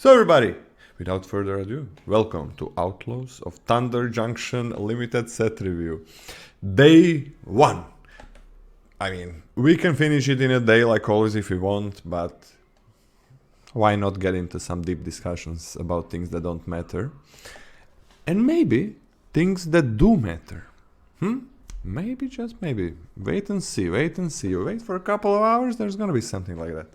So everybody, without further ado, welcome to Outlaws of Thunder Junction limited set review. Day 1. I mean, we can finish it in a day like always if we want, but why not get into some deep discussions about things that don't matter? And maybe things that do matter. Maybe, just maybe. Wait and see. Wait for a couple of hours, there's gonna be something like that.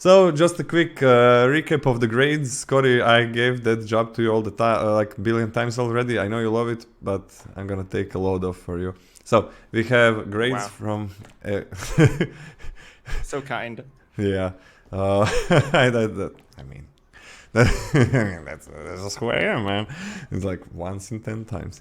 So, just a quick recap of the grades. Scotty, I gave that job to you all the time, like a billion times already. I know you love it, but I'm gonna take a load off for you. So, we have grades from... So kind. Yeah. I mean, that's just who I am, man. It's like once in 10 times.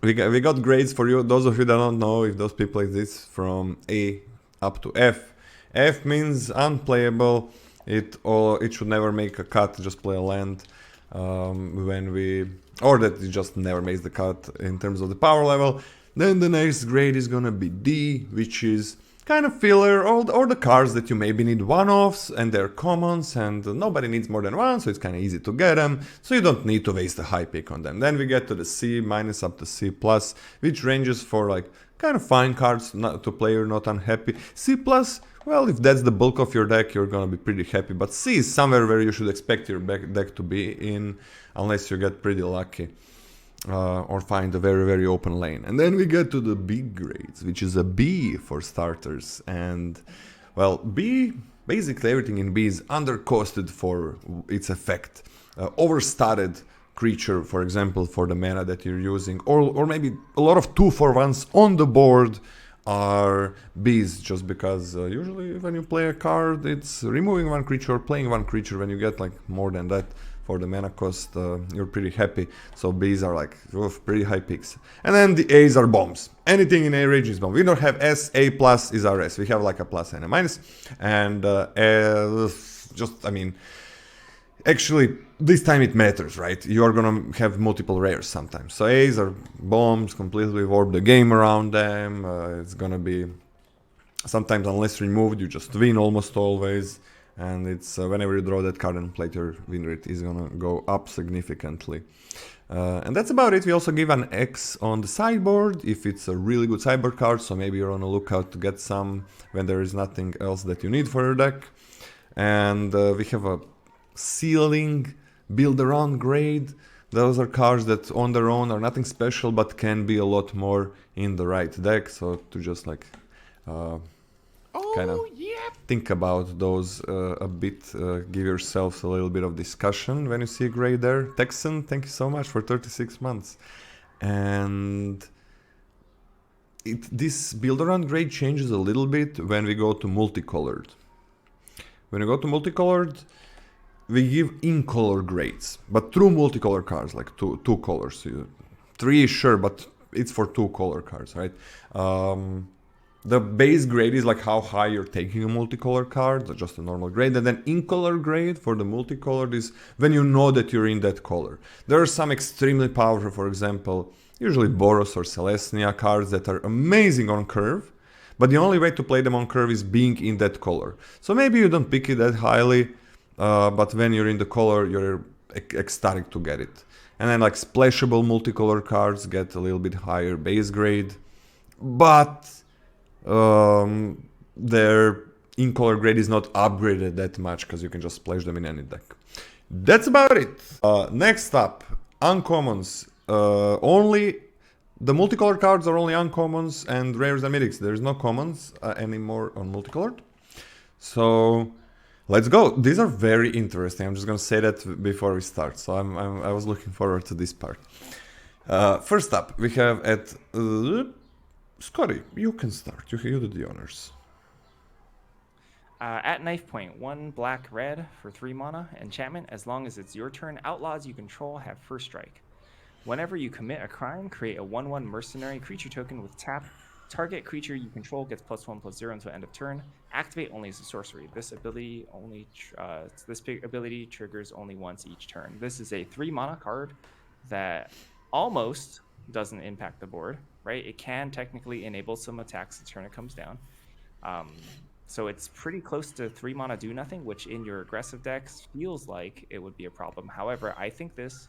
We got grades for you. Those of you that don't know, if those people exist, from A up to F. F means unplayable. It should never make a cut. Just play a land or that it just never makes the cut in terms of the power level. Then the next grade is gonna be D, which is kind of filler, or the cards that you maybe need one-offs and they're commons and nobody needs more than one, so it's kind of easy to get them, so you don't need to waste a high pick on them. Then we get to the C minus up to C plus, which ranges for like kind of fine cards not to play, you're not unhappy. C plus, well, if that's the bulk of your deck, you're gonna be pretty happy, but C is somewhere where you should expect your deck to be in, unless you get pretty lucky. Or find a very, very open lane. And then we get to the big grades, which is a B for starters. And, well, B, basically everything in B is undercosted for its effect. Overstated creature, for example, for the mana that you're using, or maybe a lot of 2-for-1s on the board are Bs, just because usually when you play a card, it's removing one creature or playing one creature. When you get like more than that for the mana cost, you're pretty happy. So Bs are like pretty high picks. And then the A's are bombs. Anything in A range is bomb. We don't have S, A plus is our S. We have like a plus and a minus. And actually, this time it matters, right? You are gonna have multiple rares sometimes. So A's are bombs, completely warp the game around them. It's gonna be sometimes, unless removed, you just win almost always. And it's whenever you draw that card and play, your win rate is gonna go up significantly. And that's about it. We also give an X on the sideboard if it's a really good sideboard card, so maybe you're on a lookout to get some when there is nothing else that you need for your deck. And we have a ceiling build around grade. Those are cards that on their own are nothing special but can be a lot more in the right deck, so to just like kind of think about those a bit, give yourselves a little bit of discussion when you see a grade there. Texan, thank you so much for 36 months. And this build around grade changes a little bit when we go to multicolored. When you go to multicolored, we give in-color grades, but through multicolor cards, like two colors. Three is sure, but it's for 2-color cards, right? The base grade is like how high you're taking a multicolor card, just a normal grade, and then in-color grade for the multicolored is when you know that you're in that color. There are some extremely powerful, for example, usually Boros or Celestia cards that are amazing on curve, but the only way to play them on curve is being in that color. So maybe you don't pick it that highly, but when you're in the color, you're ecstatic to get it. And then like splashable multicolor cards get a little bit higher base grade, but their in-color grade is not upgraded that much because you can just splash them in any deck. That's about it. Next up, uncommons. Only the multicolor cards are only uncommons and rares and mythics. There's no commons anymore on multicolored. So let's go. These are very interesting. I'm just gonna say that before we start. So I was looking forward to this part. First up, we have at Scotty. You can start. You do the honors. At knife point, 1 black red for 3 mana enchantment. As long as it's your turn, outlaws you control have first strike. Whenever you commit a crime, create a 1/1 mercenary creature token with tap. Target creature you control gets +1/+0 until end of turn. Activate only as a sorcery. This ability triggers only once each turn. This is a 3 mana card that almost doesn't impact the board, right? It can technically enable some attacks the turn it comes down. So it's pretty close to 3 mana do nothing, which in your aggressive decks feels like it would be a problem. However, I think this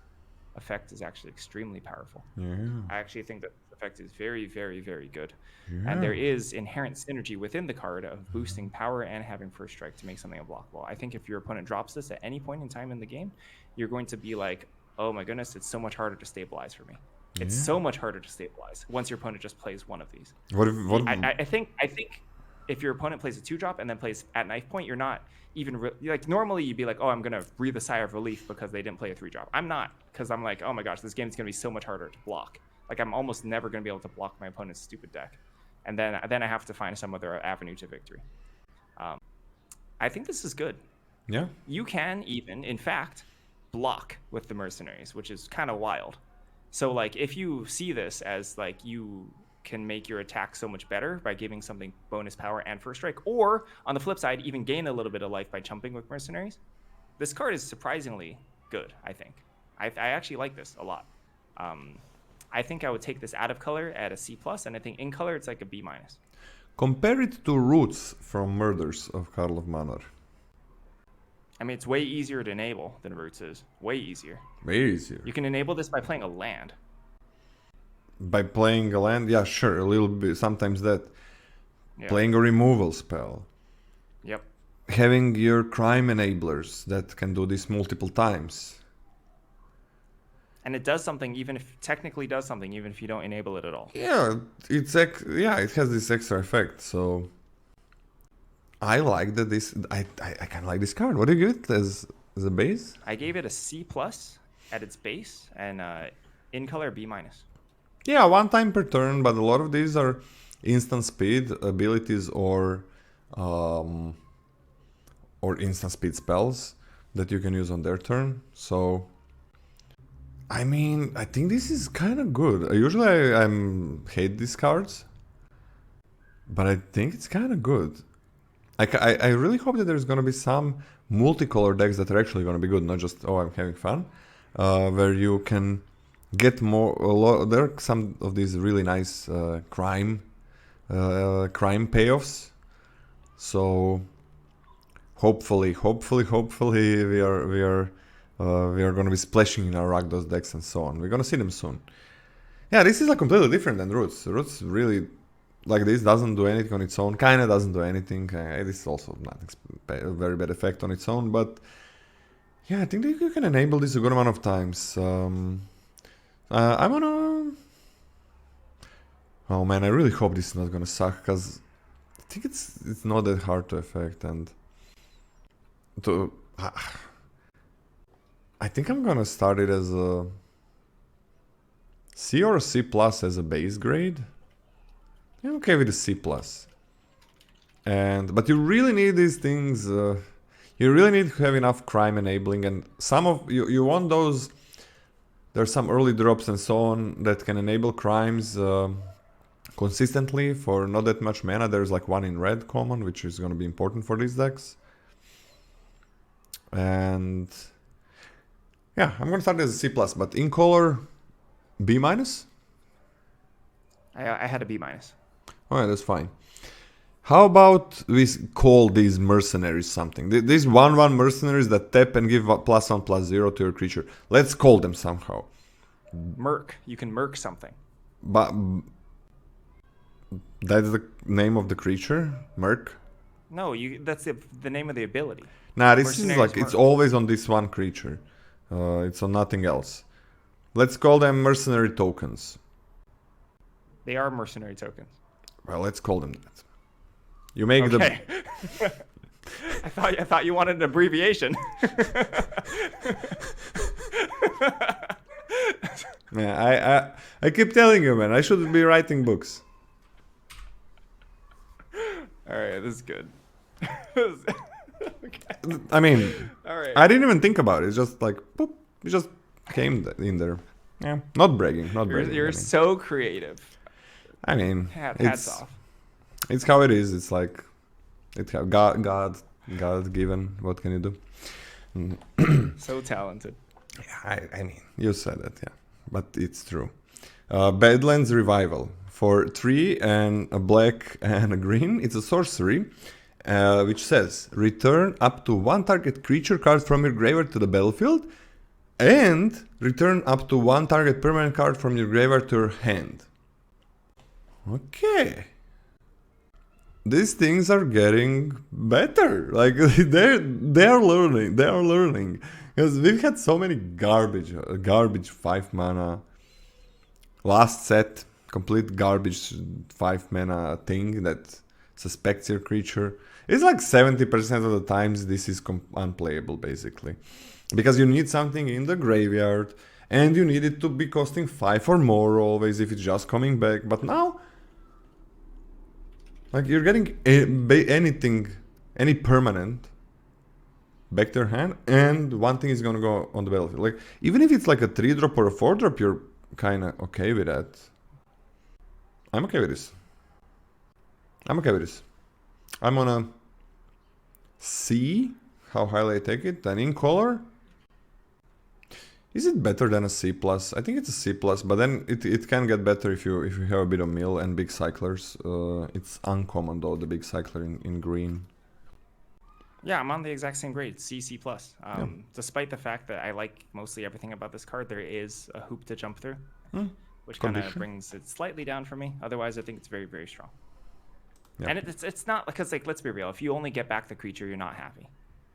effect is actually extremely powerful. Yeah. I actually think that this effect is very, very, very good. Yeah. And there is inherent synergy within the card of boosting power and having first strike to make something unblockable. I think if your opponent drops this at any point in time in the game, you're going to be like, oh my goodness, it's so much harder to stabilize for me. It's so much harder to stabilize once your opponent just plays one of these. I think if your opponent plays a 2-drop and then plays at knife point, you're not even like normally you'd be like, oh, I'm gonna breathe a sigh of relief because they didn't play a 3-drop. I'm not, because I'm like, oh my gosh, this game's gonna be so much harder to block. Like I'm almost never gonna be able to block my opponent's stupid deck, and then I have to find some other avenue to victory. I think this is good. Yeah. You can even, in fact, block with the mercenaries, which is kind of wild. So like if you see this as like you can make your attack so much better by giving something bonus power and first strike, or on the flip side, even gain a little bit of life by chumping with mercenaries, this card is surprisingly good, I think. I actually like this a lot. I think I would take this out of color at a C+, and I think in color it's like a B-. Compare it to Roots from Murders of Karl of Manor. I mean, it's way easier to enable than Roots is. Way easier. Way easier. You can enable this by playing a land. By playing a land? Yeah, sure, a little bit, sometimes that. Yeah. Playing a removal spell. Yep. Having your crime enablers that can do this multiple times. And it does something even if, technically does something even if you don't enable it at all. Yeah, it has this extra effect, so... I like that this... I kind of like this card. What do you give it as a base? I gave it a C+ at its base, and in color B-. Yeah, 1 time per turn, but a lot of these are instant speed abilities or instant speed spells that you can use on their turn. So, I mean, I think this is kind of good. Usually I hate these cards, but I think it's kind of good. I really hope that there's going to be some multicolored decks that are actually going to be good, not just, oh, I'm having fun, where you can get there are some of these really nice crime payoffs. So hopefully we are going to be splashing in our Rakdos decks and so on. We're going to see them soon. Yeah, this is like completely different than Roots. Roots really, like this, doesn't do anything on its own. Kinda doesn't do anything. This is also not a very bad effect on its own, but yeah, I think that you can enable this a good amount of times. I'm gonna... Oh man, I really hope this is not gonna suck, because I think it's not that hard to affect, and I think I'm gonna start it as a C or a C+ as a base grade. I'm okay with the C+. But you really need these things, you really need to have enough crime enabling, and some of you want those. There's some early drops and so on that can enable crimes consistently for not that much mana. There's like 1 in red common, which is going to be important for these decks. And yeah, I'm going to start as a C+, but in color B-. I had a B-. Alright, that's fine. How about we call these mercenaries something? These 1/1 mercenaries that tap and give +1/+0 to your creature. Let's call them somehow. Merc. You can merc something. But that's the name of the creature? Merc? No, that's the name of the ability. Nah, this is like, it's always on this one creature. It's on nothing else. Let's call them mercenary tokens. They are mercenary tokens. Well, let's call them that. You make the... I thought you wanted an abbreviation. Yeah, I keep telling you, man, I should be writing books. Alright, this is good. Okay. I mean, all right. I didn't even think about it. It's just like, boop, it just came in there. Yeah, not bragging, not bragging. You're so creative. I mean, hats off. It's how it is. It's like, it's how God given. What can you do? So talented. Yeah, I mean, you said it, yeah, but it's true. Badlands Revival for 3 and a black and a green. It's a sorcery, which says return up to one target creature card from your graveyard to the battlefield, and return up to one target permanent card from your graveyard to your hand. Okay. These things are getting better. Like they are learning. Because we've had so many garbage 5 mana. Last set, complete garbage 5 mana thing that suspects your creature. It's like 70% of the times this is unplayable basically. Because you need something in the graveyard and you need it to be costing 5 or more always if it's just coming back. But now, like, you're getting anything, any permanent back to your hand, and one thing is gonna go on the battlefield. Like, even if it's like a 3-drop or a 4-drop, you're kinda okay with that. I'm okay with this. I'm gonna see how highly I take it. And in color, is it better than a C+? I think it's a C+, but then it can get better if you have a bit of mill and big cyclers. It's uncommon though, the big cycler in green. Yeah, I'm on the exact same grade, C++. Despite the fact that I like mostly everything about this card, there is a hoop to jump through, which kind of brings it slightly down for me. Otherwise, I think it's very, very strong. Yeah. And it's not, because, like, let's be real, if you only get back the creature, you're not happy.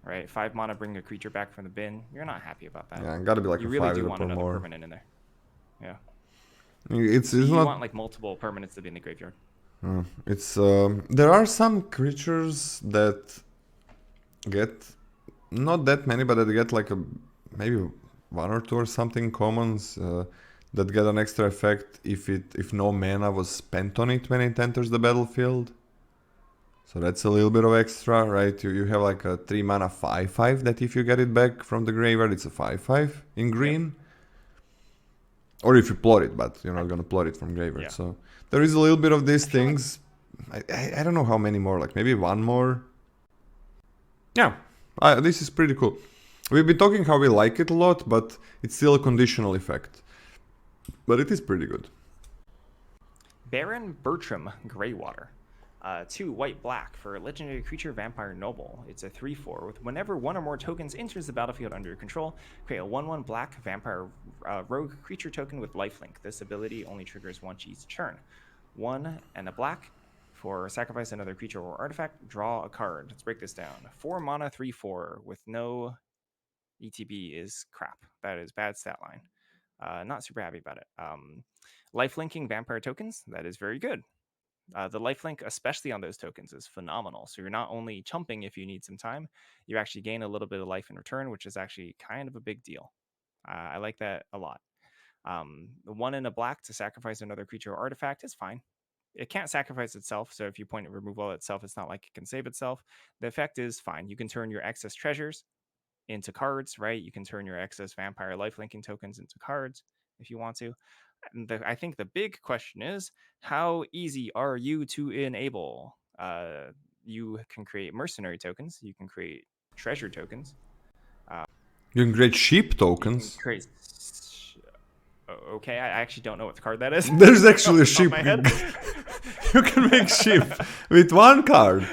Right, 5 mana, bring a creature back from the bin. You're not happy about that. Yeah, gotta be like you a really 5 do want another more permanent in there. Yeah, it's you not... want like multiple permanents to be in the graveyard. It's there are some creatures that get not that many, but that get like maybe 1 or 2 or something commons that get an extra effect if no mana was spent on it when it enters the battlefield. So that's a little bit of extra, right? You have like a 3 mana 5/5 that if you get it back from the graveyard, it's a 5/5 in green. Yep. Or if you plot it, but you're not gonna plot it from graveyard. Yeah. So there is a little bit of these things. I don't know how many more, like maybe 1 more. Yeah, this is pretty cool. We've been talking how we like it a lot, but it's still a conditional effect. But it is pretty good. Baron Bertram Greywater. 2 white-black for a legendary creature Vampire Noble. It's a 3/4 with whenever 1 or more tokens enters the battlefield under your control, create a 1/1 black Vampire Rogue creature token with lifelink. This ability only triggers once each turn. 1 and a black for sacrifice another creature or artifact, draw a card. Let's break this down. 4 mana 3/4 with no ETB is crap. That is bad stat line. Not super happy about it. Lifelinking Vampire tokens, that is very good. The lifelink, especially on those tokens, is phenomenal. So you're not only chumping if you need some time, you actually gain a little bit of life in return, which is actually kind of a big deal. I like that a lot. The 1 and a black to sacrifice another creature or artifact is fine. It can't sacrifice itself, so if you point at removal itself, it's not like it can save itself. The effect is fine. You can turn your excess treasures into cards, right? You can turn your excess vampire lifelinking tokens into cards if you want to. I think the big question is, how easy are you to enable? You can create mercenary tokens. You can create treasure tokens. You can create sheep tokens. Okay, I actually don't know what the card that is. There's actually a sheep. You can make sheep with 1 card.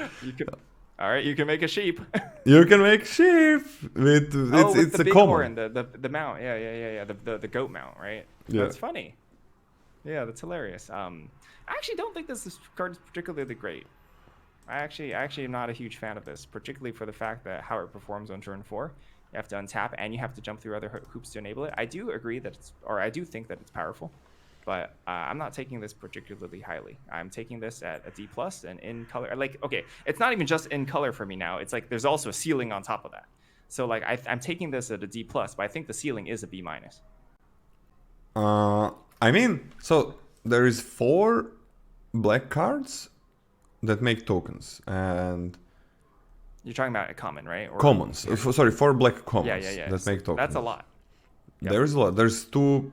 All right, you can make a sheep. You can make sheep with it's the a big common. horn, the mount. Yeah. The goat mount, right? Yeah. That's funny. Yeah, that's hilarious. I actually don't think this card is particularly great. I actually am not a huge fan of this, particularly for the fact that how it performs on turn 4. You have to untap and you have to jump through other hoops to enable it. I do agree that I do think that it's powerful, but I'm not taking this particularly highly. I'm taking this at a D+, and in color. Like, okay, it's not even just in color for me now. It's like there's also a ceiling on top of that. So like I'm taking this at a D+, but I think the ceiling is a B-. I mean, so there is 4 black cards that make tokens, and you're talking about a common, right? Or, commons. Yeah. Sorry, 4 black commons that make tokens. That's a lot. Yep. There's a lot. There's 2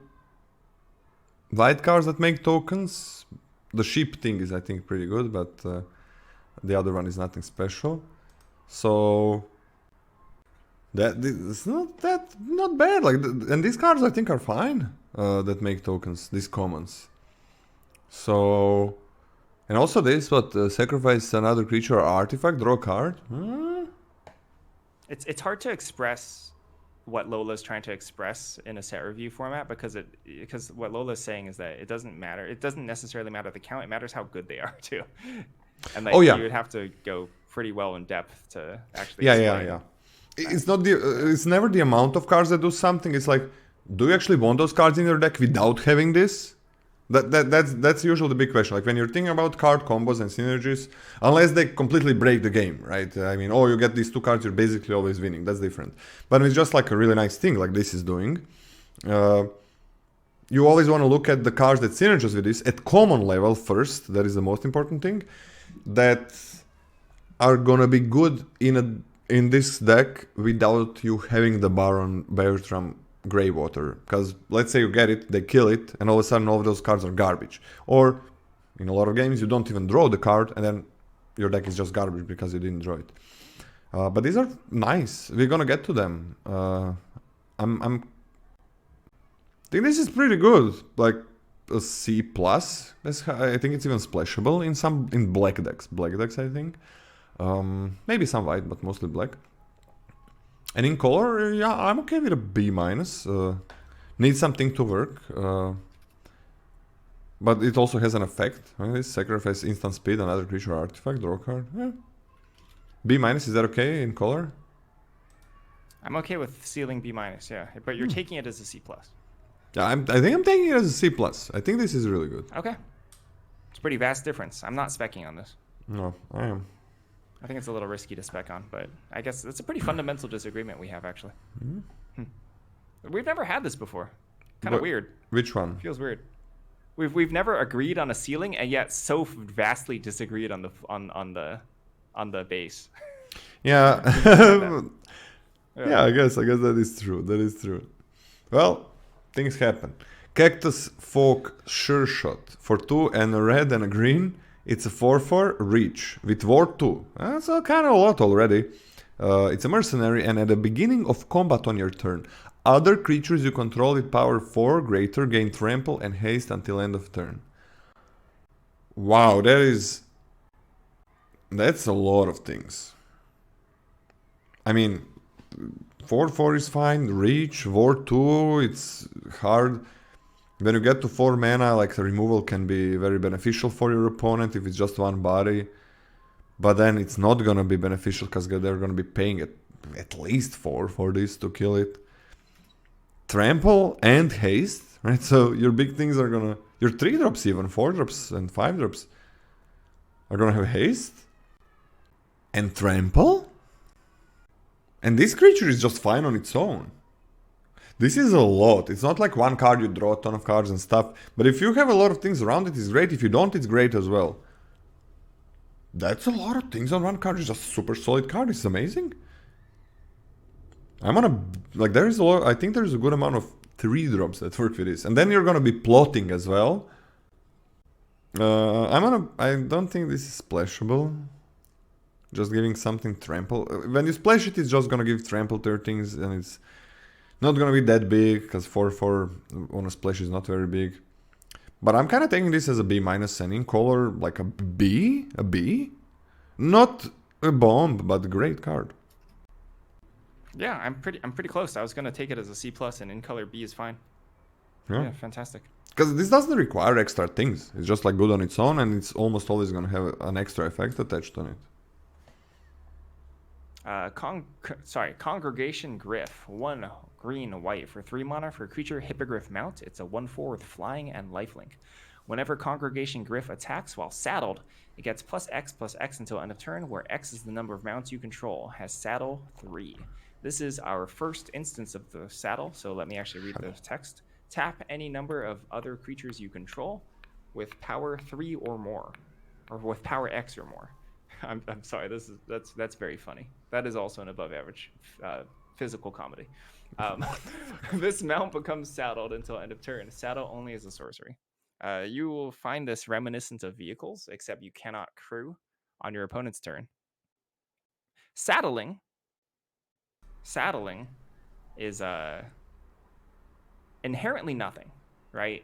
white cards that make tokens. The sheep thing is, I think, pretty good, but the other one is nothing special. So it's not bad. Like, and these cards I think are fine. That make tokens, these commons. So And also this, sacrifice another creature or artifact, draw a card? It's hard to express what Lola's trying to express in a set review format because what Lola's saying is that it doesn't matter. It doesn't necessarily matter the count. It matters how good they are too. And like you would have to go pretty well in depth to actually explain. It's never the amount of cards that do something. It's like, do you actually want those cards in your deck without having this? That's usually the big question. Like when you're thinking about card combos and synergies, unless they completely break the game, right? I mean, you get these two cards, you're basically always winning. That's different. But it's just like a really nice thing, like this is doing. You always want to look at the cards that synergize with this at common level first. That is the most important thing. That are gonna be good in this deck without you having the Baron, Bertram, Greywater, because let's say you get it, they kill it, and all of a sudden all of those cards are garbage. Or in a lot of games you don't even draw the card, and then your deck is just garbage because you didn't draw it. But these are nice. We're gonna get to them. I think this is pretty good, like a C plus. I think it's even splashable in black decks. I think. Maybe some white, but mostly black. And in color, yeah, I'm okay with a B minus. Needs something to work. But it also has an effect. Right? Sacrifice instant speed, another creature or artifact, draw card. Yeah. B minus, is that okay in color? I'm okay with ceiling B minus, yeah. But you're taking it as a C plus. Yeah, I think I'm taking it as a C plus. I think this is really good. Okay. It's a pretty vast difference. I'm not specking on this. No, I am. I think it's a little risky to spec on, but I guess it's a pretty fundamental disagreement we have, actually. We've never had this before. Kind of weird. Which one? Feels weird. We've never agreed on a ceiling, and yet so vastly disagreed on the base. Yeah. Yeah, I guess that is true. Well, things happen. Cactus Folk Sure Shot for 2 and a red and a green. It's a 4/4 reach with ward 2. That's kind of a lot already. It's a mercenary, and at the beginning of combat on your turn, other creatures you control with power 4 greater gain trample and haste until end of turn. Wow, that's a lot of things. I mean, 4/4 is fine, reach, ward 2, it's hard. When you get to 4 mana, like the removal can be very beneficial for your opponent if it's just one body. But then it's not gonna be beneficial because they're gonna be paying at least 4 for this to kill it. Trample and haste, right? So your big things are gonna... Your 3 drops even, 4 drops and 5 drops are gonna have haste. And trample? And this creature is just fine on its own. This is a lot. It's not like one card, you draw a ton of cards and stuff. But if you have a lot of things around it, it's great. If you don't, it's great as well. That's a lot of things on one card. It's just a super solid card. It's amazing. I'm gonna... Like, there is a lot... I think there's a good amount of 3 drops that work with this. And then you're gonna be plotting as well. I don't think this is splashable. Just giving something trample. When you splash it, it's just gonna give trample to your things, and it's not gonna be that big, because 4/4 on a splash is not very big. But I'm kind of taking this as a B minus, and in color, like a B? A B? Not a bomb, but a great card. Yeah, I'm pretty close. I was gonna take it as a C plus, and in color B is fine. Yeah, fantastic. Because this doesn't require extra things. It's just like good on its own, and it's almost always gonna have an extra effect attached on it. Congregation Griff. 1 green white for 3 mana for creature Hippogriff Mount. It's a 1/4 with flying and lifelink. Whenever Congregation Griff attacks while saddled, it gets +X until end of turn, where X is the number of mounts you control. Has saddle 3. This is our first instance of the saddle, so let me actually read the text. Tap any number of other creatures you control with power 3 or more, or with power X or more. I'm sorry. That's very funny. That is also an above average physical comedy. This mount becomes saddled until end of turn. Saddle only is a sorcery. You will find this reminiscent of vehicles, except you cannot crew on your opponent's turn. Saddling is inherently nothing, right?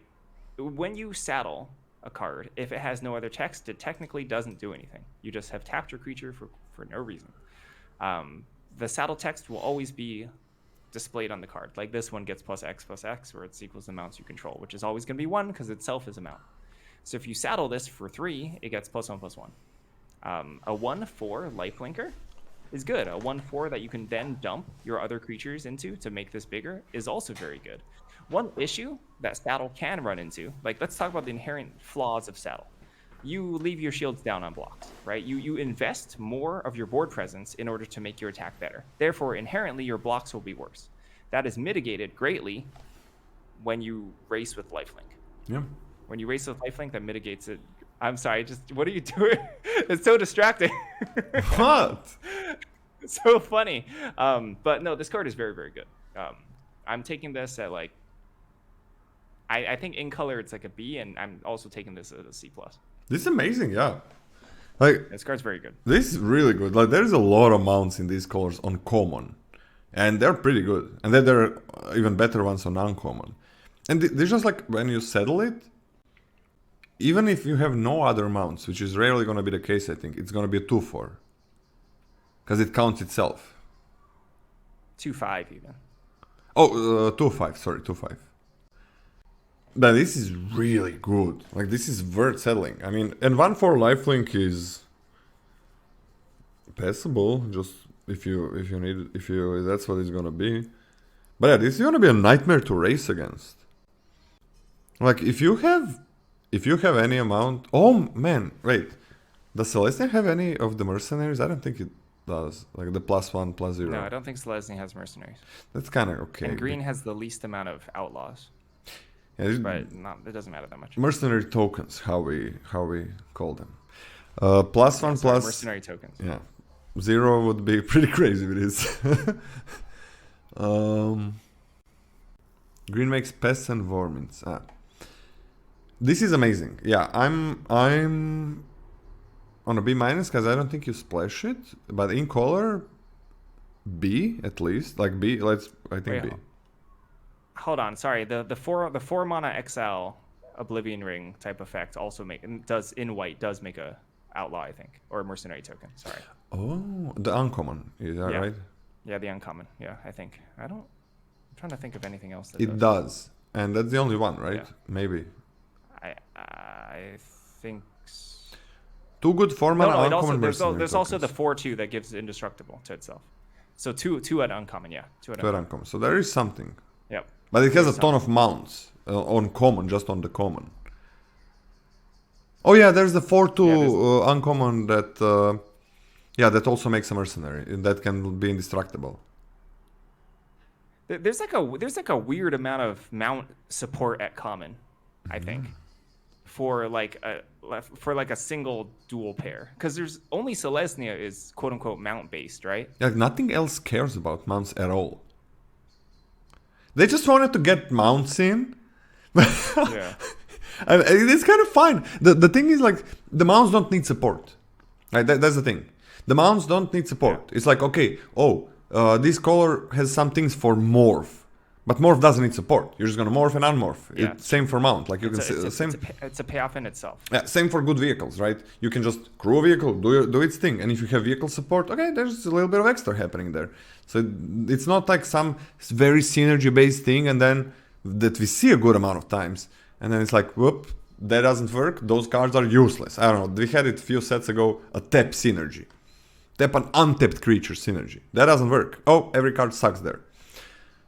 When you saddle, a card. If it has no other text, it technically doesn't do anything. You just have tapped your creature for no reason. The saddle text will always be displayed on the card. Like this one gets +X, where it equals the mounts you control, which is always going to be 1 because itself is a mount. So if you saddle this for 3, it gets +1/+1. A 1/4 lifelinker is good. A 1/4 that you can then dump your other creatures into to make this bigger is also very good. One issue that saddle can run into, like let's talk about the inherent flaws of saddle. You leave your shields down on blocks, right? You invest more of your board presence in order to make your attack better. Therefore, inherently, your blocks will be worse. That is mitigated greatly when you race with lifelink. Yeah. When you race with lifelink, that mitigates it. I'm sorry, just what are you doing? It's so distracting. What? It's so funny. But no, this card is very, very good. I'm taking this at like, I think in color it's like a B, and I'm also taking this at a C+. This is amazing, yeah. Like This card's very good. this is really good. Like there's a lot of mounts in these colors on common, and they're pretty good. And then there are even better ones on uncommon. And they're just like when you settle it, even if you have no other mounts, which is rarely going to be the case, I think it's going to be a 2/4 because it counts itself. 2/5 even. Oh, 2/5. Sorry, 2/5. But this is really good. Like this is worth settling. I mean, and 1/4 lifelink is passable. Just if you need that's what it's gonna be. But yeah, this is gonna be a nightmare to race against. Like if you have any amount. Oh man, wait. Does Celestia have any of the mercenaries? I don't think it does. Like the +1, +0. No, I don't think Selesnya has mercenaries. That's kind of okay. And green has the least amount of outlaws. Yeah, But it doesn't matter that much. mercenary tokens, how we call them. +1 plus mercenary tokens. yeah, 0 would be pretty crazy with this. Green makes pests and vermins. This is amazing. Yeah, I'm on a B- because I don't think you splash it, but in color B at least. Like B, I think Wait, B. Hold on, sorry. The 4 mana XL Oblivion Ring type effect also does make a outlaw, I think, or a mercenary token. Sorry. Oh, the uncommon, is that Yeah. right? Yeah, the uncommon. Yeah, I think. I'm trying to think of anything else that It does, and that's the only one, right? Yeah. Maybe. I think. Two good 4 mana No, uncommon mercenary there's also the tokens. 4/2 that gives indestructible to itself. So two at uncommon, yeah. Two at Two at uncommon. So there is something. Yep. But it has a There's ton of mounts on common, just on the common. Oh yeah, there's the 4/2 uncommon that that also makes a mercenary, and that can be indestructible. There's like a weird amount of mount support at common, I think, for like a single dual pair, because there's only Selesnya is quote unquote mount based, right? Like nothing else cares about mounts at all. They just wanted to get mounts in. Yeah. And it's kind of fine. The thing is, like, the mounts don't need support. Right? That's the thing. The mounts don't need support. Yeah. It's like, okay, this color has some things for morph. But morph doesn't need support. You're just gonna morph and unmorph. Yeah. Same for mount. Like you It's a payoff in itself. Yeah, same for good vehicles, right? You can just crew a vehicle, do its thing, and if you have vehicle support, okay, there's a little bit of extra happening there. So it's not like some very synergy-based thing, and then that we see a good amount of times, and then it's like, whoop, that doesn't work. Those cards are useless. I don't know. We had it a few sets ago, a tap synergy, tap an untapped creature synergy. That doesn't work. Oh, every card sucks there.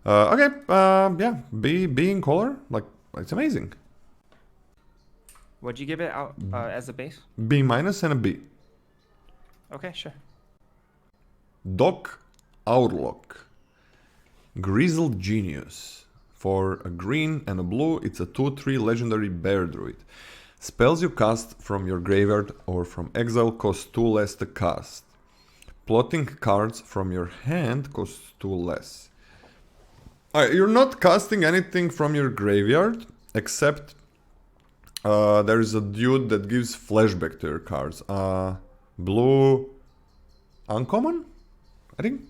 B in color, like it's amazing. Would you give it out as a base? B- and a B. Okay, sure. Doc Outlook. Grizzled Genius. For a green and a blue, it's a 2/3 legendary bear druid. Spells you cast from your graveyard or from exile cost 2 less to cast. Plotting cards from your hand costs 2 less. You're not casting anything from your graveyard, except there is a dude that gives flashback to your cards. Blue uncommon, I think.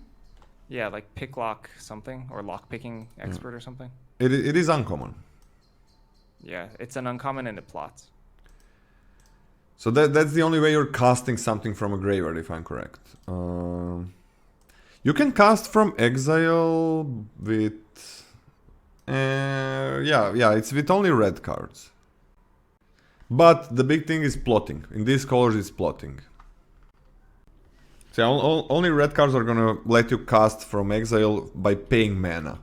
Yeah, like pick lock something or lock picking expert or something. It is uncommon. Yeah, it's an uncommon and it plots. So that's the only way you're casting something from a graveyard, if I'm correct. You can cast from exile with... yeah, it's with only red cards. But the big thing is plotting. In these colors, it's plotting. So only red cards are gonna let you cast from exile by paying mana.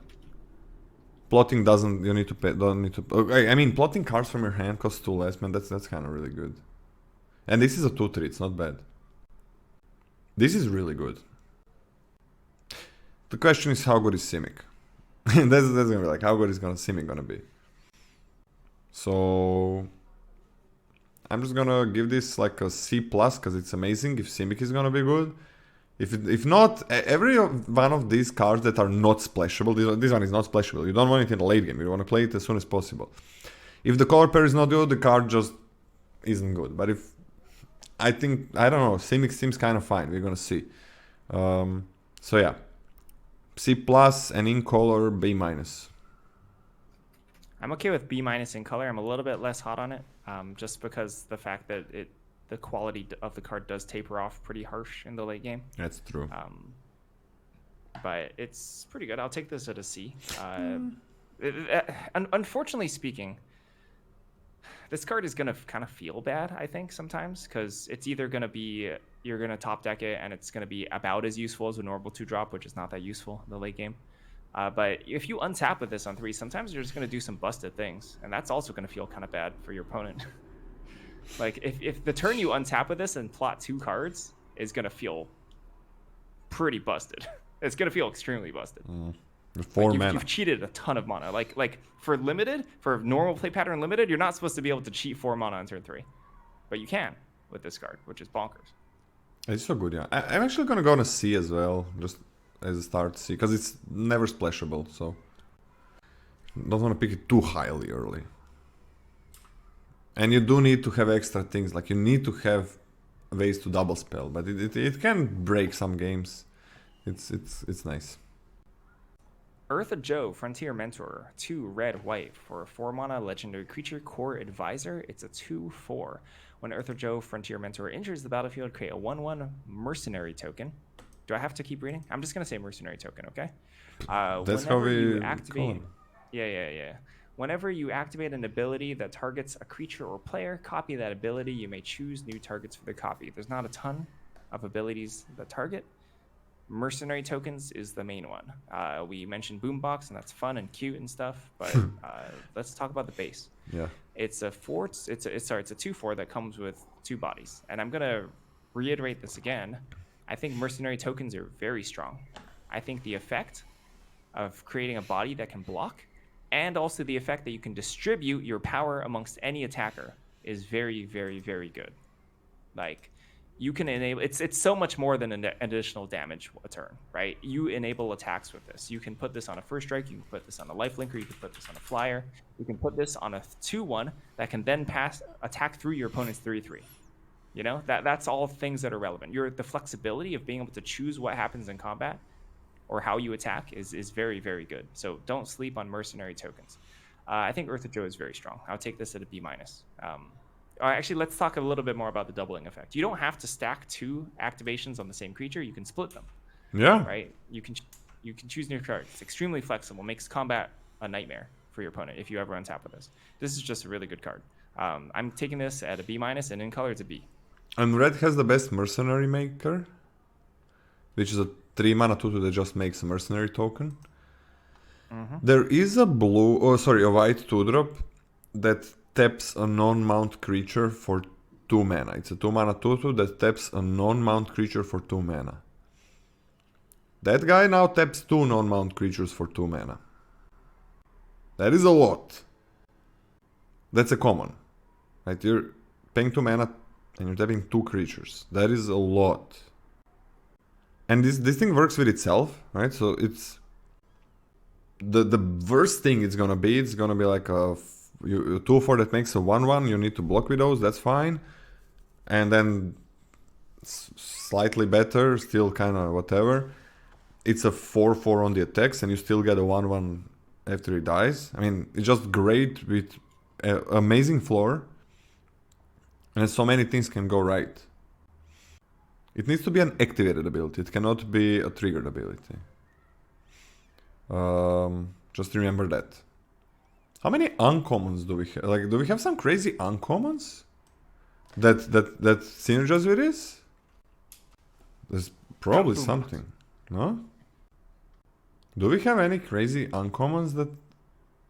Plotting doesn't. You need to pay. Don't need to. Okay, I mean, plotting cards from your hand costs 2 less, man. That's kind of really good. And this is a 2/3. It's not bad. This is really good. The question is, how good is Simic? that's gonna be like, how good is Simic gonna be? So I'm just gonna give this like a C+ because it's amazing if Simic is gonna be good. If not, every one of these cards that are not splashable, this one is not splashable. You don't want it in the late game. You want to play it as soon as possible. If the color pair is not good, the card just isn't good. But if I don't know, Simic seems kind of fine. We're gonna see. So yeah, C+ and in color B-. I'm okay with B- in color. I'm a little bit less hot on it, just because the fact that the quality of the card does taper off pretty harsh in the late game. That's true. But it's pretty good. I'll take this at a C. Unfortunately speaking, this card is going to kind of feel bad, I think, sometimes, because it's either going to be you're going to top deck it and it's going to be about as useful as a normal 2-drop, which is not that useful in the late game. But if you untap with this on 3, sometimes you're just going to do some busted things, and that's also going to feel kind of bad for your opponent. Like, if the turn you untap with this and plot 2 cards is going to feel pretty busted. It's going to feel extremely busted. 4 mana. You've cheated a ton of mana. Like for limited, for normal play pattern limited, you're not supposed to be able to cheat 4 mana on turn 3. But you can with this card, which is bonkers. It's so good, yeah. I'm actually going to go on a C as well, just as a start C, because it's never splashable, so don't want to pick it too highly early. And you do need to have extra things, like you need to have ways to double spell, but it can break some games. It's nice. Eartha Joe, Frontier Mentor, 2 red white for a 4 mana legendary creature, Core Advisor. It's a 2/4. When Eartha Joe, Frontier Mentor enters the battlefield, create a 1/1 mercenary token. Do I have to keep reading? I'm just gonna say mercenary token, okay? That's how we activate. Yeah. Whenever you activate an ability that targets a creature or player, copy that ability. You may choose new targets for the copy. There's not a ton of abilities that target. Mercenary tokens is the main one. We mentioned Boombox, and that's fun and cute and stuff, but let's talk about the base. Yeah. It's a 4. It's a 2/4 that comes with 2 bodies, and I'm gonna reiterate this again. I think mercenary tokens are very strong. I think the effect of creating a body that can block, and also the effect that you can distribute your power amongst any attacker, is very, very, very good. Like, you can enable it's so much more than an additional damage a turn, right? You enable attacks with this. You can put this on a first strike, you can put this on a lifelinker, you can put this on a flyer, you can put this on a 2/1 that can then attack through your opponent's 3/3. You know, that's all things that are relevant. The flexibility of being able to choose what happens in combat or how you attack is very, very good. So don't sleep on mercenary tokens. I think Eartha Joe is very strong. I'll take this at a B-. Actually, let's talk a little bit more about the doubling effect. You don't have to stack 2 activations on the same creature. You can split them. Yeah. Right? You can choose new cards. It's extremely flexible. Makes combat a nightmare for your opponent if you ever untap with this. This is just a really good card. I'm taking this at a B-, and in color it's a B. And red has the best mercenary maker, which is a 3 mana 2/2 that just makes a mercenary token. There is a white 2-drop that taps a non-mount creature for 2 mana. It's a 2 mana 2/2 that taps a non-mount creature for 2 mana. That guy now taps 2 non-mount creatures for 2 mana. That is a lot. That's a common. Right? You're paying 2 mana and you're tapping 2 creatures. That is a lot. And this thing works with itself, right? So it's the worst thing it's gonna be like a 2/4 that makes a 1/1. You need to block with those. That's fine. And then slightly better, still kind of whatever. It's a 4/4 on the attacks, and you still get a 1/1 after he dies. I mean, it's just great with amazing floor. And so many things can go right. It needs to be an activated ability. It cannot be a triggered ability. Just remember that. How many uncommons do we have? Like, do we have some crazy uncommons that synergize with this? There's probably something, no? Do we have any crazy uncommons that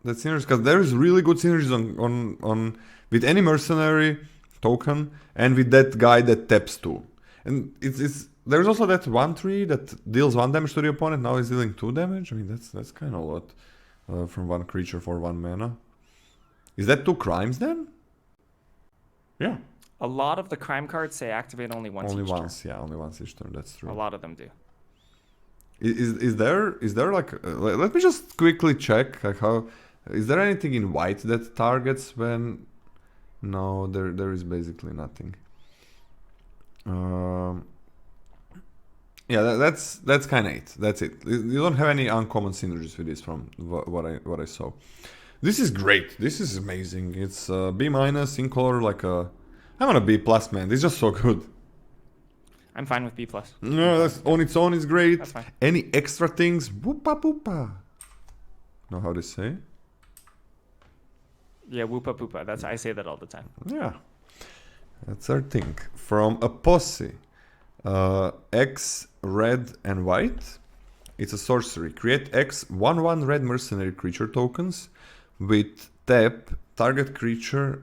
synergies? Because there is really good synergies on with any mercenary token and with that guy that taps 2. And it's there's also that 1/3 that deals 1 damage to the opponent. Now he's dealing 2 damage. I mean, that's kind of a lot from one creature for 1 mana. Is that 2 crimes then? Yeah. A lot of the crime cards say activate only once each turn. Yeah, only once each turn. That's true. A lot of them do. Is there like let me just quickly check like how is there anything in white that targets when no there is basically nothing. Yeah, that's kind of it. That's it. You don't have any uncommon synergies with this from what I saw. This is great. This is amazing. It's B- in color like a I'm on a B+, man. This is just so good. I'm fine with B+. No, that's on its own is great. That's fine. Any extra things? Whoopa poopa. Know how to say? Yeah, whoopa poopa. That's I say that all the time. Yeah. That's our thing. From a posse. X, red, and white. It's a sorcery. Create X 1/1 red mercenary creature tokens with tap target creature.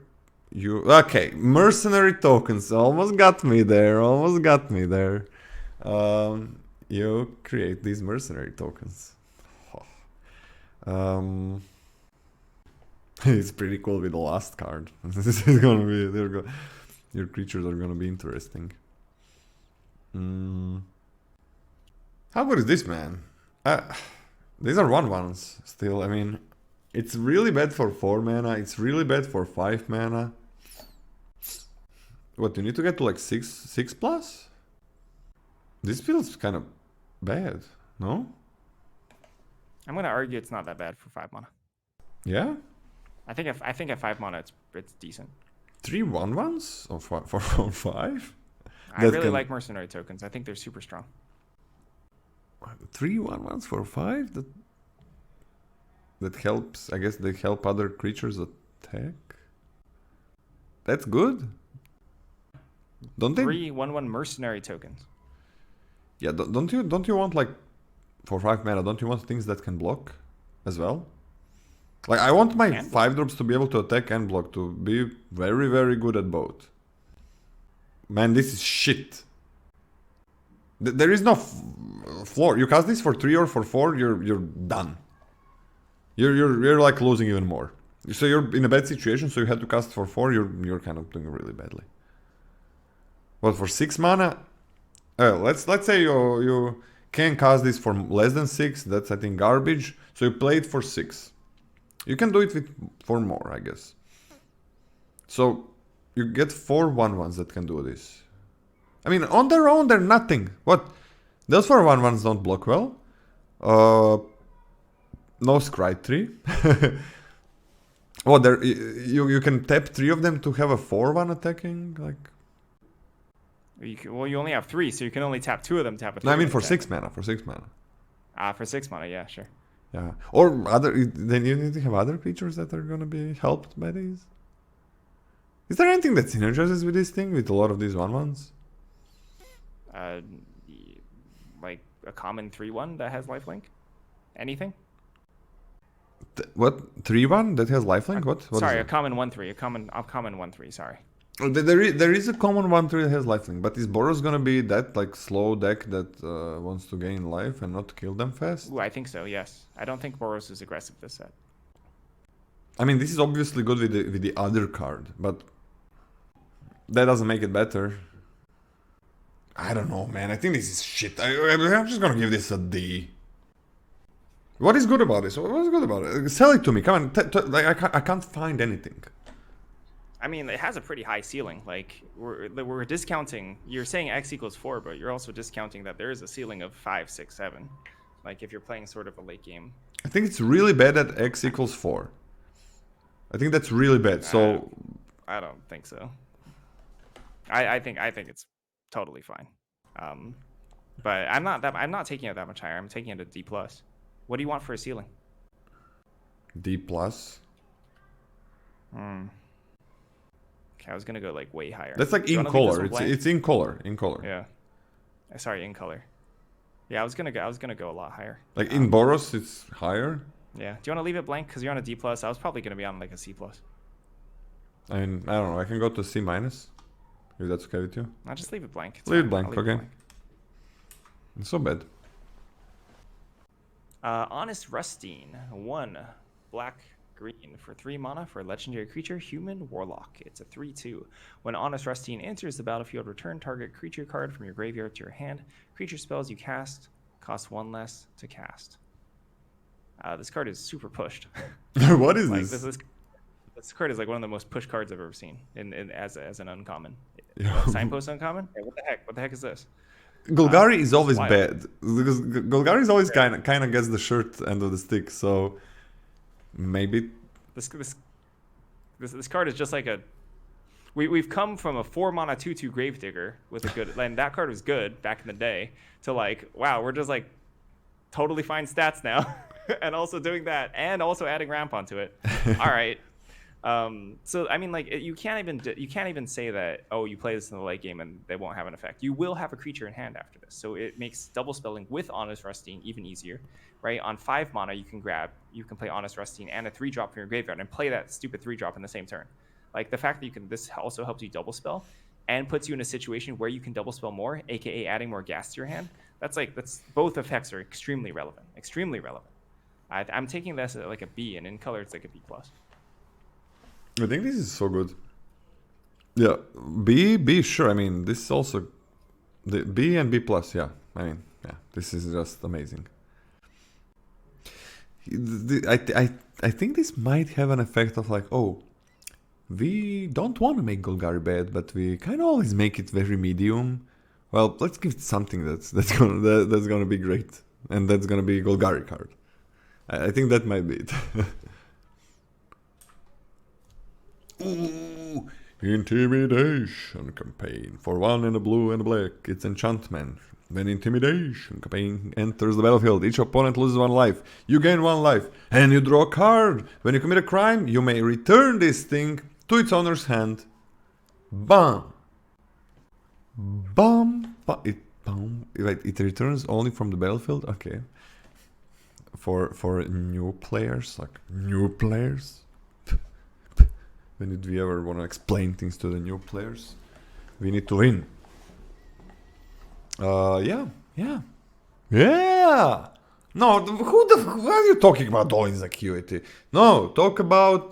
Okay, mercenary tokens. Almost got me there. You create these mercenary tokens. It's pretty cool with the last card. This is gonna be your creatures are gonna be interesting. How good is this, man? These are 1/1s still. I mean, it's really bad for 4 mana. It's really bad for 5 mana. What, you need to get to like 6+? This feels kind of bad, no? I'm gonna argue it's not that bad for 5 mana. Yeah? I think at 5 mana it's decent. 3 1/1s for 5? I really like mercenary tokens. I think they're super strong. 3 1/1s for 5? That helps. I guess they help other creatures attack. That's good. Don't they? 3 1/1 mercenary tokens. Yeah. Don't you want like for 5 mana? Don't you want things that can block as well? Like I want my 5-drops to be able to attack and block, to be very very good at both. Man, this is shit. There is no floor. You cast this for 3 or for 4, you're done. You're like losing even more. So you're in a bad situation. So you had to cast for 4. You're kind of doing really badly. Well, for 6 mana, let's say you can cast this for less than 6. That's I think garbage. So you play it for 6. You can do it with 4 more, I guess. So you get 4 1/1s that can do this. I mean, on their own, they're nothing. What? Those 4 1/1s don't block well. No scry 3. Oh, there you can tap 3 of them to have a 4/1 attacking. Like, You only have 3, so you can only tap 2 of them to have a 3. no, I mean for 6 mana. For 6 mana. For 6 mana, yeah, sure. Yeah. Or then you need to have other creatures that are gonna be helped by these. Is there anything that synergizes with this thing, with a lot of these 1/1s? Like a common 3/1 that has lifelink? Anything? What? 3/1 that has lifelink? What? Sorry, a common 1/3. A common 1/3, sorry. There is a common 1/3 that has lifelink, but is Boros gonna be that like slow deck that wants to gain life and not kill them fast? Ooh, I think so, yes. I don't think Boros is aggressive this set. I mean, this is obviously good with the other card, but that doesn't make it better. I don't know, man. I think this is shit. I'm just gonna give this a D. What is good about this? What is good about it? Sell it to me. Come on. Like I can't find anything. I mean, it has a pretty high ceiling. Like, we're discounting. You're saying X equals 4, but you're also discounting that there is a ceiling of 5, 6, 7. Like, if you're playing sort of a late game. I think it's really bad at X equals 4. I think that's really bad. So I don't think so. I think it's totally fine. But I'm not taking it that much higher. I'm taking it a D plus. What do you want for a ceiling? D plus. Okay, I was gonna go like way higher. That's like Do you in wanna leave this color. one blank? It's in color. In color. Yeah. Sorry, in color. Yeah, I was gonna go a lot higher. Like in Boros, it's higher. Yeah. Do you want to leave it blank because you're on a D plus? I was probably gonna be on like a C plus. I mean, I don't know. I can go to C minus. If that's okay with you. I'll just leave it blank. It's Leave it fine. blank. I'll leave it Okay. blank. It's so bad. Honest Rustine, 1 black green for 3 mana for a legendary creature, human warlock. It's a 3/2. When Honest Rustine enters the battlefield, return target creature card from your graveyard to your hand. Creature spells you cast cost 1 less to cast. This card is super pushed. What is Like this? this card is like one of the most pushed cards I've ever seen as an uncommon. Yeah. Signpost uncommon? Yeah, what the heck? What the heck is this? Golgari is always wild. bad because Golgari is always kind of gets the shirt end of the stick. So maybe This card is just like a. We've come from a 4 mana 2/2 Gravedigger with a good, and that card was good back in the day, to like, wow, we're just like totally fine stats now, and also doing that, and also adding ramp onto it. All right. So I mean, like, you can't even say that, oh, you play this in the late game and they won't have an effect. You will have a creature in hand after this, so it makes double spelling with Honest Rustine even easier, right? On 5 mana, you can play Honest Rustine and a 3-drop from your graveyard and play that stupid 3-drop in the same turn. Like the fact that this also helps you double spell and puts you in a situation where you can double spell more, aka adding more gas to your hand. That's both effects are extremely relevant. I'm taking this at like a B, and in color it's like a B plus. I think this is so good. Yeah, B, sure. I mean, this is also the B and B plus. Yeah, I mean, yeah, this is just amazing. I think this might have an effect of like, oh, we don't want to make Golgari bad, but we kind of always make it very medium. Well, let's give it something that's gonna be great, and that's gonna be Golgari card. I think that might be it. Ooh, Intimidation campaign. For 1 and a blue and a black, it's enchantment. When Intimidation campaign enters the battlefield, each opponent loses 1 life. You gain 1 life, and you draw a card. When you commit a crime, you may return this thing to its owner's hand. Bam! Bam! It returns only from the battlefield? Okay. For new players, like new players. When did we ever want to explain things to the new players? We need to win. Yeah. No, why are you talking about all insecurity? No, talk about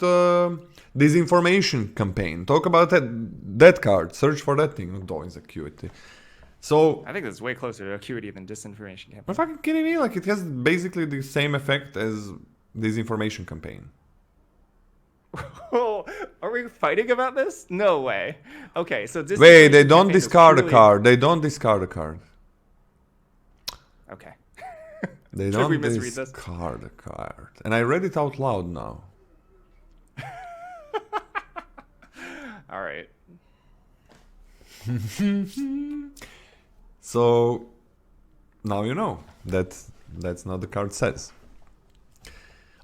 disinformation campaign. Talk about that card. Search for that thing, not all insecurity. So I think that's way closer to acuity than disinformation campaign. are you fucking kidding me? Like, it has basically the same effect as disinformation campaign. Oh, are we fighting about this? No way. Okay, so Wait, they don't campaign is discard a truly- card. They don't discard a card. Okay. They Should we don't misread this? discard a card. And I read it out loud now. All right. So now you know that's not the card says.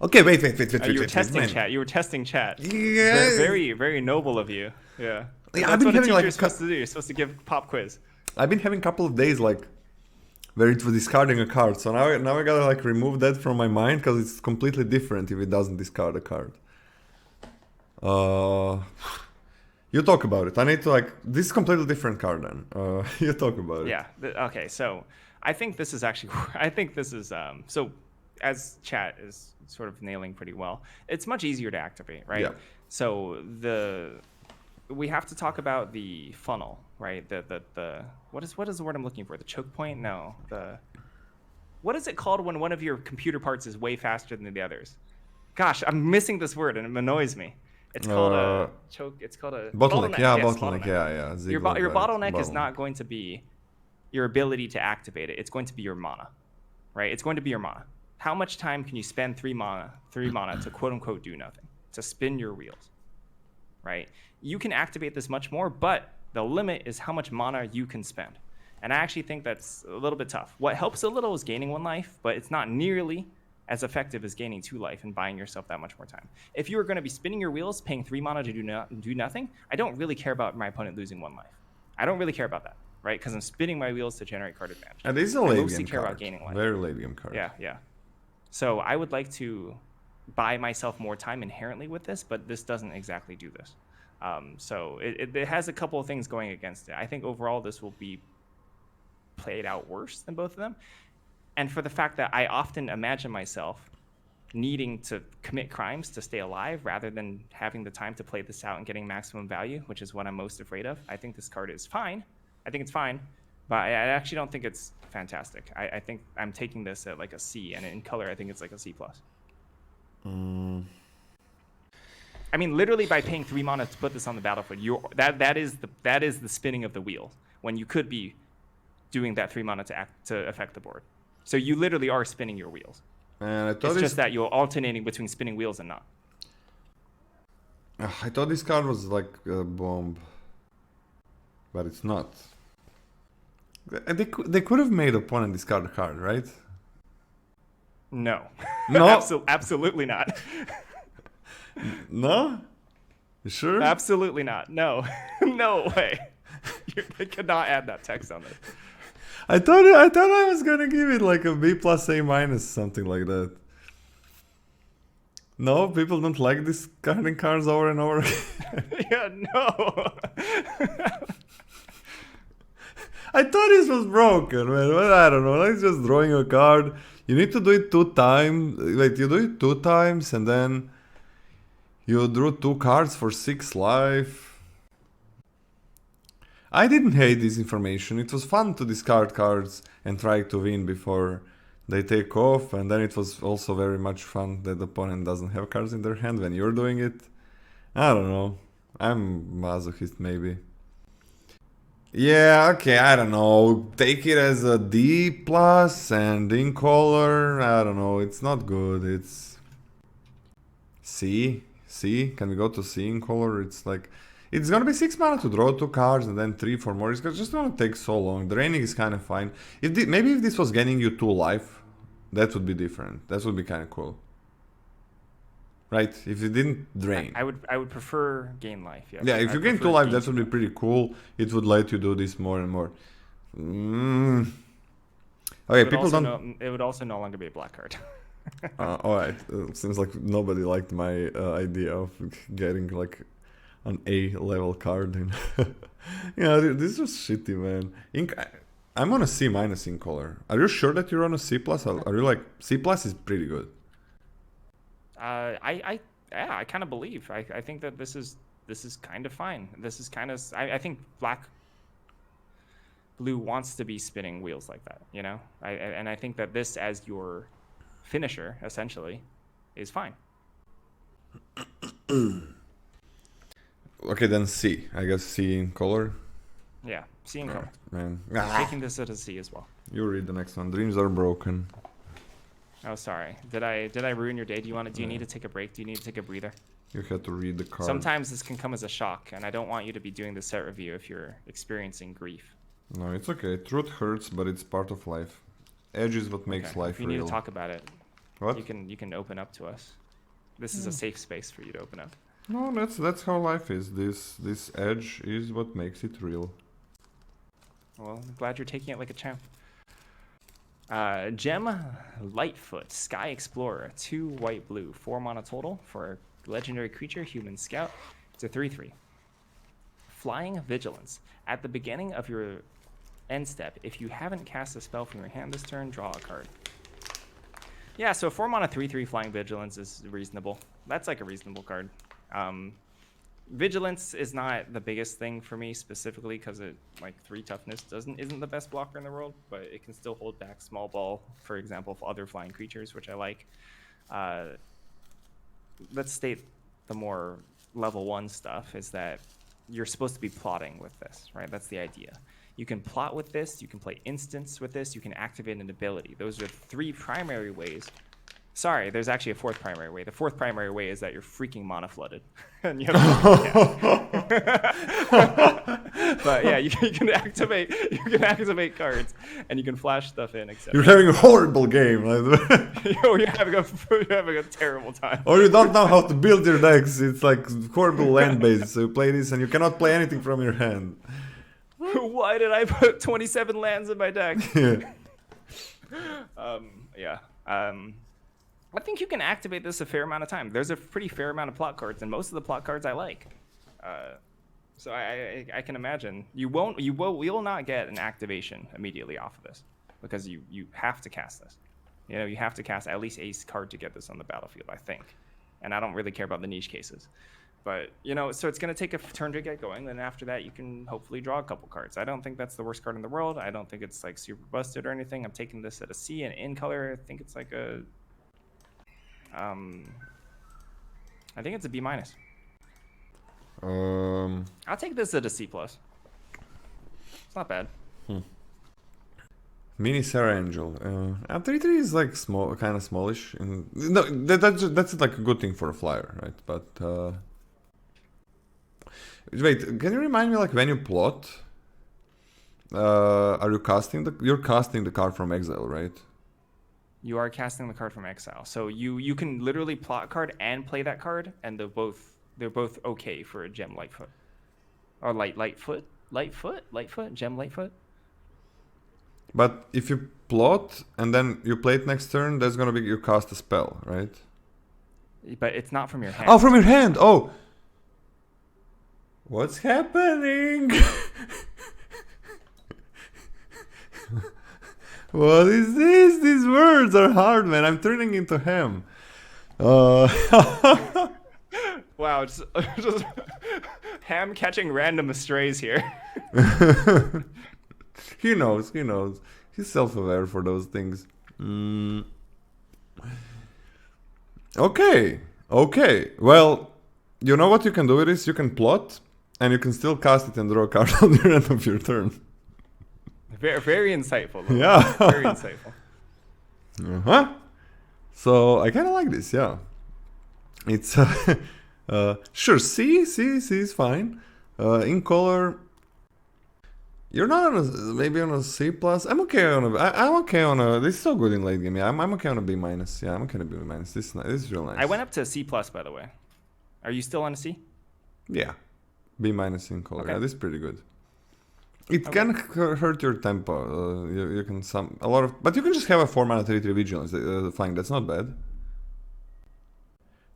Okay, wait. You were testing man. chat. You were testing chat. Yeah. Very, very noble of you. Yeah. Yeah, That's I've been what a having, like, teacher's supposed to do. You're supposed to give pop quiz. I've been having a couple of days like where it was discarding a card. So now I gotta like remove that from my mind because it's completely different if it doesn't discard a card. You talk about it. I need to like this is completely different card then. You talk about it. Yeah. Okay. So I think this is actually. I think this is. So as chat is sort of nailing pretty well, it's much easier to activate, right? Yeah. So we have to talk about the funnel, right? The what is the word I'm looking for? The choke point? No. What is it called when one of your computer parts is way faster than the others? Gosh, I'm missing this word and it annoys me. It's called a choke. It's called a Bottleneck. Yeah, Yes, bottleneck. Yeah. Your bottleneck is not going to be your ability to activate it. It's going to be your mana, right? It's going to be your mana. How much time can you spend 3 mana to quote unquote do nothing, to spin your wheels, right? You can activate this much more, but The limit is how much mana you can spend. And I actually think that's a little bit tough. What helps a little is gaining 1 life, but it's not nearly as effective as gaining 2 life and buying yourself that much more time. If you are going to be spinning your wheels, paying 3 mana to do nothing, I don't really care about my opponent losing 1 life. I don't really care about that, right? Because I'm spinning my wheels to generate card advantage. And this is a late game mostly care card. about gaining life. Very late game card. Yeah. So I would like to buy myself more time inherently with this, but this doesn't exactly do this. So it has a couple of things going against it. I think overall this will be played out worse than both of them. And for the fact that I often imagine myself needing to commit crimes to stay alive rather than having the time to play this out and getting maximum value, which is what I'm most afraid of. I think this card is fine. I think it's fine, but I actually don't think it's fantastic. I think I'm taking this at like a C, and in color, I think it's like a C+. I mean, literally by paying 3 mana to put this on the battlefield, that is the spinning of the wheel when you could be doing that 3 mana to affect the board. So you literally are spinning your wheels. And I thought it's just that you're alternating between spinning wheels and not. I thought this card was like a bomb, but it's not. They could have made opponent discard a card, right? No. No. Absolutely not. No? You sure? Absolutely not. No. No way. They could not add that text on this. I thought I was gonna give it like a B+, A-, something like that. No, people don't like discarding cards over and over again. Yeah, no. I thought this was broken, man. Well, I don't know. Like just drawing a card. You need to do it 2 times. Wait, you do it 2 times and then you drew 2 cards for 6 life. I didn't hate this information. It was fun to discard cards and try to win before they take off. And then it was also very much fun that the opponent doesn't have cards in their hand when you're doing it. I don't know. I'm masochist maybe. Yeah, okay, I don't know. Take it as a D+ and in color. I don't know. It's not good. It's C. C. Can we go to C in color? It's like... It's gonna be 6 mana to draw 2 cards and then 3 for more. It's just gonna take so long. Draining is kind of fine. Maybe if this was getting you 2 life, that would be different. That would be kind of cool. Right? If it didn't drain. I would prefer gain life. Yes. Yeah, if you gain 2 life, that would be pretty cool. It would let you do this more and more. Okay, people don't... it would also no longer be a black card. Alright. Seems like nobody liked my idea of getting like an A-level card. Yeah, this was shitty, man. I'm on a C- in color. Are you sure that you're on a C+? Are you like... C+ is pretty good. I kind of believe. I think that this is kind of fine. This is kind of... I think blue wants to be spinning wheels like that, you know? And I think that this as your finisher, essentially, is fine. Okay, then C. I guess C in color. Yeah, C in color. Man. Taking this at a C as well. You read the next one. Dreams are broken. Oh, sorry. Did I ruin your day? Do you need to take a break? Do you need to take a breather? You had to read the card. Sometimes this can come as a shock, and I don't want you to be doing the set review if you're experiencing grief. No, it's okay. Truth hurts, but it's part of life. Edge is what makes life if you real. need to talk about it, What? you can open up to us. This is a safe space for you to open up. No, that's how life is. This edge is what makes it real. Well, I'm glad you're taking it like a champ. Gem Lightfoot, Sky Explorer, 2 white blue, 4 mana total for a legendary creature, Human Scout. It's a 3/3. Flying Vigilance. At the beginning of your end step, if you haven't cast a spell from your hand this turn, draw a card. Yeah, so 4 mana 3/3 Flying Vigilance is reasonable. That's like a reasonable card. Vigilance is not the biggest thing for me specifically because it 3 toughness isn't the best blocker in the world, but it can still hold back small ball, for example, for other flying creatures, which I like. Let's state the more level 1 stuff is that you're supposed to be plotting with this, right? That's the idea. You can plot with this, you can play instants with this, you can activate an ability. Those are 3 primary ways. Sorry, there's actually a 4th primary way. The 4th primary way is that you're freaking mana flooded. And you have But yeah, you can activate cards, and you can flash stuff in, etc. You're having a horrible game. You're having a terrible time. Or you don't know how to build your decks. It's like horrible land base. So you play this and you cannot play anything from your hand. Why did I put 27 lands in my deck? Yeah. I think you can activate this a fair amount of time. There's a pretty fair amount of plot cards, and most of the plot cards I like. So I can imagine you will not get an activation immediately off of this, because you have to cast this. You know, you have to cast at least a card to get this on the battlefield, I think. And I don't really care about the niche cases. But, you know, so it's going to take a turn to get going. Then after that, you can hopefully draw a couple cards. I don't think that's the worst card in the world. I don't think it's, like, super busted or anything. I'm taking this at a C, and in color, I think it's like a... I think it's a B-. I'll take this at a C+. It's not bad. Mini Sarah Angel. 3/3 is like small, kind of smallish. No, that's like a good thing for a flyer, right? But wait, can you remind me, like, when you plot, are you casting you're casting the card from exile, right? You are casting the card from exile, so you can literally plot a card and play that card, and they're both okay for a gem Lightfoot, or Lightfoot, gem Lightfoot. But if you plot and then you play it next turn, that's gonna be you cast a spell, right? But it's not from your hand. Oh, from your hand! Oh! What's happening? What is this? These words are hard, man. I'm turning into ham. Wow, just ham catching random strays here. He knows. He's self-aware for those things. Okay. Well, you know what you can do with this? You can plot, and you can still cast it and draw a card on the end of your turn. Very, very insightful. Yeah. Very insightful. So I kind of like this. Yeah. It's sure. C is fine. In color. You're not on maybe on a C+. I'm okay on a. I'm okay on a. This is so good in late game. Yeah, I'm okay on a B-. Yeah, I'm okay on a B-. This is real nice. I went up to a C+, by the way. Are you still on a C? Yeah, B- in color. Okay. Yeah, this is pretty good. It can hurt your tempo. You can but you can just have a 4-mana 3/3 vigilance. Fine, that's not bad.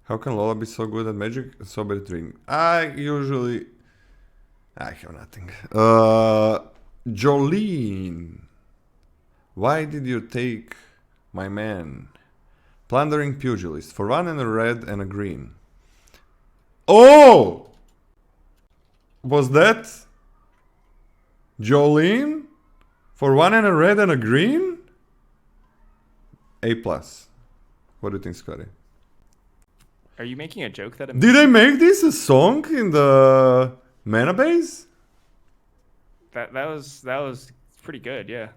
How can Lola be so good at magic? So bad at reading. I have nothing. Jolene. Why did you take my man? Plundering Pugilist. For 1 and a red and a green. Oh! Was that Jolene? For 1 and a red and a green? A+. What do you think, Scotty? Are you making a joke that? Did I make this a song in the mana base? That was pretty good, yeah.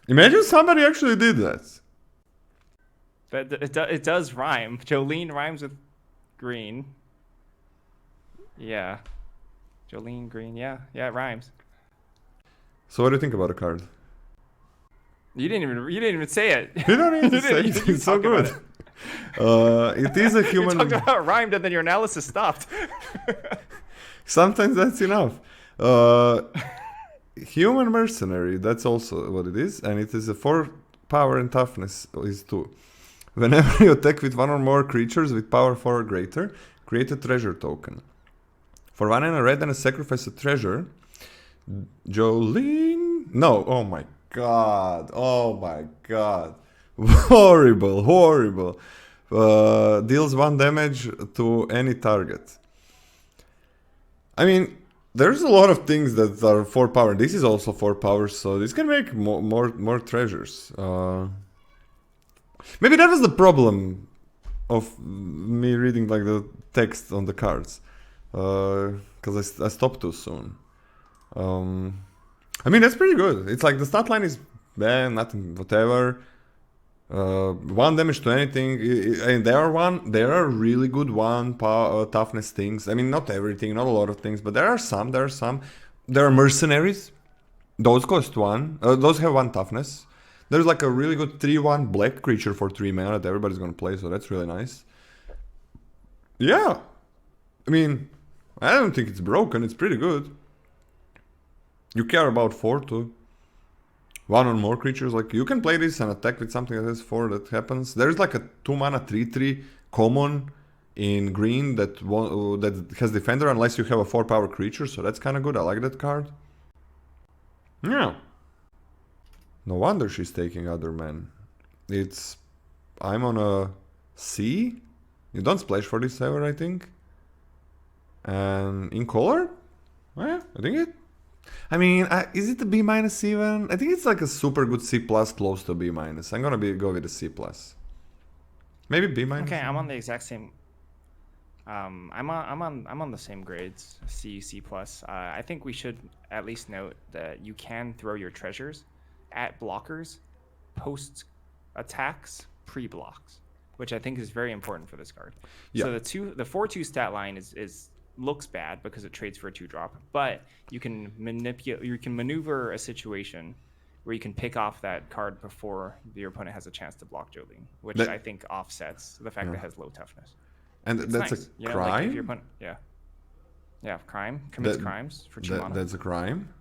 Imagine somebody actually did that. It does rhyme. Jolene rhymes with green. Yeah. Jolene green. Yeah, it rhymes. So what do you think about the card? You didn't even say it. You don't need to say it. It's so good. It is a human. You talked about it rhymed and then your analysis stopped. Sometimes that's enough. Human mercenary. That's also what it is, and it is a 4 power and toughness is 2. Whenever you attack with 1 or more creatures with power 4 or greater, create a treasure token. For 1 and a red and a sacrifice a treasure. Jolene. No. Oh my god. Horrible. Deals 1 damage to any target. I mean, there's a lot of things that are 4 power. This is also 4 power, so this can make more treasures. Maybe that was the problem of me reading like the text on the cards, because I stopped too soon. I mean, that's pretty good. It's like the stat line is nothing, whatever. One damage to anything, and there are really good toughness things. I mean, not everything, not a lot of things, but there are some. There are mercenaries. Those cost one. Those have one toughness. There's like a really good 3/1 black creature for 3 mana that everybody's gonna play, so that's really nice. Yeah, I mean, I don't think it's broken. It's pretty good. You care about 4 too. 1 or more creatures, like you can play this and attack with something that has 4 that happens. There's like a 2 mana 3/3 common in green that has defender unless you have a 4 power creature, so that's kind of good. I like that card. Yeah. No wonder she's taking other men. I'm on a C. You don't splash for this ever, I think. And in color? Yeah, I think it. I mean, is it a B- even? I think it's like a super good C+, close to B-. I'm gonna go with a C+. Maybe B-. Okay, I'm on the exact same. I'm on the same grades, C+. I think we should at least note that you can throw your treasures at blockers, post attacks, pre-blocks, which I think is very important for this card. Yeah. So the 4/2 stat line is looks bad because it trades for a 2-drop, but you can maneuver a situation where you can pick off that card before your opponent has a chance to block Jolene, which I think offsets the fact that it has low toughness. And that's nice. A crime? Like if your opponent, crime, commits crimes for 2 mana. That's a crime?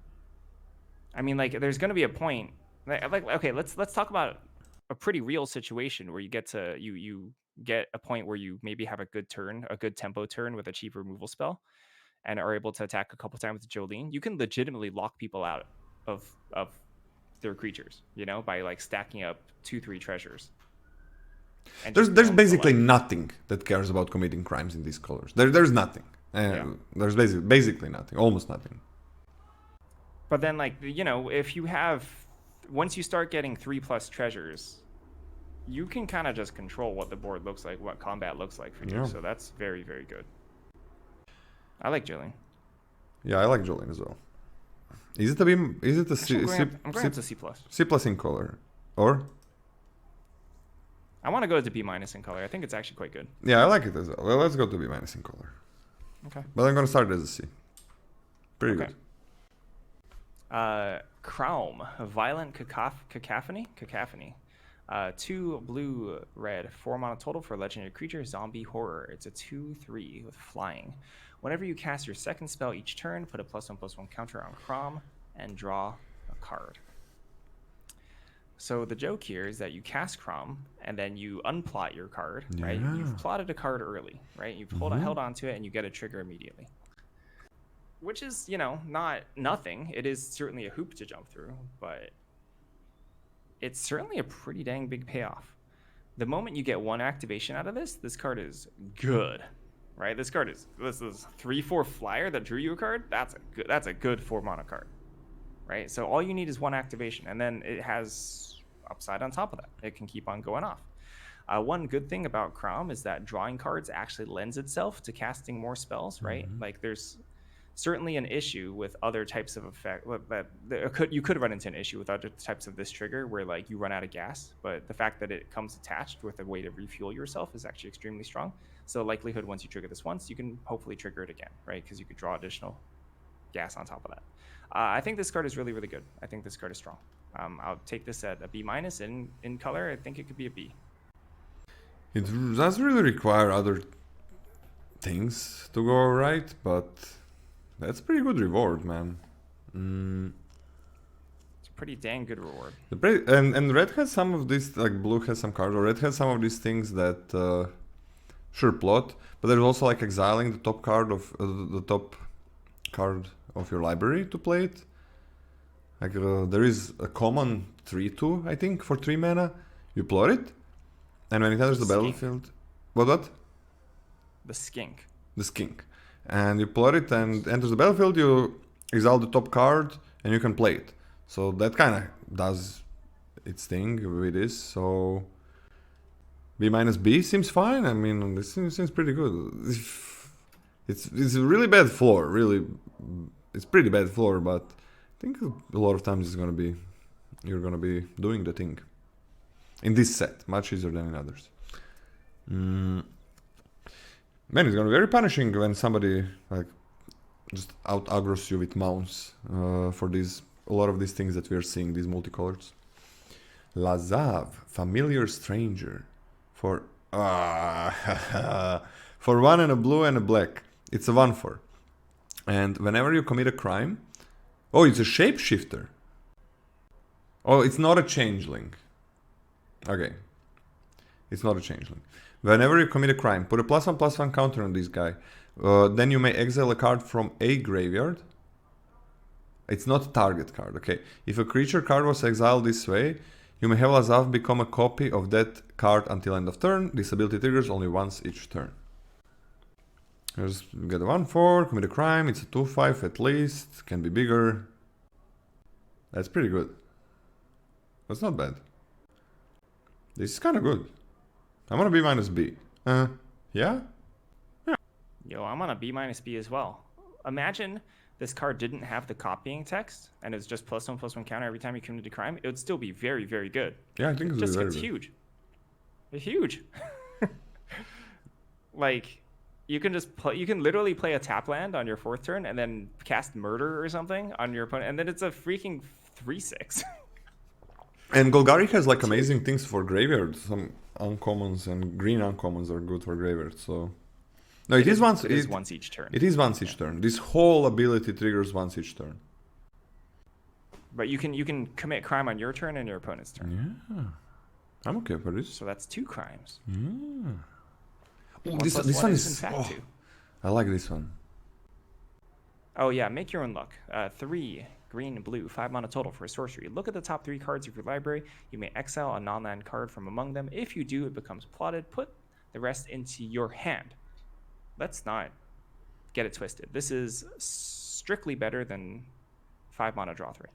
I mean, like, there's going to be a point, okay, let's talk about a pretty real situation where you get to, you get a point where you maybe have a good tempo turn with a cheap removal spell and are able to attack a couple times with Jolene. You can legitimately lock people out of their creatures, by like stacking up 2-3 treasures. There's basically nothing that cares about committing crimes in these colors. There's nothing. There's basically nothing, almost nothing. But then, like, if you have, once you start getting 3+ treasures, you can kind of just control what the board looks like, what combat looks like for you. So that's very, very good. I like Jolene. Yeah, I like Jolene as well. Is it a C? I'm going to C+. C+ in color, or? I want to go to B- in color. I think it's actually quite good. Yeah, I like it as well. Well, let's go to B- in color. Okay. But I'm going to start it as a C. Pretty good. Kraum, Violent Cacophony. 2 blue, red, 4 mana total for legendary creature, zombie horror. It's a 2/3 with flying. Whenever you cast your second spell each turn, put a +1/+1 counter on Kraum and draw a card. So the joke here is that you cast Kraum and then you unplot your card, right? You've plotted a card early, right? You've held on to it and you get a trigger immediately. Which is, not nothing. It is certainly a hoop to jump through, but it's certainly a pretty dang big payoff. The moment you get 1 activation out of this card is good, right? This is 3/4 flyer that drew you a card. That's a good 4 mana card, right? So all you need is 1 activation, and then it has upside on top of that. It can keep on going off. One good thing about Kraum is that drawing cards actually lends itself to casting more spells, right? Like there's certainly an issue with other types of effect that you could run into an issue with other types of this trigger where like you run out of gas, but the fact that it comes attached with a way to refuel yourself is actually extremely strong. So likelihood once you trigger this once, you can hopefully trigger it again, right? Because you could draw additional gas on top of that. I think this card is really, really good. I think this card is strong. I'll take this at a B- in color. I think it could be a B. It does really require other things to go right, but that's pretty good reward, man. It's a pretty dang good reward. And red has some of these, like blue has some cards, or red has some of these things that sure plot, but there's also like exiling the top card of your library to play it. Like there is a common 3/2, I think, for 3 mana. You plot it, and when it enters the battlefield, what? The skink. The skink. And you plot it and enters the battlefield, you exile the top card and you can play it. So that kind of does its thing with this. So B- seems fine. I mean, this seems pretty good. It's a really bad floor, really. It's pretty bad floor, but I think a lot of times you're gonna be doing the thing. In this set, much easier than in others. Man, it's gonna be very punishing when somebody like just out aggroes you with mounts for a lot of these things that we are seeing, these multicolors. Lazav, familiar stranger, for for 1 and a blue and a black. It's a 1/4, and whenever you commit a crime, oh, it's a shapeshifter. Oh, it's not a changeling. Okay, it's not a changeling. Whenever you commit a crime, put a +1/+1 counter on this guy. Then you may exile a card from a graveyard. It's not a target card, okay. If a creature card was exiled this way, you may have Lazav become a copy of that card until end of turn. This ability triggers only once each turn. Just get a 1/4, commit a crime. It's a 2/5 at least. Can be bigger. That's pretty good. That's not bad. This is kind of good. I'm on a B-B. Yeah? Yo, I'm on a B-B as well. Imagine this card didn't have the copying text and it's just +1/+1 counter every time you commit a crime. It would still be very, very good. Yeah, I think it it's just very gets good. huge. It's huge. Like, you can just you can literally play a tap land on your 4th turn and then cast murder or something on your opponent, and then it's a freaking 3/6. And Golgari has like amazing things for graveyard. Some uncommons and green uncommons are good for graveyard. So no, it is once each turn. It is once each turn. This whole ability triggers once each turn. But you can commit crime on your turn and your opponent's turn. Yeah, I'm okay for this. So that's 2 crimes. Yeah. One This plus one is is. in fact 2. I like this one. Oh yeah, make your own luck. 3 green and blue, 5 mana total for a sorcery. Look at the top 3 cards of your library. You may exile a non-land card from among them. If you do, it becomes plotted. Put the rest into your hand. Let's not get it twisted. This is strictly better than 5 mana draw 3,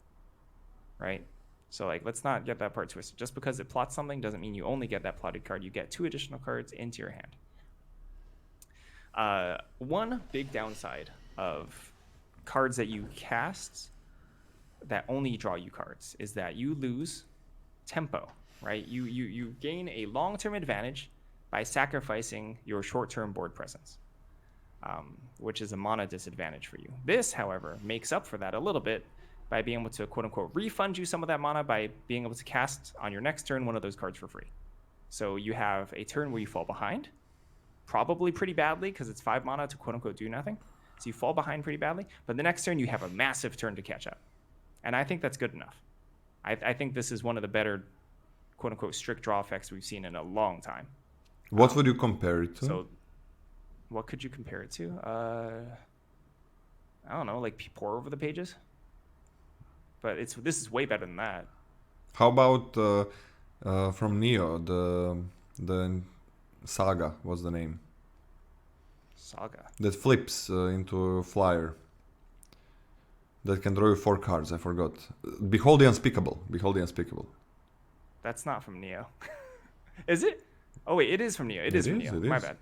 right? So like, let's not get that part twisted. Just because it plots something doesn't mean you only get that plotted card. You get 2 additional cards into your hand. One big downside of cards that you cast that only draw you cards is that you lose tempo, right? You gain a long-term advantage by sacrificing your short-term board presence, which is a mana disadvantage for you. This, however, makes up for that a little bit by being able to, quote-unquote, refund you some of that mana by being able to cast on your next turn one of those cards for free. So you have a turn where you fall behind, probably pretty badly because it's 5 mana to, quote-unquote, do nothing. So you fall behind pretty badly, but the next turn you have a massive turn to catch up. And I think that's good enough. I think this is one of the better, quote-unquote, strict draw effects we've seen in a long time. What would you compare it to? So what could you compare it to? I don't know, like pour over the pages. But this is way better than that. How about from Neo, the Saga, what's the name? Saga. That flips into a flyer. That can draw you 4 cards, I forgot. Behold the Unspeakable. Behold the Unspeakable. That's not from Neo. Is it? Oh wait, it is from Neo. It is from Neo. My bad.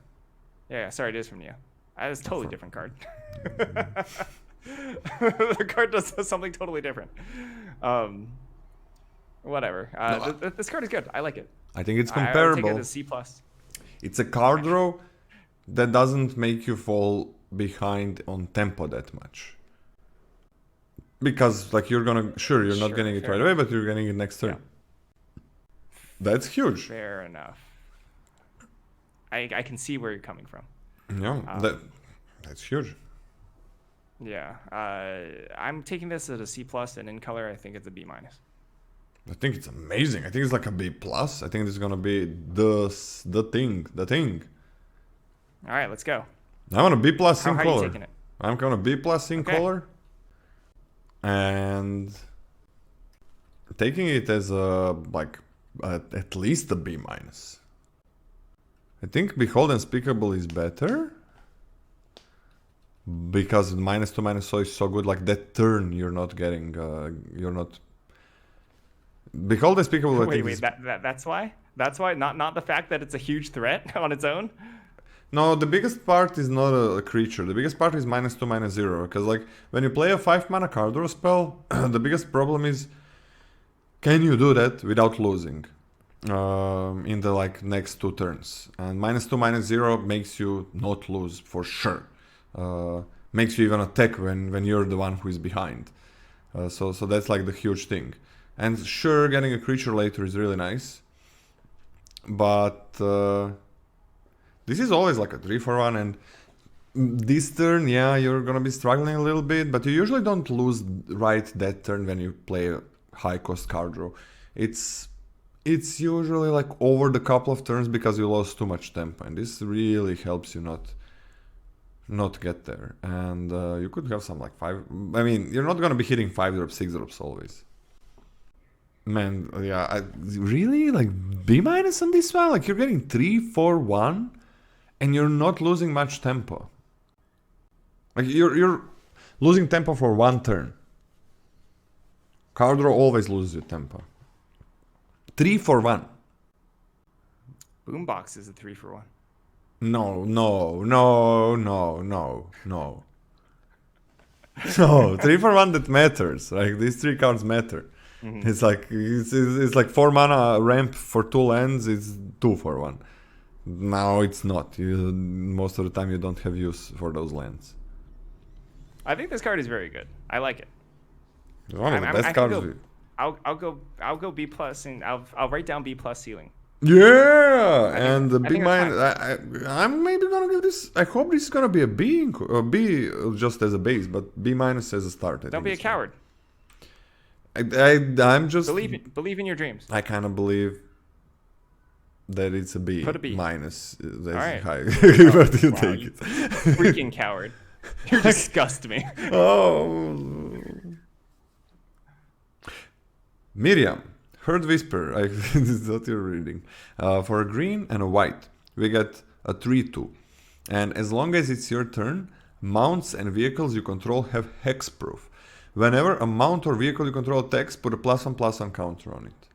Yeah, sorry, it is from Neo. That's a totally different card. The card does something totally different. Whatever. This card is good. I like it. I think it's comparable. I would take it as C+. It's a card draw that doesn't make you fall behind on tempo that much. Because like you're not getting it right away, but you're getting it next turn. Yeah. That's huge. Fair enough. I can see where you're coming from. Yeah, that's huge. Yeah, I'm taking this as a C+, and in color, I think it's a B-. I think it's amazing. I think it's like a B+. I think this is gonna be the thing. All right, let's go. I'm on a B+ in color. How are you taking it? I'm on a B+ in color, and taking it as a at least a B-. I think Behold Unspeakable is better. Because -2/-0 is so good, like that turn you're not getting, Behold Unspeakable. Wait, that's why? That's why? Not the fact that it's a huge threat on its own? No, the biggest part is not a creature. The biggest part is -2/-0. Because like when you play a 5 mana card draw spell, the biggest problem is, can you do that without losing? in the like next 2 turns, and -2 -0 makes you not lose for sure. Makes you even attack when you're the one who is behind. So that's like the huge thing. And sure, getting a creature later is really nice, but this is always like a 3-for-1, and this turn, yeah, you're gonna be struggling a little bit, but you usually don't lose right that turn when you play a high cost card draw. It's usually like over the couple of turns because you lost too much tempo, and this really helps you not get there. And you could have some like 5. I mean, you're not gonna be hitting 5 drops, 6 drops always. Man, yeah, really like B- on this one. Like you're getting 3-4-1, and you're not losing much tempo. Like you're losing tempo for 1 turn. Card draw always loses your tempo. 3-for-1. Boombox is a 3-for-1. No. No, 3-for-1 that matters. Like these 3 cards matter. Mm-hmm. It's like 4 mana ramp for 2 lands. It's 2-for-1. Now it's not. Most of the time you don't have use for those lands. I think this card is very good. I like it. It's one of the best cards. I'll go B plus, and I'll write down B plus ceiling. Yeah, and the big mind. I'm maybe gonna give this. I hope this is gonna be a B, just as a base, but B- as a start. Don't be a coward. I'm just believe in your dreams. I kind of believe that it's a B. Put a B minus. That's right. high. Where do you take you it? Freaking coward! You disgust me. Oh, Miriam. Heard Whisper, this is what you're reading. For a green and a white, we get a 3-2. And as long as it's your turn, mounts and vehicles you control have hexproof. Whenever a mount or vehicle you control attacks, put a +1/+1 counter on it.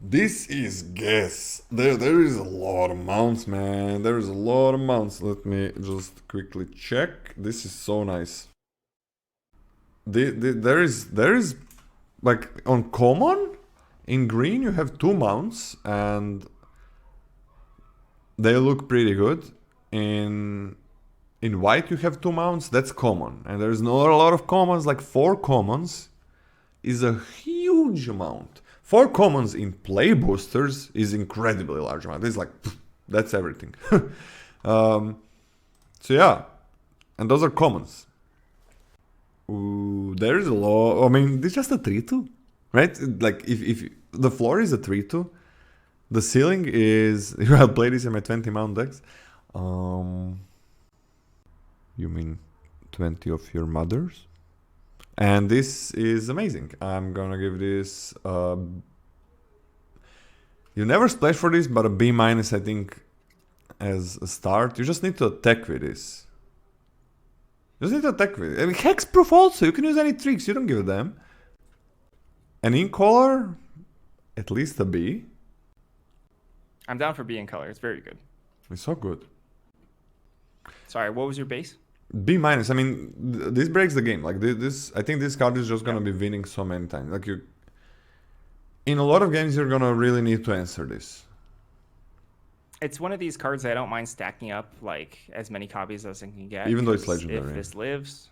This is guess. There is a lot of mounts, man. There is a lot of mounts. Let me just quickly check. This is so nice. There is like on common, in green you have 2 mounts and they look pretty good. In white you have 2 mounts, that's common. And there's not a lot of commons, like 4 commons is a huge amount. 4 commons in play boosters is incredibly large amount. It's like, that's everything. So yeah, and those are commons. Ooh, there is a lot. I mean, it's just a 3-2, right? Like if the floor is a 3-2, the ceiling is. I'll play this in my 20 mount decks. You mean 20 of your mothers? And this is amazing. I'm gonna give this. You never splash for this, but a B-, I think, as a start. You just need to attack with this. You just need to attack with it. I mean, hexproof also. You can use any tricks. You don't give a damn. And in color, at least a B. I'm down for B in color. It's very good. It's so good. Sorry, what was your base? B-. I mean, this breaks the game. Like this, I think this card is just gonna be winning so many times. Like you, in a lot of games, you're gonna really need to answer this. It's one of these cards that I don't mind stacking up like as many copies as I can get. Even though it's legendary. If this lives,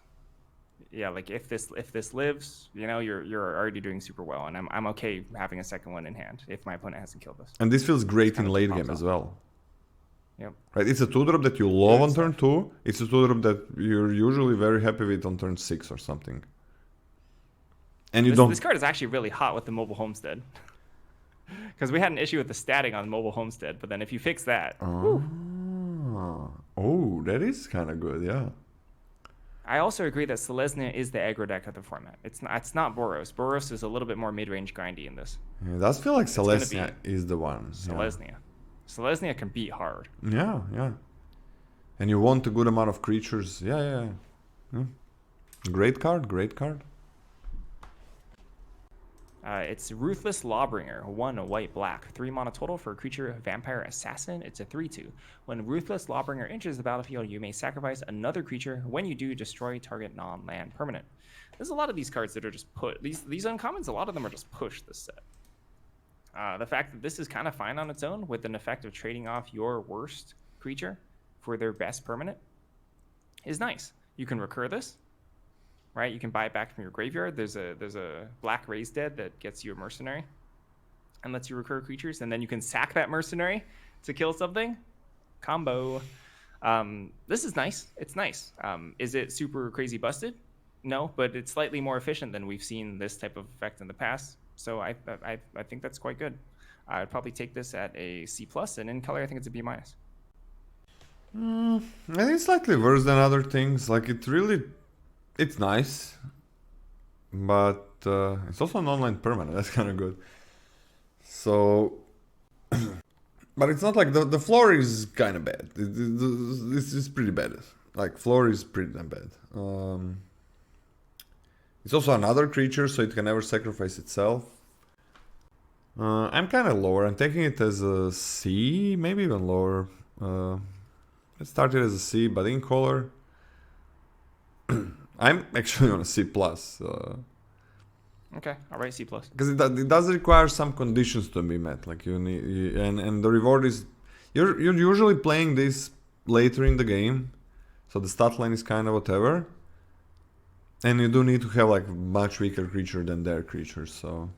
yeah, like if this lives, you know, you're already doing super well, and I'm okay having a second one in hand if my opponent hasn't killed us. And this feels great in late game as well. Yep. Right, it's a 2-drop that you love on turn 2. It's a 2-drop that you're usually very happy with on turn 6 or something. And This card is actually really hot with the mobile homestead. Because we had an issue with the statting on mobile homestead, but then if you fix that, oh, that is kind of good, yeah. I also agree that Selesnya is the aggro deck of the format. It's not Boros. Boros is a little bit more mid-range grindy in this. Yeah, it does feel like Selesnya is the one. Selesnya. Yeah. Selesnya can beat hard. Yeah. And you want a good amount of creatures. Yeah. Great card. It's Ruthless Lawbringer, 1 white black, 3 mana total for a creature vampire assassin. It's a 3/2. When Ruthless Lawbringer enters the battlefield, you may sacrifice another creature. When you do, destroy target non-land permanent. There's a lot of these cards that are just put. These uncommons, a lot of them are just pushed this set. The fact that this is kind of fine on its own with an effect of trading off your worst creature for their best permanent is nice. You can recur this, right? You can buy it back from your graveyard. There's a black Raise Dead that gets you a mercenary and lets you recur creatures, and then you can sack that mercenary to kill something. Combo. This is nice. It's nice. Is it super crazy busted? No, but it's slightly more efficient than we've seen this type of effect in the past. So I think that's quite good. I'd probably take this at a C+, and in color I think it's a B-. I think it's slightly worse than other things. Like it's nice, but it's also an online permanent. That's kind of good. So, but it's not like the floor is kind of bad. This is pretty bad. Like floor is pretty damn bad. It's also another creature, so it can never sacrifice itself. I'm kind of lower. I'm taking it as a C, maybe even lower. Let's start it as a C, but in color, I'm actually on a C+. Okay, I'll write C+. Because it does require some conditions to be met. Like you need, and the reward is, you're usually playing this later in the game, so the stat line is kind of whatever. And you do need to have like much weaker creature than their creatures, so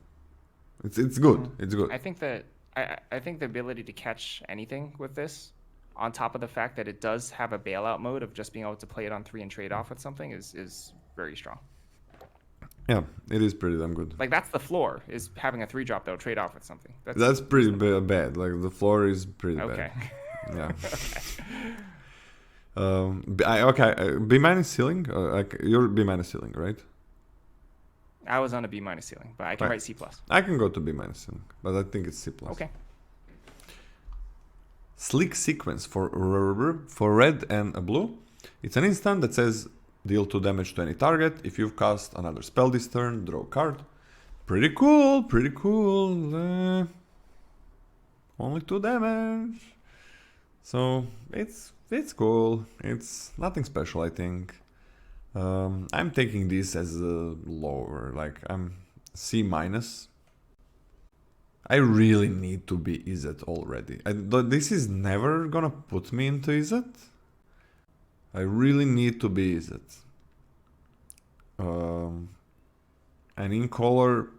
it's good. It's good. I think that I think the ability to catch anything with this, on top of the fact that it does have a bailout mode of just being able to play it on 3 and trade off with something, is very strong. Yeah, it is pretty damn good. Like that's the floor, is having a 3-drop that'll trade off with something. That's pretty bad. Like the floor is pretty okay. bad. Yeah. B- ceiling. You're B- ceiling, right? I was on a B- ceiling, but I can write C+. I can go to B- ceiling, but I think it's C+. Okay. Slick Sequence for red and a blue. It's an instant that says deal 2 damage to any target. If you've cast another spell this turn, draw a card. Pretty cool. Pretty cool. Only 2 damage. So it's cool. It's nothing special, I think. I'm taking this as a lower, like I'm C-. I really need to be Izzet already. This is never gonna put me into Izzet. I really need to be Izzet. And in color,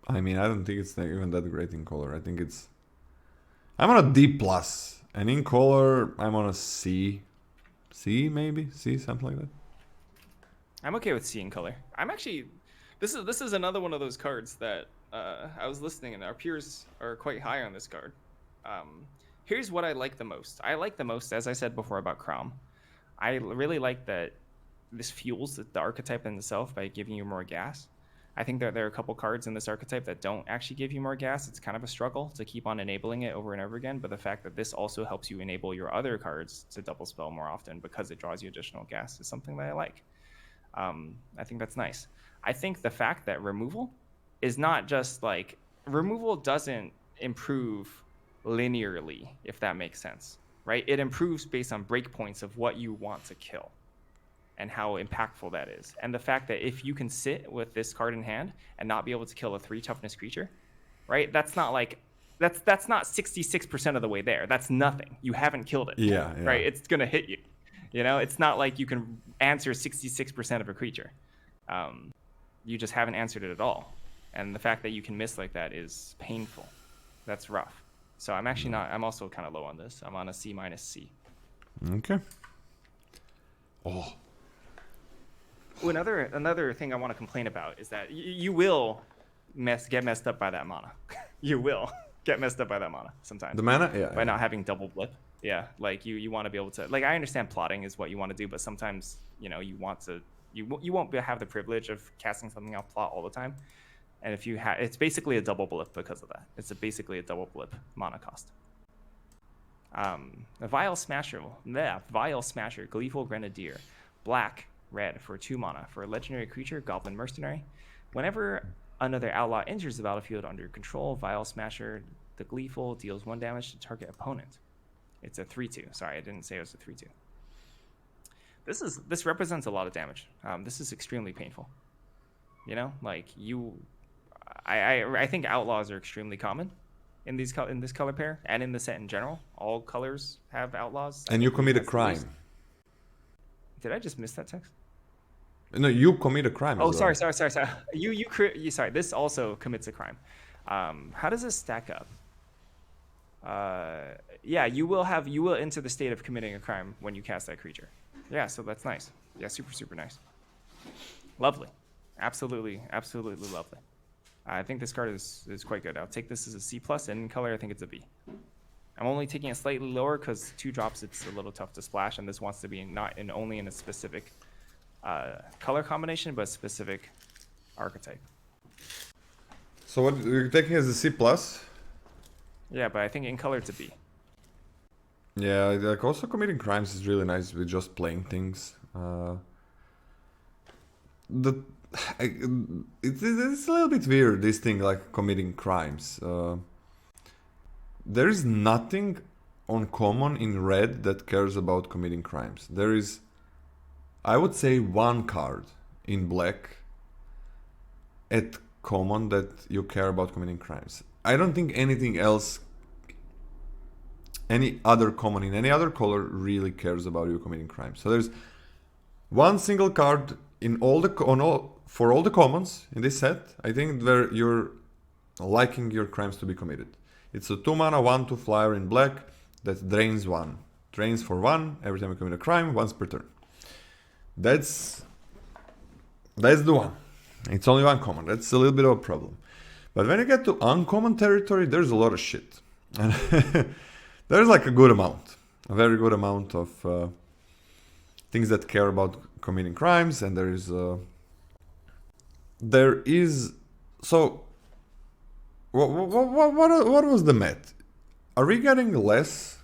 I mean, I don't think it's even that great in color. I think I'm on a D+. And in color, I'm on a C. C, maybe? C, something like that. I'm okay with C in color. I'm actually... This is another one of those cards that I was listening, and our peers are quite high on this card. Here's what I like the most. I like the most, as I said before about Crom. I really like that this fuels the archetype in itself by giving you more gas. I think that there are a couple cards in this archetype that don't actually give you more gas. It's kind of a struggle to keep on enabling it over and over again, but the fact that this also helps you enable your other cards to double spell more often because it draws you additional gas is something that I like. I think that's nice. I think the fact that removal is not just like... Removal doesn't improve linearly, if that makes sense, right? It improves based on breakpoints of what you want to kill and how impactful that is. And the fact that if you can sit with this card in hand and not be able to kill a 3 toughness creature, right? That's not like... That's not 66% of the way there. That's nothing. You haven't killed it. Yeah. Right? It's going to hit you. You know, it's not like you can answer 66% of a creature. You just haven't answered it at all. And the fact that you can miss like that is painful. That's rough. So I'm actually not... I'm also kind of low on this. I'm on a C-. C. Okay. Oh. Ooh, another thing I want to complain about is that you will get messed up by that mana. You will get messed up by that mana sometimes. The mana? Yeah. By not having double blip. Yeah, like you want to be able to... Like, I understand plotting is what you want to do, but sometimes, you know, you want to... You won't have the privilege of casting something off plot all the time. And if you have... It's basically a double blip because of that. It's basically a double blip mana cost. A Vile Smasher. Vile Smasher. Gleeful Grenadier. Black, red for 2 mana. For a legendary creature, Goblin Mercenary. Whenever another outlaw enters the battlefield under your control, Vile Smasher, the Gleeful, deals 1 damage to target opponent. It's a 3/2. Sorry, I didn't say it was a 3/2. This represents a lot of damage. This is extremely painful. You know, like I think Outlaws are extremely common in this color pair and in the set in general. All colors have Outlaws. And you commit a crime. Did I just miss that text? No, you commit a crime. Oh, as well. sorry. You sorry. This also commits a crime. How does this stack up? Yeah, you will enter the state of committing a crime when you cast that creature. Yeah, so that's nice. Yeah, super nice. Lovely. Absolutely lovely. I think this card is quite good. I'll take this as a C+, and in color I think it's a B. I'm only taking it slightly lower because 2 drops it's a little tough to splash, and this wants to be only in a specific color combination, but specific archetype. So what you're taking as a C+? Yeah, but I think in color it's a B. Yeah, like also committing crimes is really nice with just playing things. It's a little bit weird, this thing, like committing crimes. There is nothing uncommon in red that cares about committing crimes. There is, I would say, 1 card in black at common that you care about committing crimes. I don't think anything else, any other common in any other color really cares about you committing crimes. So there's 1 single card in for all the commons in this set, I think, where you're liking your crimes to be committed. It's a 2 mana 1/2 flyer in black that drains 1. Drains for 1 every time you commit a crime, once per turn. That's the one. It's only 1 common. That's a little bit of a problem. But when you get to uncommon territory, there's a lot of shit. And there's like a good amount. A very good amount of things that care about committing crimes, and there is so what was the math? Are we getting less?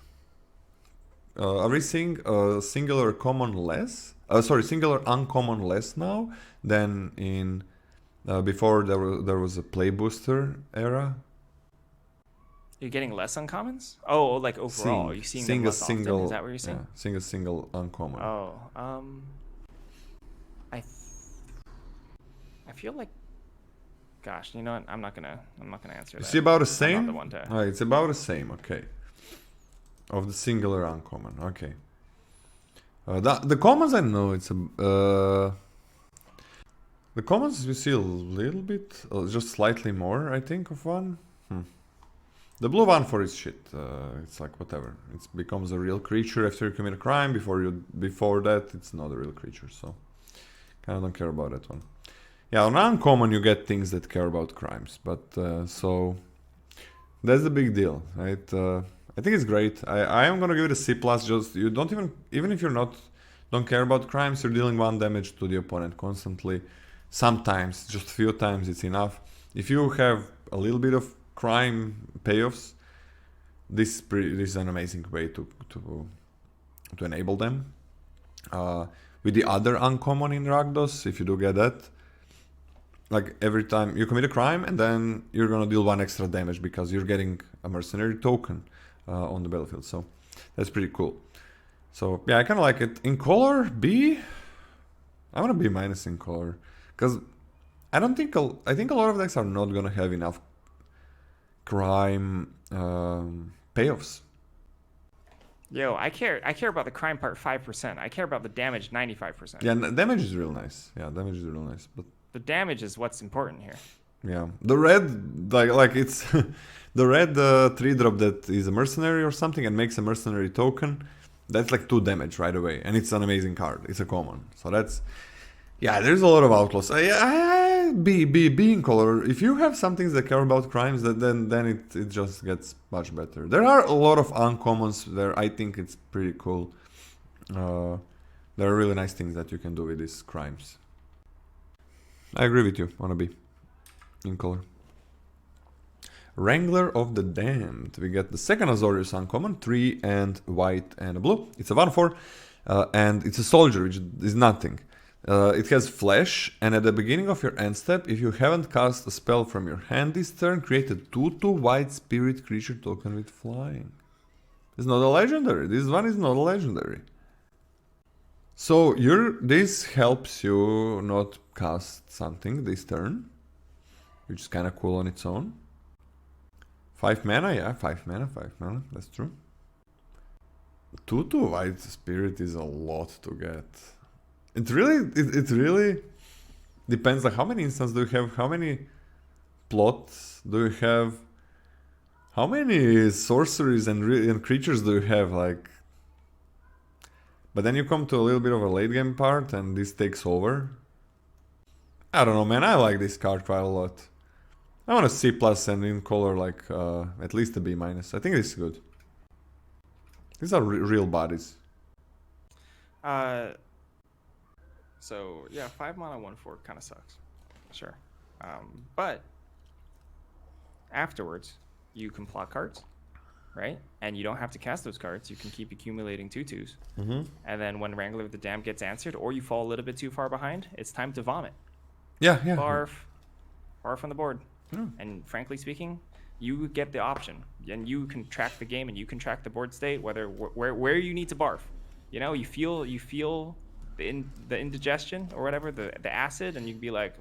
Are we seeing a singular common less? Singular uncommon less now than in before there was a play booster era? You're getting less uncommons? Oh, like overall, are you seeing them less often? Is that what you're saying? Yeah, seeing a single uncommon. Oh, I feel like, gosh, you know what? I'm not gonna answer that. Is it about the same? I'm not the one to... It's about the same. Okay. Of the singular uncommon. Okay. The commons I know it's the commons we see a little bit, just slightly more, I think, of 1. The blue 1 for its shit. It's like whatever. It becomes a real creature after you commit a crime. Before that, it's not a real creature. So, kind of don't care about that one. Yeah, on uncommon you get things that care about crimes, but so that's the big deal, right? I think it's great. I am gonna give it a C+. Just you don't even if you're don't care about crimes, you're dealing 1 damage to the opponent constantly. Sometimes, just a few times, it's enough. If you have a little bit of crime payoffs, this is an amazing way to enable them. With the other uncommon in Rakdos, if you do get that, like every time you commit a crime, and then you're gonna deal 1 extra damage because you're getting a mercenary token on the battlefield. So that's pretty cool. So yeah, I kind of like it. In color, B. I'm gonna B- in color because I think a lot of decks are not gonna have enough crime payoffs. Yo, I care about the crime part 5%. I care about the damage 95%. Yeah, damage is real nice. Yeah, damage is real nice, but the damage is what's important here. Yeah, the red, like it's the red 3-drop that is a mercenary or something and makes a mercenary token. That's like 2 damage right away, and it's an amazing card. It's a common, so that's, yeah. There's a lot of outlaws. B in color. If you have some things that care about crimes, then it just gets much better. There are a lot of uncommons there. I think it's pretty cool. There are really nice things that you can do with these crimes. I agree with you on a B in color. Wrangler of the Damned. We get the second Azorius uncommon, 3 and white and a blue. It's a 1/4, and it's a soldier, which is nothing. It has flash, and at the beginning of your end step, if you haven't cast a spell from your hand this turn, create a 2/2 white spirit creature token with flying. It's not a legendary. This one is not a legendary. So this helps you not cast something this turn. which is kind of cool on its own. 5 mana, yeah, 5 mana, 5 mana, that's true. 2/2 White Spirit is a lot to get. It really depends, like how many instances do you have, how many plots do you have, how many sorceries and creatures do you have, like. But then you come to a little bit of a late game part and this takes over. I don't know, man, I like this card quite a lot. I want a C+ and in color like at least a B-. I think this is good. These are real bodies. So yeah, 5 mana 1/4 kind of sucks. Sure. But afterwards, you can plot cards, right? And you don't have to cast those cards. You can keep accumulating 2/2s. And then when Wrangler of the Damned gets answered, or you fall a little bit too far behind, it's time to vomit. Yeah. Barf on the board. And frankly speaking, you get the option, and you can track the game and you can track the board state, where you need to barf. You know, you feel the indigestion or whatever, the acid, and you can be like,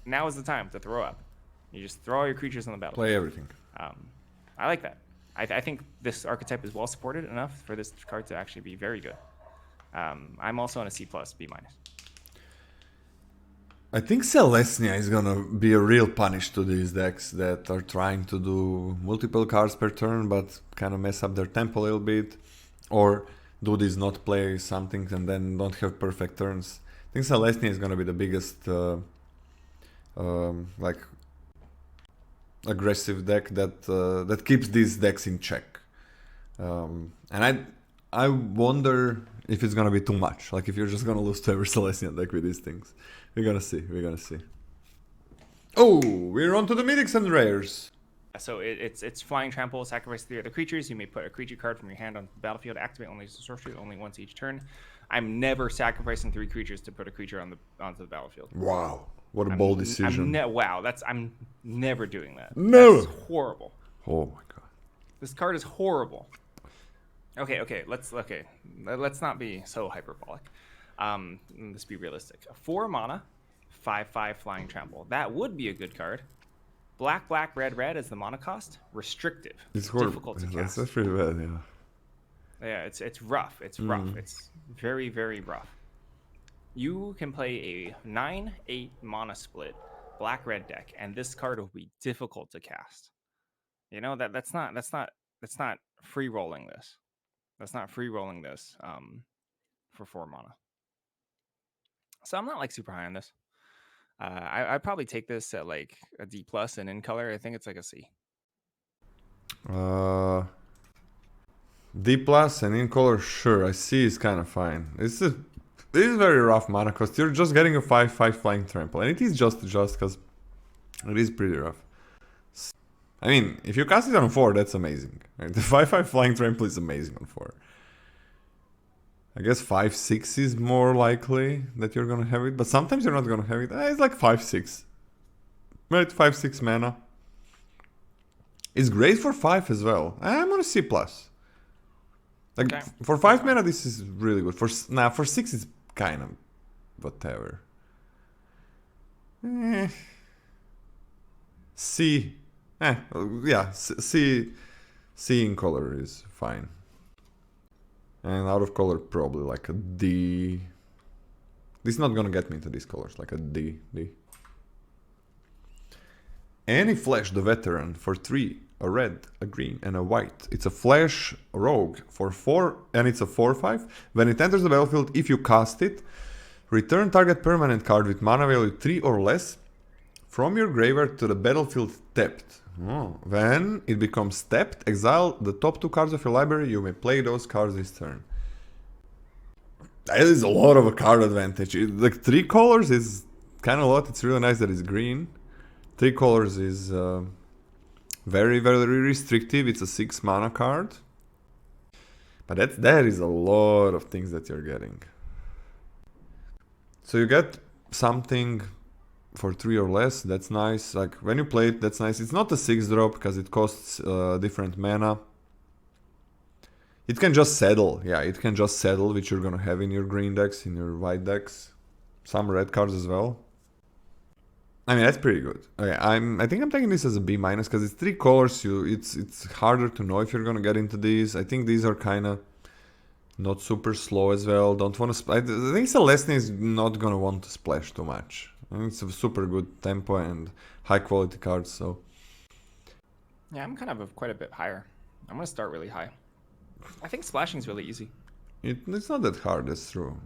now is the time to throw up. You just throw all your creatures on the battlefield. Play everything. I like that. I think this archetype is well supported enough for this card to actually be very good. I'm also on a C+, B-. I think Celestia is gonna be a real punish to these decks that are trying to do multiple cards per turn but kind of mess up their tempo a little bit, or do this not play something and then don't have perfect turns. I think Celestia is gonna be the biggest like aggressive deck that keeps these decks in check. And I wonder if it's gonna be too much. Like if you're just gonna lose to every Celestian deck with these things. We're gonna see. Oh, we're on to the mythics and rares. So it's flying trample, sacrifice 3 other creatures. You may put a creature card from your hand on the battlefield. Activate only as a sorcery, only once each turn. I'm never sacrificing 3 creatures to put a creature onto the battlefield. Wow, what a bold decision. I'm never doing that. No, that's horrible. Oh my god, this card is horrible. Okay, let's not be so hyperbolic. Let's be realistic. 4 mana, 5/5 flying trample. That would be a good card. Black, red is the mana cost. Restrictive. It's horrible. Difficult to cast. That's pretty bad, yeah. Yeah, it's rough. It's rough. It's very, very rough. You can play a 9/8 mana split black-red deck, and this card will be difficult to cast. You know that's not free rolling this. That's not free rolling this for 4 mana. So I'm not like super high on this. I'd probably take this at like a D+, and in color, I think it's like a C. D+ and in color, sure. I see it's kind of fine. This is very rough mana cost. You're just getting a 5/5 flying trample, and it is just because it is pretty rough. I mean, if you cast it on 4, that's amazing. Right? The 5/5 flying trample is amazing on 4. I guess 5/6 is more likely that you're gonna have it, but sometimes you're not gonna have it. It's like 5/6. Right, 5/6 mana. It's great for 5 as well. I'm on a C+. Like Okay. for 5 mana, this is really good. For 6, it's kind of whatever. C. Yeah, C in color is fine. And out of color, probably like a D. This is not gonna get me into these colors, like a D. Any Flash the Veteran for 3, a red, a green, and a white. It's a Flash Rogue for 4, and it's a 4/5. When it enters the battlefield, if you cast it, return target permanent card with mana value 3 or less from your graveyard to the battlefield tapped. When it becomes tapped, exile the top 2 cards of your library. You may play those cards this turn. That is a lot of a card advantage. Like 3 colors is kind of a lot. It's really nice that it's green. 3 colors is very, very restrictive. It's a 6 mana card. But that is a lot of things that you're getting. So you get something for 3 or less, that's nice. Like when you play it, that's nice. It's not a 6-drop because it costs different mana. It can just settle. Yeah, it can just settle, which you're gonna have in your green decks, in your white decks. Some red cards as well. I mean, that's pretty good. Okay, I think I'm taking this as a B minus because it's 3 colors. It's harder to know if you're gonna get into these. I think these are kind of not super slow as well. Don't want to. I think Celestine is not gonna want to splash too much. I think it's a super good tempo and high quality cards. So Yeah, I'm kind of quite a bit higher. I'm gonna start really high. I think splashing is really easy. it's not that hard. That's true.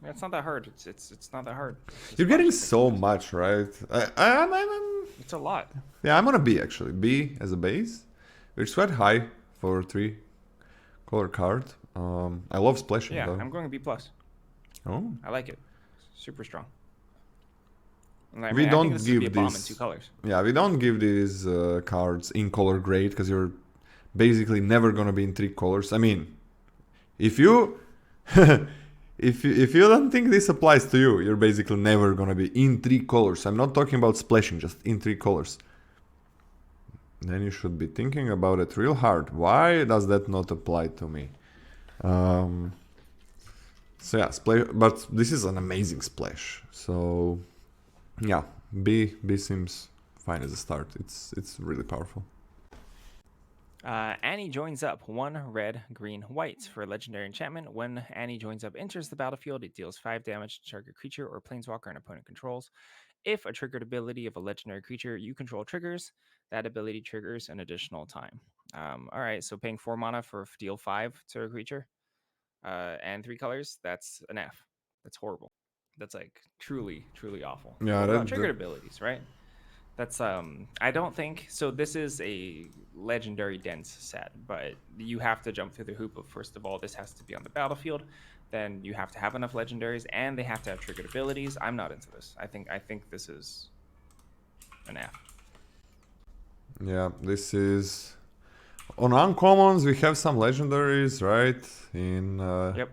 Yeah, it's not that hard. It's not that hard. You're getting so much, right? It's a lot. Yeah, I'm on a B actually. B as a base, which is quite high for 3 color card. I love splashing Yeah, though. I'm going B plus. Oh, I like it. Super strong. And I we mean, I don't think this would be a give bomb in these. 2 colors. Yeah, we don't give these cards in color grade because you're basically never gonna be in 3 colors. I mean, if you if you don't think this applies to you, you're basically never gonna be in 3 colors. I'm not talking about splashing, just in 3 colors. Then you should be thinking about it real hard. Why does that not apply to me? So yeah, splash, but this is an amazing splash. So yeah, B seems fine as a start. It's really powerful. Annie joins up 1 red, green, white for a legendary enchantment. When Annie joins up enters the battlefield, it deals 5 damage to target creature or planeswalker an opponent controls. If a triggered ability of a legendary creature you control triggers, that ability triggers an additional time. All right, so paying 4 mana for deal 5 to a creature and 3 colors, that's an F. That's horrible. That's like truly, truly awful. Yeah, What about triggered abilities, right? That's I don't think so. This is a legendary dense set, but you have to jump through the hoop of, first of all, this has to be on the battlefield. Then you have to have enough legendaries, and they have to have triggered abilities. I'm not into this. I think this is an F. Yeah, this is on uncommons. We have some legendaries, right? In Yep.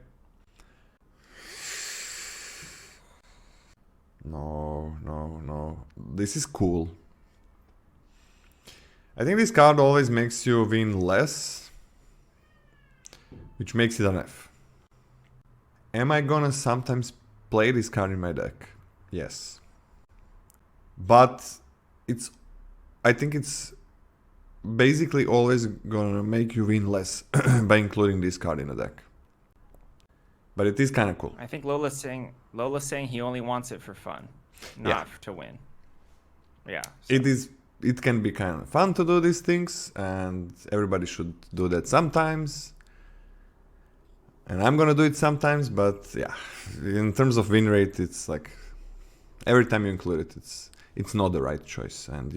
No. This is cool. I think this card always makes you win less, which makes it an F. Am I gonna sometimes play this card in my deck? Yes. But I think it's basically always gonna make you win less by including this card in the deck. But it is kind of cool. I think Lola's saying he only wants it for fun, not to win. Yeah. So. It can be kind of fun to do these things, and everybody should do that sometimes. And I'm gonna do it sometimes, but yeah, in terms of win rate, it's like every time you include it, it's not the right choice. And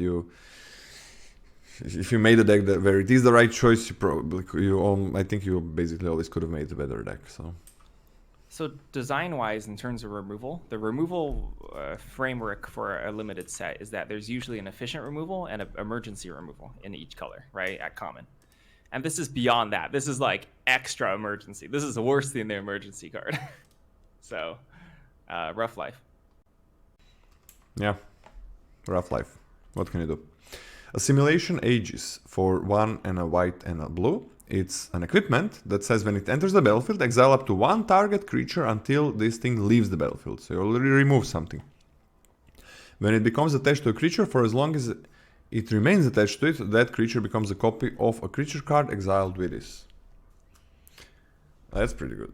if you made a deck where it is the right choice, I think you basically always could have made a better deck. So design-wise, in terms of removal, the removal framework for a limited set is that there's usually an efficient removal and an emergency removal in each color, right, at common. And this is beyond that. This is like extra emergency. This is worse than the emergency card. So, rough life. Yeah, rough life. What can you do? Assimilation Aegis for 1 and a white and a blue. It's an equipment that says when it enters the battlefield, exile up to 1 target creature until this thing leaves the battlefield. So you already remove something. When it becomes attached to a creature, for as long as it remains attached to it, that creature becomes a copy of a creature card exiled with this. That's pretty good.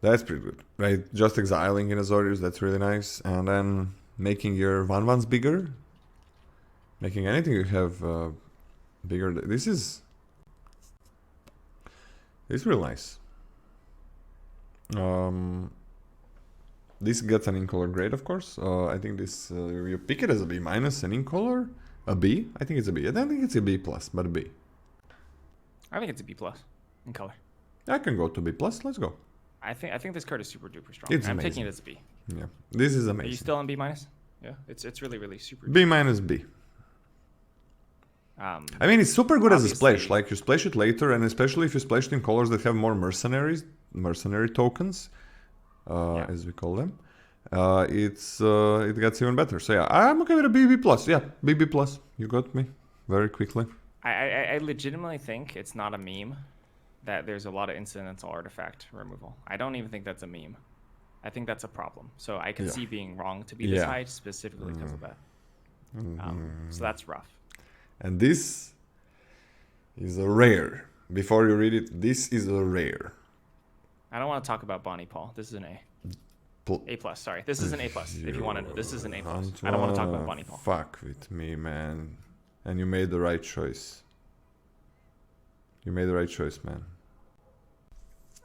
That's pretty good. Right? Just exiling in Azorius, that's really nice. And then making your 1/1s bigger. Making anything you have bigger. This is real nice. This gets an in-color grade, of course. I think this you pick it as a B minus, an in-color, a B. I think it's a B. I don't think it's a B plus, but a B. I think it's a B plus in color. I can go to B plus. Let's go. I think this card is super duper strong. It's I'm amazing. taking it as a B. Yeah, this is Are amazing. you still on B minus? Yeah, it's really super. B minus B. I mean, it's super good as a splash. Like you splash it later, and especially if you splash it in colors that have more mercenary tokens, as we call them, it gets even better. So yeah, I'm okay with a BB plus. Yeah, BB plus. You got me very quickly. I legitimately think it's not a meme that there's a lot of incidental artifact removal. I don't even think that's a meme. I think that's a problem. So I can Yeah. see being wrong to be this Yeah. high specifically because of that. So that's rough. And this is a rare. Before you read it, this is a rare. I don't want to talk about Bonnie Paul. This is an A. Pl- A plus. Sorry, this is an A plus. If you want to know, this is an A plus. don't I don't want to talk about wanna Bonnie Paul. Fuck with me, man. And you made the right choice. You made the right choice, man.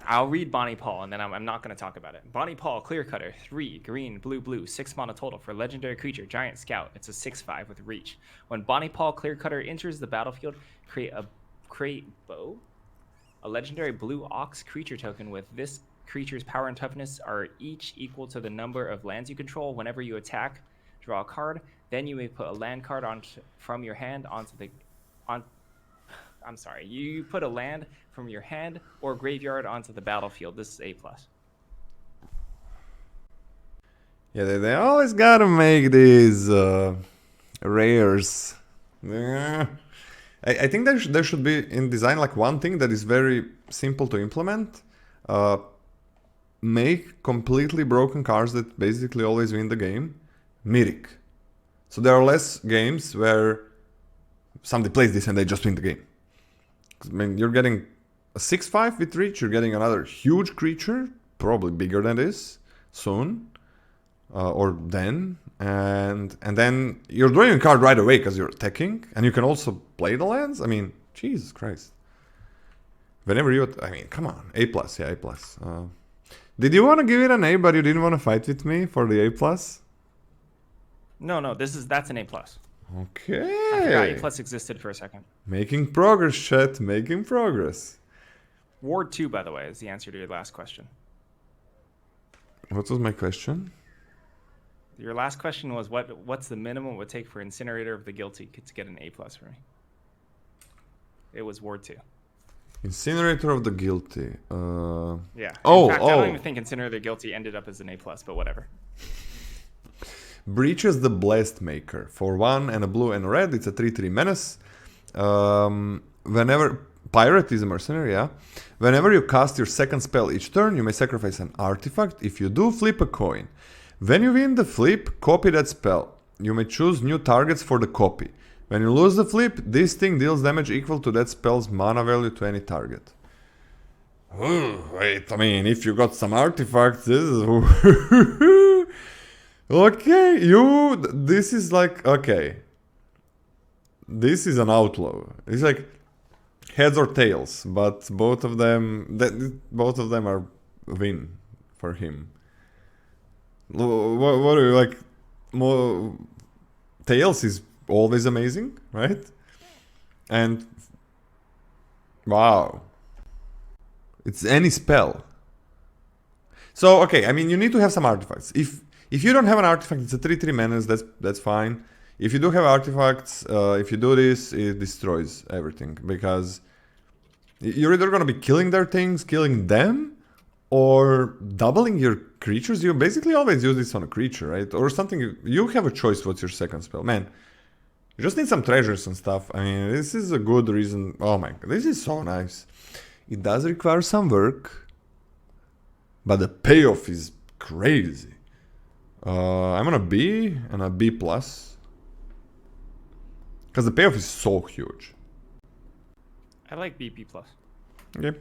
I'll read Bonnie Paul, and then I'm not going to talk about it. Bonnie Paul, Clear Cutter, 3, green, blue, blue, 6 mana total for legendary creature, Giant Scout. It's a 6/5 with reach. When Bonnie Paul, Clear Cutter enters the battlefield, create a legendary blue ox creature token with this creature's power and toughness are each equal to the number of lands you control. Whenever you attack, draw a card. Then you may put a land card from your hand onto the I'm sorry. You put a land from your hand or graveyard onto the battlefield. This is A plus. Yeah, they always gotta make these rares. Yeah. I think there should be in design like one thing that is very simple to implement. Make completely broken cards that basically always win the game mythic. So there are less games where somebody plays this and they just win the game. I mean, you're getting a 6/5 with reach, you're getting another huge creature, probably bigger than this, soon. Or then. And then you're drawing a card right away because you're attacking. And you can also play the lands. I mean, Jesus Christ. Whenever I mean, come on. A plus, yeah, A plus. Did you want to give it an A, but you didn't want to fight with me for the A plus? No, that's an A plus. Okay. I forgot A plus existed for a second. Making progress, chat. Making progress. Ward 2, by the way, is the answer to your last question. What was my question? Your last question was what's the minimum it would take for Incinerator of the Guilty to get an A plus for me? It was Ward 2. Incinerator of the Guilty. Yeah. Oh, in fact, I don't even think Incinerator of the Guilty ended up as an A plus, but whatever. Breaches the Blast Maker. For 1 and a blue and a red, it's a 3/3 menace. Whenever Pirate is a mercenary, yeah. Whenever you cast your second spell each turn, you may sacrifice an artifact. If you do, flip a coin. When you win the flip, copy that spell. You may choose new targets for the copy. When you lose the flip, this thing deals damage equal to that spell's mana value to any target. Wait, I mean, if you got some artifacts, this is... Okay, this is like, okay. This is an outlaw. It's like heads or tails, but both of them are win for him. What do you like? More tails is always amazing, right? And wow, it's any spell. So okay, I mean, you need to have some artifacts. If you don't have an artifact, it's a 3/3 menace. That's fine. If you do have artifacts, if you do this, it destroys everything because you're either gonna be killing their things, killing them, or doubling your creatures. You basically always use this on a creature, right? Or something. You have a choice. What's your second spell, man? You just need some treasures and stuff. I mean, this is a good reason. Oh my god, this is so nice. It does require some work, but the payoff is crazy. I'm on a B and a B plus. Because the payoff is so huge. I like BP plus. Okay.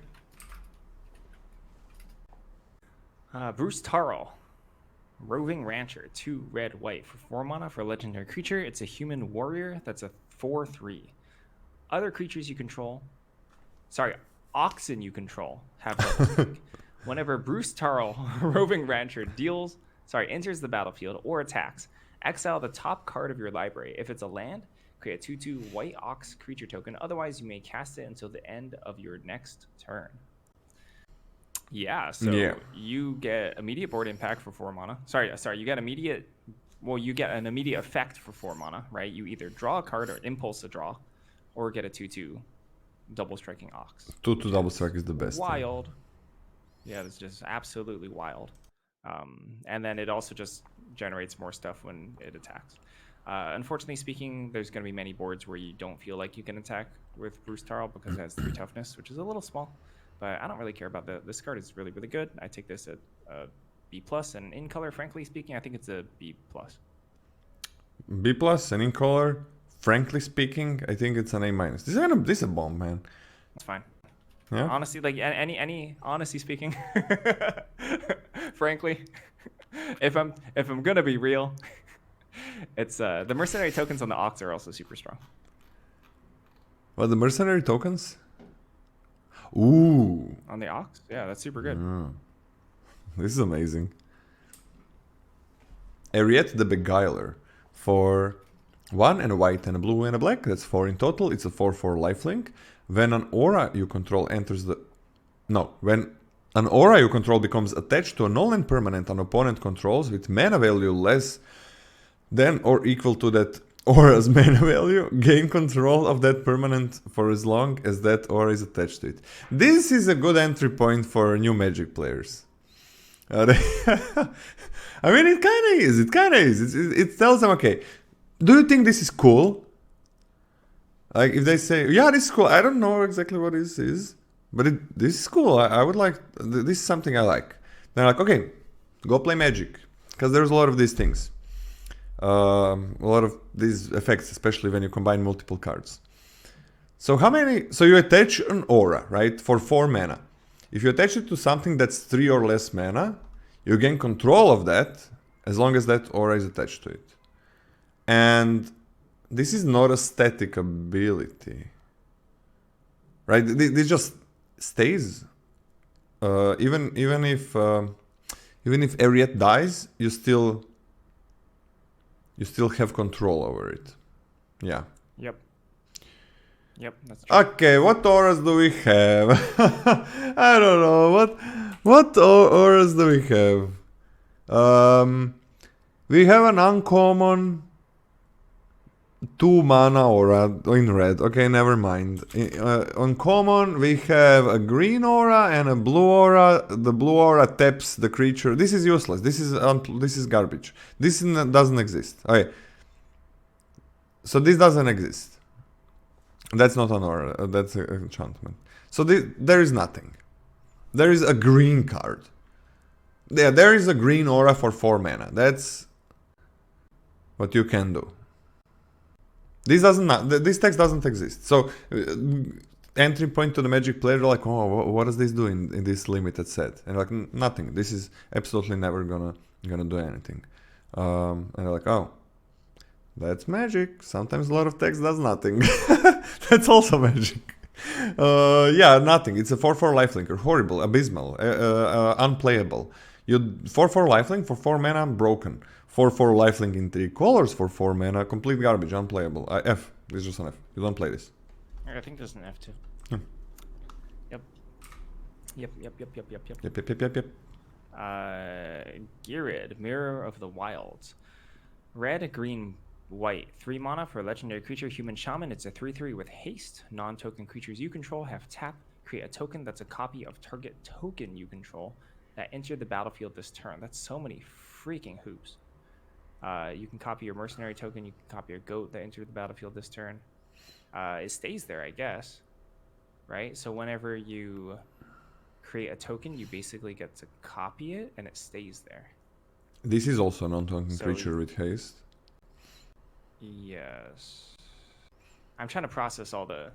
Bruce Tarl, Roving Rancher, 2 red white for 4 mana for a legendary creature. It's a human warrior. That's a 4/3. Other creatures you control, oxen you control have double strike. Whenever Bruce Tarl, Roving Rancher enters the battlefield or attacks, exile the top card of your library. If it's a land, create a 2/2 white ox creature token. Otherwise, you may cast it until the end of your next turn. Yeah, so you get immediate board impact for 4 mana. You get you get an immediate effect for 4 mana, right? You either draw a card or impulse a draw, or get a 2/2 double striking ox. 2/2 double strike is the best. Wild. Yeah, it's just absolutely wild. And then it also just generates more stuff when it attacks. Unfortunately speaking, there's going to be many boards where you don't feel like you can attack with Bruce Tarl because it has 3 toughness, which is a little small. But I don't really care about that. This card is really, really good. I take this at B+, and in color, frankly speaking, I think it's a B+. B+, and in color, frankly speaking, I think it's an A-. This is a bomb, man. That's fine. Yeah. Honestly, like any honestly speaking, frankly, if I'm gonna be real, it's the mercenary tokens on the Ox are also super strong. What, the mercenary tokens? Ooh. On the Ox? Yeah, that's super good. This is amazing. Ariette the Beguiler. For 1 and a white and a blue and a black, that's 4 in total. It's a 4/4 lifelink. When an aura you control enters the... No, when an aura you control becomes attached to a non-land permanent an opponent controls with mana value less than or equal to that aura's mana value, gain control of that permanent for as long as that aura is attached to it. This is a good entry point for new Magic players. I mean, it kind of is. It kind of is. It tells them, okay, do you think this is cool? Like, if they say, yeah, this is cool. I don't know exactly what this is, but this is cool. I would like, this is something I like. They're like, okay, go play Magic. Because there's a lot of these things. A lot of these effects, especially when you combine multiple cards. So so you attach an aura, right, for 4 mana. If you attach it to something that's 3 or less mana, you gain control of that as long as that aura is attached to it. And this is not a static ability, right? This just stays. Even if Ariette dies, you still have control over it. Yeah. Yep, that's true. Okay, what auras do we have? I don't know. What auras do we have? We have an uncommon 2 mana aura in red. Okay, never mind. Uncommon, we have a green aura and a blue aura. The blue aura taps the creature. This is useless. This is garbage. This doesn't exist. Okay. So this doesn't exist. That's not an aura. That's an enchantment. So there is nothing. There is a green card. Yeah, there is a green aura for 4 mana. That's what you can do. This text doesn't exist. So entry point to the Magic player, like, oh, what does this do in this limited set? And like, nothing. This is absolutely never gonna do anything. And they're like, oh, that's Magic. Sometimes a lot of text does nothing. That's also Magic. Yeah, nothing. It's a 4/4 lifelinker. Horrible, abysmal, unplayable. You 4/4 lifelink for 4 mana, broken. 4/4 lifelink in 3 colors for 4 mana, complete garbage, unplayable. F. This is just an F. You don't play this. I think there's an F too. Yep. Yep. Girid, Mirror of the Wilds. Red, green, white. 3 mana for a legendary creature, human shaman. It's a 3/3 with haste. Non-token creatures you control have tap. Create a token that's a copy of target token you control that entered the battlefield this turn. That's so many freaking hoops. You can copy your mercenary token. You can copy your goat that entered the battlefield this turn. It stays there, I guess. Right? So whenever you create a token, you basically get to copy it, and it stays there. This is also a non-token creature with haste. Yes. I'm trying to process all the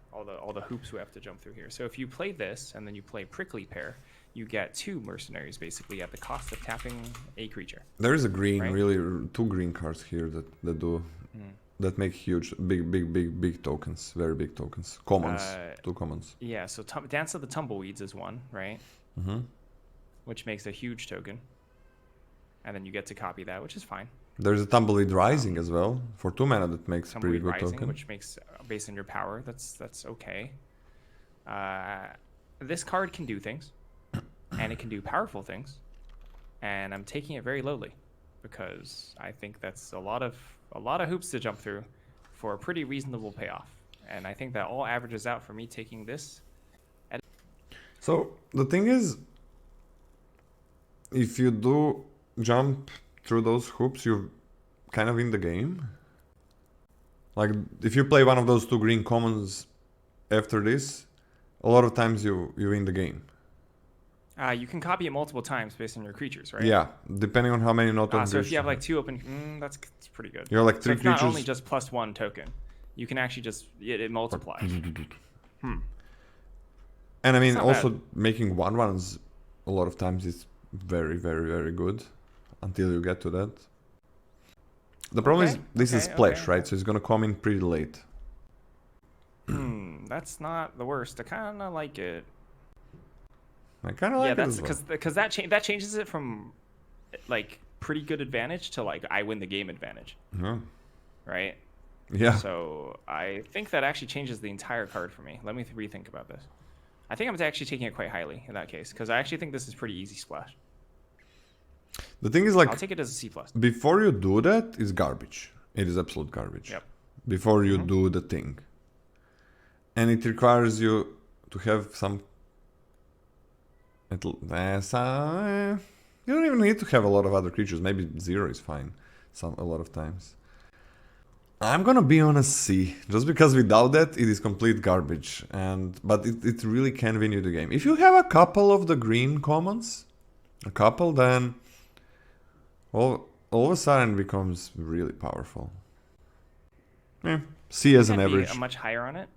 hoops we have to jump through here. So if you play this and then you play Prickly Pear, you get 2 mercenaries basically at the cost of tapping a creature. There is a green, right? really 2 green cards here that make huge, big tokens, very big tokens. Commons, 2 commons. Yeah. So Dance of the Tumbleweeds is 1, right? Mm-hmm. Which makes a huge token, and then you get to copy that, which is fine. There's a Tumbleweed Rising as well for 2 mana that makes a pretty good Rising, token. Which makes based on your power. That's okay. This card can do things, and it can do powerful things, and I'm taking it very lowly because I think that's a lot of hoops to jump through for a pretty reasonable payoff, and I think that all averages out for me taking this. So the thing is, if you do jump through those hoops, you're kind of in the game. Like, if you play one of those 2 green commons after this, a lot of times you win the game. You can copy it multiple times based on your creatures, right? Yeah, depending on how many non-token So if creatures you have like 2 open, that's pretty good. you have like So 3 it's not creatures. only just +1 token. You can actually just it multiplies. And I mean, not also bad. making 1/1s a lot of times is very, very, very good until you get to that. The problem is this is splash, right? So it's gonna come in pretty late. That's not the worst. I kind of like it. I kind of like it as well. because that changes it from like pretty good advantage to like I win the game advantage, Yeah. right? Yeah. So I think that actually changes the entire card for me. Let me rethink about this. I think I'm actually taking it quite highly in that case because I actually think this is pretty easy splash. The thing is, like, I'll take it as a C+. before you do that, it's garbage. It is absolute garbage. Yep. Before you do the thing. And it requires you to have some... you don't even need to have a lot of other creatures. Maybe 0 is fine a lot of times. I'm gonna be on a C, just because without that it is complete garbage. But it really can win you the game. If you have a couple of the green commons, then all of a sudden it becomes really powerful. C as an average. I'd be much higher on it.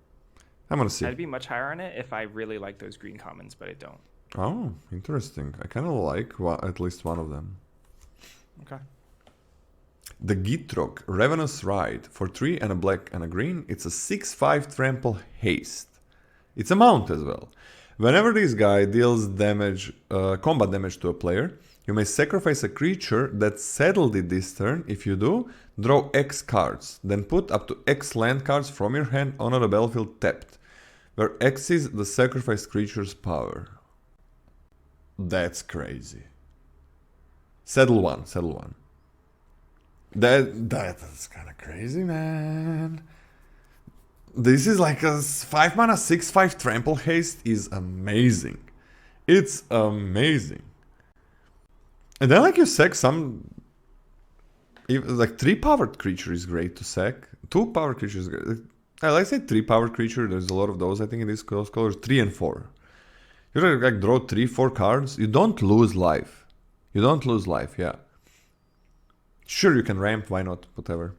I'm gonna C. I'd be much higher on it if I really like those green commons, but I don't. Oh, interesting. I kind of like at least one of them. Okay. The Gitrog Ravenous Ride for 3 and a black and a green. It's a 6/5 trample haste. It's a mount as well. Whenever this guy deals damage, combat damage to a player, you may sacrifice a creature that settled it this turn. If you do, draw X cards. Then put up to X land cards from your hand onto the battlefield tapped, where X is the sacrificed creature's power. That's crazy. Settle one. That's kind of crazy, man. This is like a 5 mana 6/5 trample haste is amazing. It's amazing. And then like you sack some... like 3 powered creature is great to sack. 2 powered creatures is great. I say 3 powered creature, there's a lot of those I think in these colors. 3 and 4. You like draw 3-4 cards, you don't lose life. Yeah. Sure, you can ramp, why not? Whatever.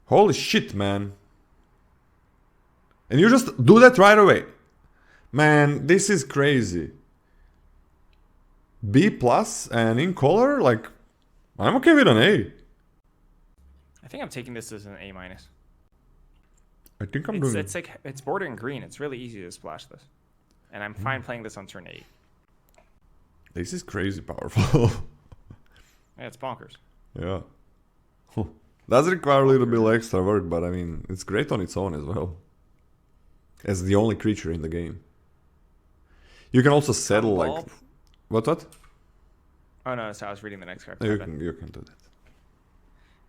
Holy shit, man. And you just do that right away. Man, this is crazy. B plus and in color, like, I'm okay with an A. I think I'm taking this as an A-. I think I'm doing... It's bordering green. It's really easy to splash this. And I'm fine playing this on turn 8. This is crazy powerful. Yeah, it's bonkers. Yeah. Does require a little bit extra work, but I mean, it's great on its own as well. As the only creature in the game. You can also settle like... What? Oh no, so I was reading the next card. You can do that.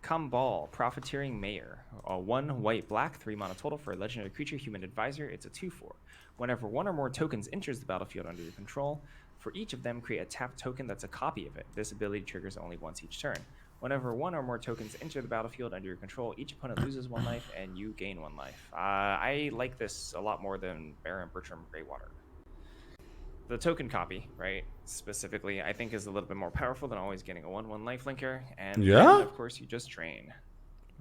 Kumbal, Profiteering Mayor. A 1 white black, 3 mana total for a legendary creature, human advisor. It's a 2/4. Whenever 1 or more tokens enters the battlefield under your control, for each of them create a tapped token that's a copy of it. This ability triggers only once each turn. Whenever 1 or more tokens enter the battlefield under your control, each opponent loses 1 life and you gain 1 life. I like this a lot more than Baron Bertram Greywater. The token copy, right, specifically, I think is a little bit more powerful than always getting a 1/1 lifelinker. And then, of course, you just drain.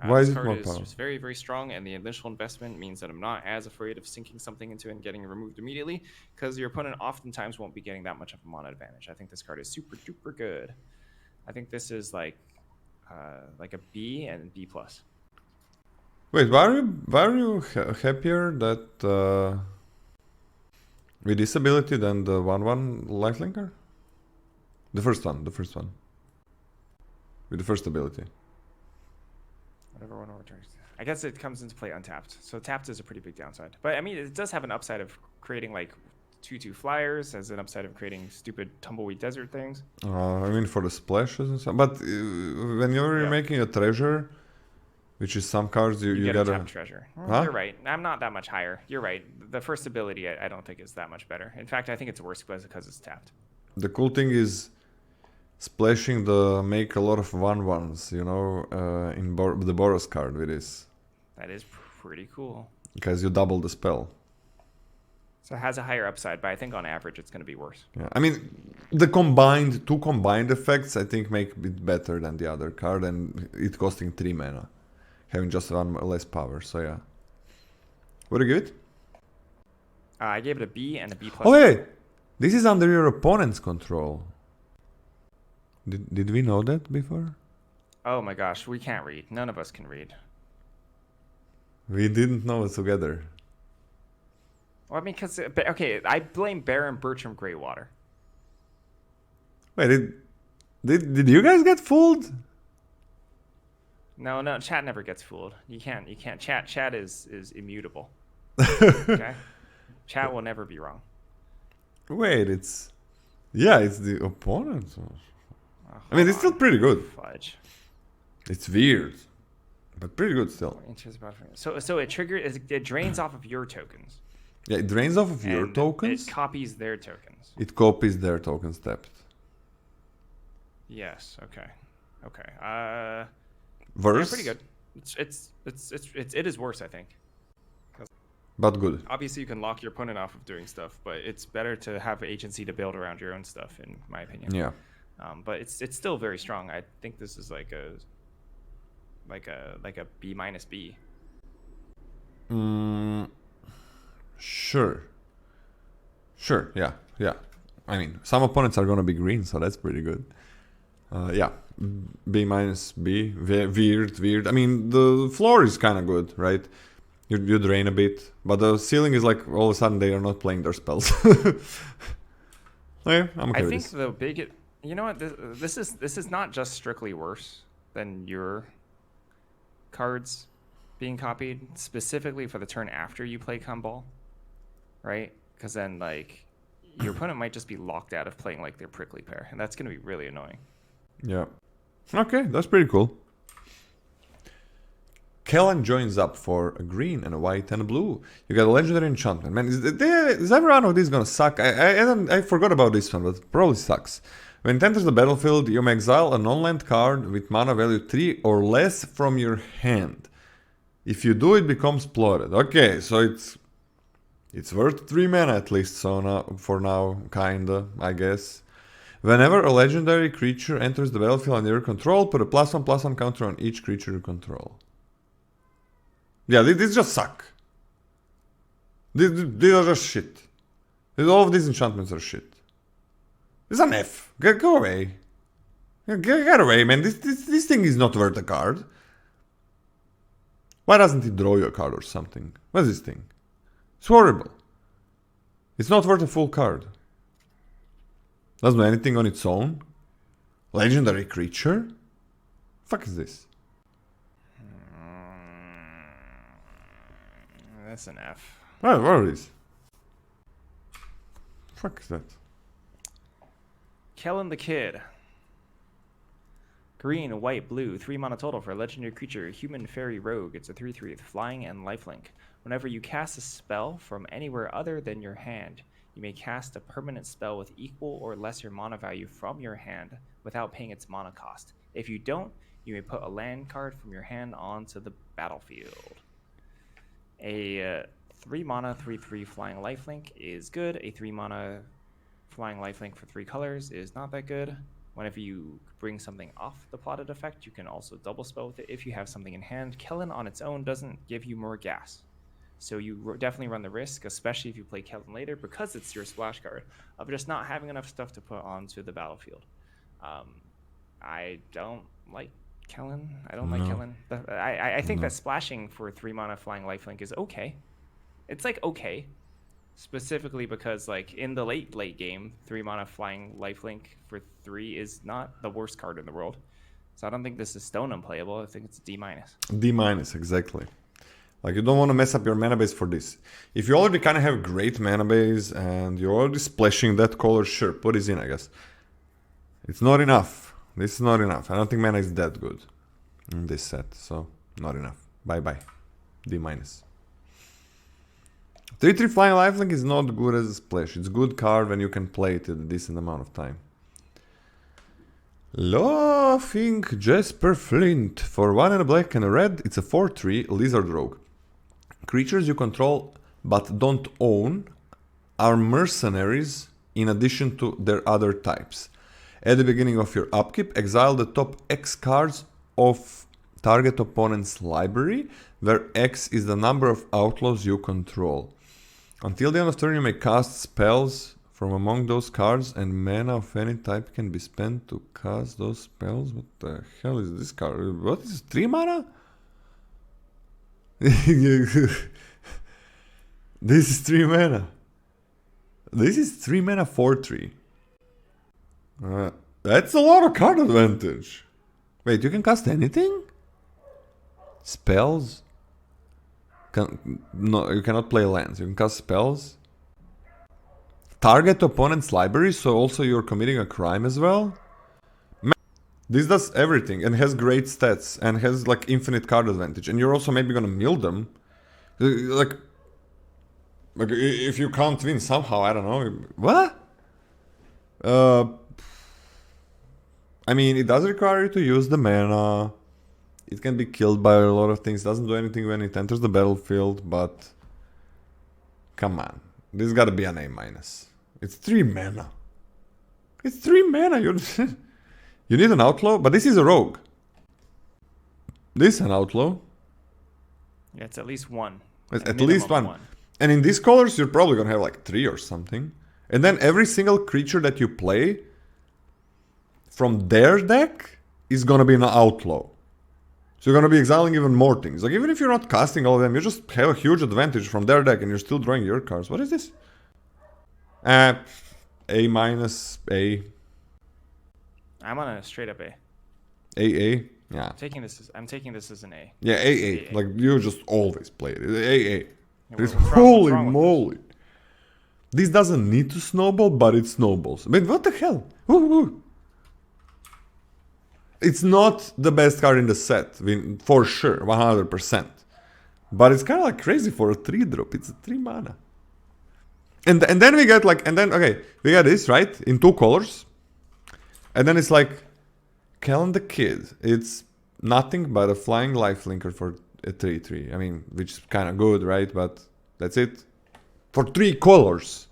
Why is this it more card is powerful? just very, very strong, and the initial investment means that I'm not as afraid of sinking something into it and getting removed immediately, because your opponent oftentimes won't be getting that much of a mana advantage. I think this card is super duper good. I think this is like a B and B plus. Wait, why are you happier that with this ability than the 1/1 lifelinker? The first one. With the first ability. Whatever one returns. I guess it comes into play untapped. So tapped is a pretty big downside. But I mean, it does have an upside of creating like 2/2 flyers, has an upside of creating stupid tumbleweed desert things. I mean for the splashes and stuff. But when you're making a treasure, which is some cards you get gotta... a tapped treasure. Huh? You're right. I'm not that much higher. You're right. The first ability I don't think is that much better. In fact, I think it's worse because it's tapped. The cool thing is splashing make a lot of 1/1s, you know, in the Boros card with this. That is pretty cool. Because you double the spell. So it has a higher upside, but I think on average it's going to be worse. Yeah, I mean, the two combined effects, I think, make it better than the other card, and it costing 3 mana, having just 1 less power. So yeah, what do you give it? I gave it a B and a B+. Oh hey, this is under your opponent's control. Did we know that before? Oh my gosh, we can't read. None of us can read. We didn't know it together. Well, I mean, because okay, I blame Baron Bertram Greywater. Wait, did you guys get fooled? No, chat never gets fooled. You can't. Chat is immutable. Okay, chat will never be wrong. Wait, it's the opponent. Oh, I mean, it's still pretty good. Fudge. It's weird, but pretty good still. So it triggers. It drains off of your tokens. Yeah, it drains off of your tokens. It copies their tokens. It copies their tokens tapped. Yes. Okay. Worse. Yeah, pretty good. It is worse, I think. But good. Obviously, you can lock your opponent off of doing stuff, but it's better to have agency to build around your own stuff, in my opinion. Yeah. But it's still very strong. I think this is like a B minus B. Sure. Yeah. I mean, some opponents are gonna be green, so that's pretty good. Yeah, B minus B. Weird. I mean, the floor is kind of good, right? You drain a bit, but the ceiling is like all of a sudden they are not playing their spells. Okay, I'm okay with think this. the big, you know what? This is not just strictly worse than your cards being copied, specifically for the turn after you play Kumball, right? Because then like your opponent might just be locked out of playing like their prickly pear, and that's going to be really annoying. Yeah. Okay, that's pretty cool. Kellen joins up for a green and a white and a blue. You got a legendary enchantment. Man, is every one of these gonna suck? I forgot about this one, but it probably sucks. When it enters the battlefield, you may exile a non-land card with mana value 3 or less from your hand. If you do, it becomes plotted. Okay, so it's worth 3 mana at least, so for now, kinda, I guess. Whenever a legendary creature enters the battlefield under your control, put a +1/+1 counter on each creature you control. Yeah, these just suck. These are just shit. All of these enchantments are shit. This is an F. Go away. Get away, man. This thing is not worth a card. Why doesn't it draw you a card or something? What is this thing? It's horrible. It's not worth a full card. Doesn't do anything on its own. Legendary creature? Fuck is this? That's an F. What is? Fuck is that? Kellen the Kid. Green, white, blue, 3 mana total for a legendary creature, human fairy rogue. It's a 3/3 with flying and lifelink. Whenever you cast a spell from anywhere other than your hand, you may cast a permanent spell with equal or lesser mana value from your hand without paying its mana cost. If you don't, you may put a land card from your hand onto the battlefield. A 3 mana 3/3 flying lifelink is good. A 3 mana flying lifelink for 3 colors is not that good. Whenever you bring something off the plotted effect, you can also double spell with it if you have something in hand. Kellen on its own doesn't give you more gas. So you definitely run the risk, especially if you play Kellen later, because it's your splash card, of just not having enough stuff to put onto the battlefield. I don't like Kellen. Like Kellen. I think that splashing for 3 mana flying lifelink is okay. It's like okay. Specifically because like in the late game, 3 mana flying lifelink for 3 is not the worst card in the world. So I don't think this is stone unplayable. I think it's D-. D-, exactly. Like, you don't want to mess up your mana base for this. If you already kind of have great mana base and you're already splashing that color, sure, put this in, I guess. It's not enough. This is not enough. I don't think mana is that good in this set, so not enough. Bye-bye. D-. 3/3 flying lifelink is not good as a splash. It's good card when you can play it at a decent amount of time. Laughing Jasper Flint. For 1 and a black and a red, it's a 4/3 lizard rogue. Creatures you control but don't own are mercenaries in addition to their other types. At the beginning of your upkeep, exile the top X cards of target opponent's library, where X is the number of outlaws you control. Until the end of turn, you may cast spells from among those cards, and mana of any type can be spent to cast those spells. What the hell is this card? What is this? 3 mana? This is 3 mana. This is 3 mana 4/3. That's a lot of card advantage. Wait, you can cast anything? Spells? No, you cannot play lands. You can cast spells. Target opponent's library, so also you're committing a crime as well. Man, this does everything and has great stats and has like infinite card advantage. And you're also maybe gonna mill them. Like if you can't win somehow, I don't know. What? I mean, it does require you to use the mana. It can be killed by a lot of things. Doesn't do anything when it enters the battlefield, but come on. This gotta be an A-. It's 3 mana. It's 3 mana. You need an outlaw, but this is a rogue. This is an outlaw. Yeah, it's at least one. It's at least one. And in these colors, you're probably gonna have like 3 or something. And then every single creature that you play from their deck is gonna be an outlaw. So you're gonna be exiling even more things. Like even if you're not casting all of them, you just have a huge advantage from their deck and you're still drawing your cards. What is this? A-. A. I'm on a straight up A. AA? Yeah. I'm taking this as an A. Yeah, AA. Like you just always play it. AA. What's Holy wrong with moly. This doesn't need to snowball, but it snowballs. But what the hell? Woo. It's not the best card in the set, for sure, 100%. But it's kind of like crazy for a 3-drop. It's a 3 mana. And then we get like, okay, we got this, right? In 2 colors. And then it's like, Kellen the Kid. It's nothing but a flying lifelinker for a 3/3. I mean, which is kind of good, right? But that's it. For 3 colors.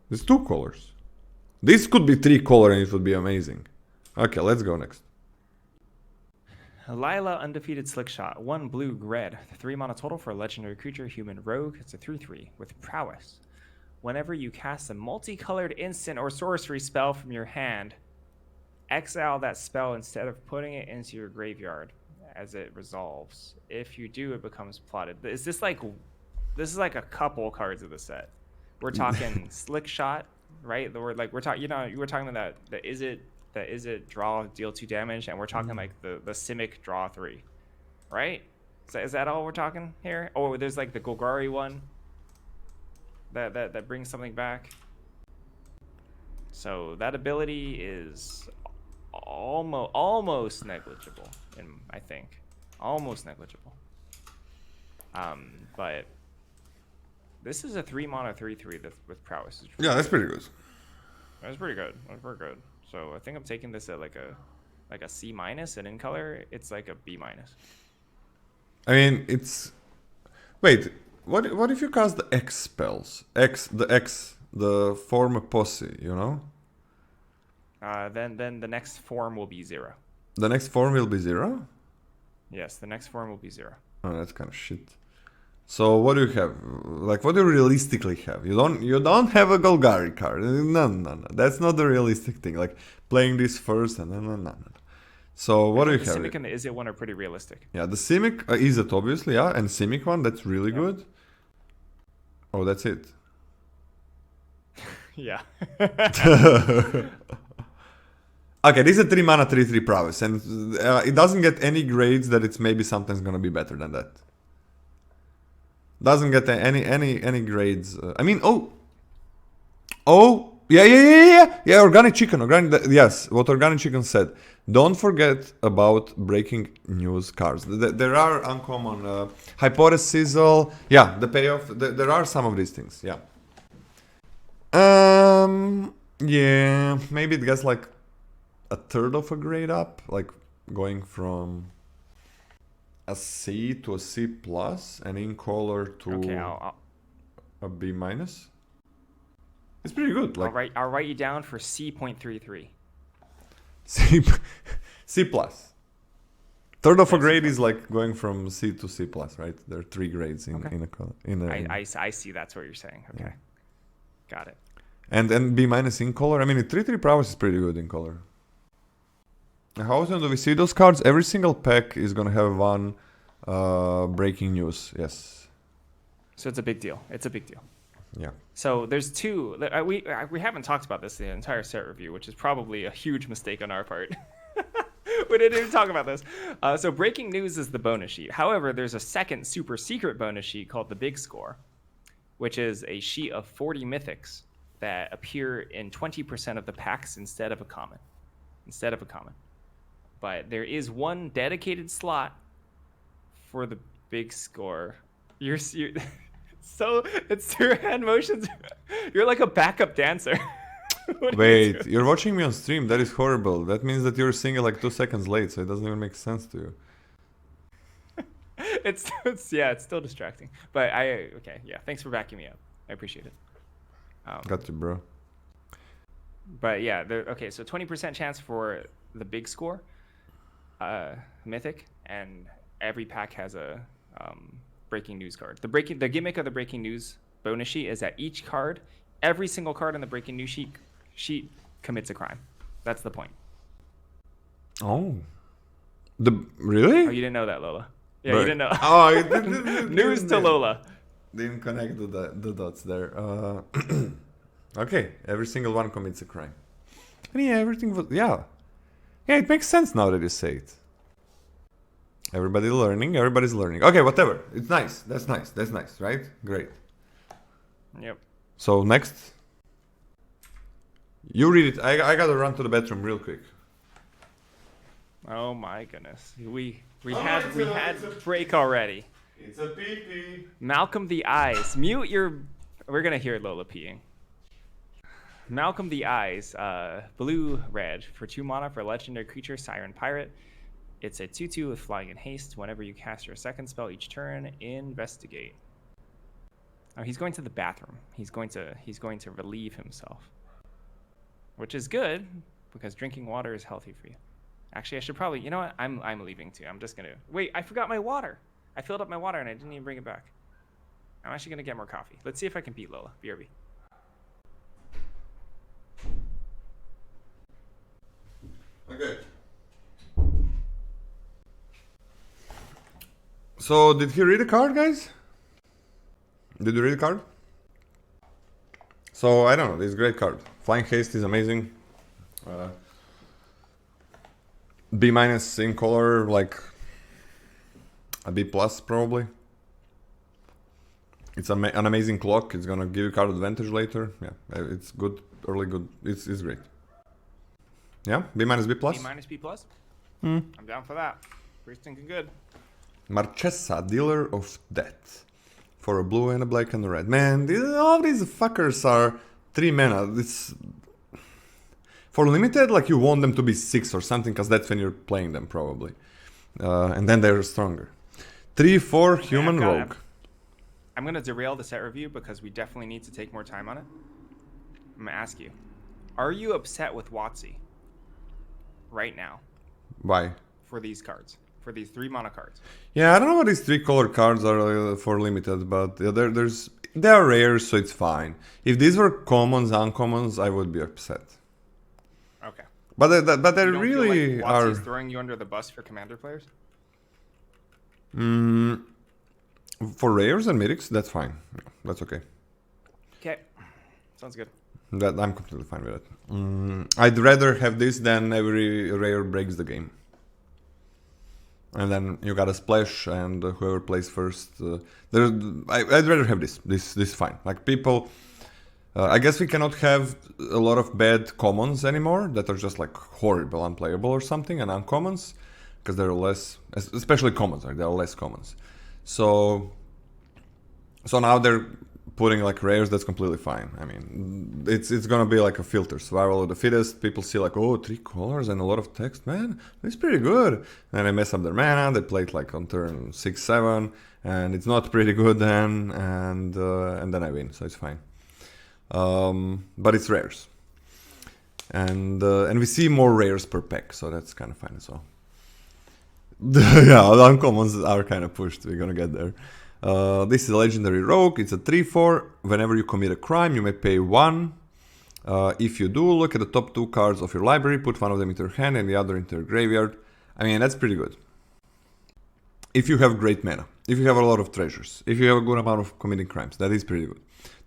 It's 2 colors. This could be 3 color and it would be amazing. Okay, let's go next. Lila Undefeated Slickshot. 1 blue, red. 3 mana total for a legendary creature, human rogue. It's a 3/3 with prowess. Whenever you cast a multicolored instant or sorcery spell from your hand, exile that spell instead of putting it into your graveyard as it resolves. If you do, it becomes plotted. Is this like... This is like a couple cards of the set. We're talking Slickshot, right? We're talking, you know, you were talking about the is it draw, deal 2 damage, and we're talking like the Simic draw 3, right? Is that all we're talking here? Oh, there's like the Golgari one that brings something back. So that ability is almost negligible, I think, almost negligible. But this is a 3 mana 3/3 with prowess. Yeah, that's pretty good. That's pretty good. That's very good. So I think I'm taking this at like a C-, and in color it's like a B-. I mean, it's... Wait, what if you cast the X spells? The form a posse, you know? Then the next form will be 0. The next form will be 0? Yes, the next form will be 0. Oh, that's kind of shit. So what do you have? Like, what do you realistically have? You don't have a Golgari card. No. That's not the realistic thing. Like playing this first and no. So what do you have? The Simic and the Is It one are pretty realistic. Yeah, the Simic is it obviously, yeah, and Simic one that's really good. Oh, that's it. Yeah. Okay, this is a 3 mana 3/3 prowess, and it doesn't get any grades that it's maybe sometimes gonna be better than that. Doesn't get any grades. I mean, yeah. Organic chicken. Yes, what Organic Chicken said. Don't forget about breaking news cards. There are uncommon hypothesis sizzle. Yeah, the payoff. There are some of these things. Yeah. Yeah. Maybe it gets like a third of a grade up, like going from a C to a C plus, and in color to... Okay, A B minus? It's pretty good. Like I'll write you down for C.33. C, C plus. Third of a grade is like going from C to C plus, right? There are 3 grades in I see. That's what you're saying. Okay, Yeah. got it. And B minus in color. I mean, 3/3 prowess is pretty good in color. How often do we see those cards? Every single pack is gonna have one breaking news. Yes. So it's a big deal. It's a big deal. Yeah. So there's 2. We haven't talked about this in the entire set review, which is probably a huge mistake on our part. We didn't even talk about this. So breaking news is the bonus sheet. However, there's a second super secret bonus sheet called the Big Score, which is a sheet of 40 mythics that appear in 20% of the packs instead of a common. But there is one dedicated slot for the Big Score. You're so it's your hand motions. You're like a backup dancer. Wait, you're watching me on stream. That is horrible. That means that you're singing like 2 seconds late, so it doesn't even make sense to you. It's still distracting. But thanks for backing me up. I appreciate it. Got you, bro. But yeah, so 20% chance for the Big Score, mythic, and every pack has a breaking news card. The gimmick of the breaking news bonus sheet is that each card, every single card in the breaking news sheet commits a crime. That's the point. Oh. Really? Oh, you didn't know that, Lola? Yeah, But, you didn't know. Oh, you didn't, News to Lola. Didn't connect the dots there. Okay, every single one commits a crime. And yeah, everything was... Yeah, it makes sense now that you say it. Everybody's learning. Okay, whatever. It's nice. That's nice, right? Great. Yep. So, next. You read it. I gotta run to the bathroom real quick. Oh my goodness. We had break already. It's a pee-pee. Malcolm the Eyes. Mute your... We're gonna hear Lola peeing. Malcolm the Eyes, blue-red for 2 mana for a legendary creature, Siren Pirate. It's a 2/2 with flying and haste. Whenever you cast your second spell each turn, investigate. Oh, he's going to the bathroom. He's going to relieve himself, which is good because drinking water is healthy for you. Actually, I should probably. You know what? I'm leaving too. I'm just gonna wait. I forgot my water. I filled up my water and I didn't even bring it back. I'm actually gonna get more coffee. Let's see if I can beat Lola. BRB. Okay. So, did he read the card, guys? Did you read the card? So, I don't know. This is a great card. Flying Haste is amazing. B minus in color, like a B plus probably. It's an amazing clock. It's gonna give you card advantage later. Yeah, it's good. Early good. It's great. Yeah, B minus B plus. B minus B plus. I'm down for that. Pretty stinking good. Marchesa, Dealer of Death. For a blue and a black and a red. Man, all these fuckers are 3 mana. It's... For limited, like you want them to be 6 or something, because that's when you're playing them, probably. And then they're stronger. 3/4 human rogue. I'm going to derail the set review because we definitely need to take more time on it. I'm going to ask you, are you upset with WotC right now? Why? For these cards. For these 3 mana cards. Yeah, I don't know what these 3 color cards are for limited, but they are rare, so it's fine. If these were commons, uncommons, I would be upset. Okay. But they You don't really feel like are... WotC's throwing you under the bus for commander players? For rares and mythics, that's fine. That's okay. Okay. Sounds good. That I'm completely fine with it. I'd rather have this than every rare breaks the game. And then you got a splash, and whoever plays first. I'd rather have this. This is fine. Like people, I guess we cannot have a lot of bad commons anymore that are just like horrible, unplayable or something, and uncommons because there are less, especially commons. Right? There are less commons. So now they're putting like rares, that's completely fine. I mean, it's gonna be like a filter, survival of the fittest. People see like, oh, 3 colors and a lot of text, man, it's pretty good. And they mess up their mana. They play it like on turn 6-7, and it's not pretty good then, and then I win, so it's fine. But it's rares, and we see more rares per pack, so that's kind of fine as well. Yeah, the uncommons are kind of pushed. We're gonna get there. This is a legendary rogue. It's a 3/4. Whenever you commit a crime, you may pay 1. If you do, look at the top 2 cards of your library, put one of them into your hand and the other into your graveyard. I mean, that's pretty good. If you have great mana, if you have a lot of treasures, if you have a good amount of committing crimes, that is pretty good.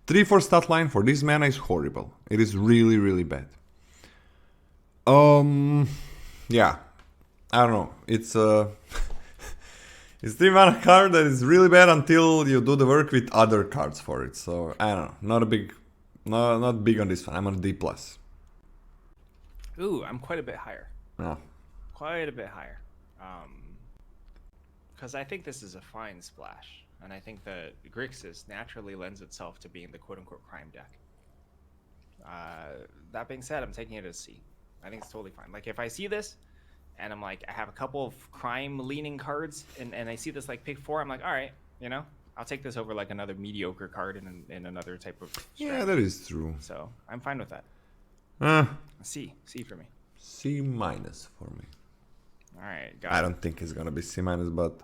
3/4 stat line for this mana is horrible. It is really, really bad. Yeah. I don't know. It's it's 3 mana card that is really bad until you do the work with other cards for it. So I don't know. Not big on this one. I'm on D+. Ooh, I'm quite a bit higher. No. Quite a bit higher. Because I think this is a fine splash, and I think that Grixis naturally lends itself to being the quote-unquote crime deck. That being said, I'm taking it as C. I think it's totally fine. Like if I see this, and I'm like, I have a couple of crime-leaning cards, and I see this like pick 4, I'm like, all right, you know, I'll take this over like another mediocre card in another type of strategy. Yeah, that is true. So I'm fine with that. C for me. C- for me. All right, I don't think it's gonna be C-, but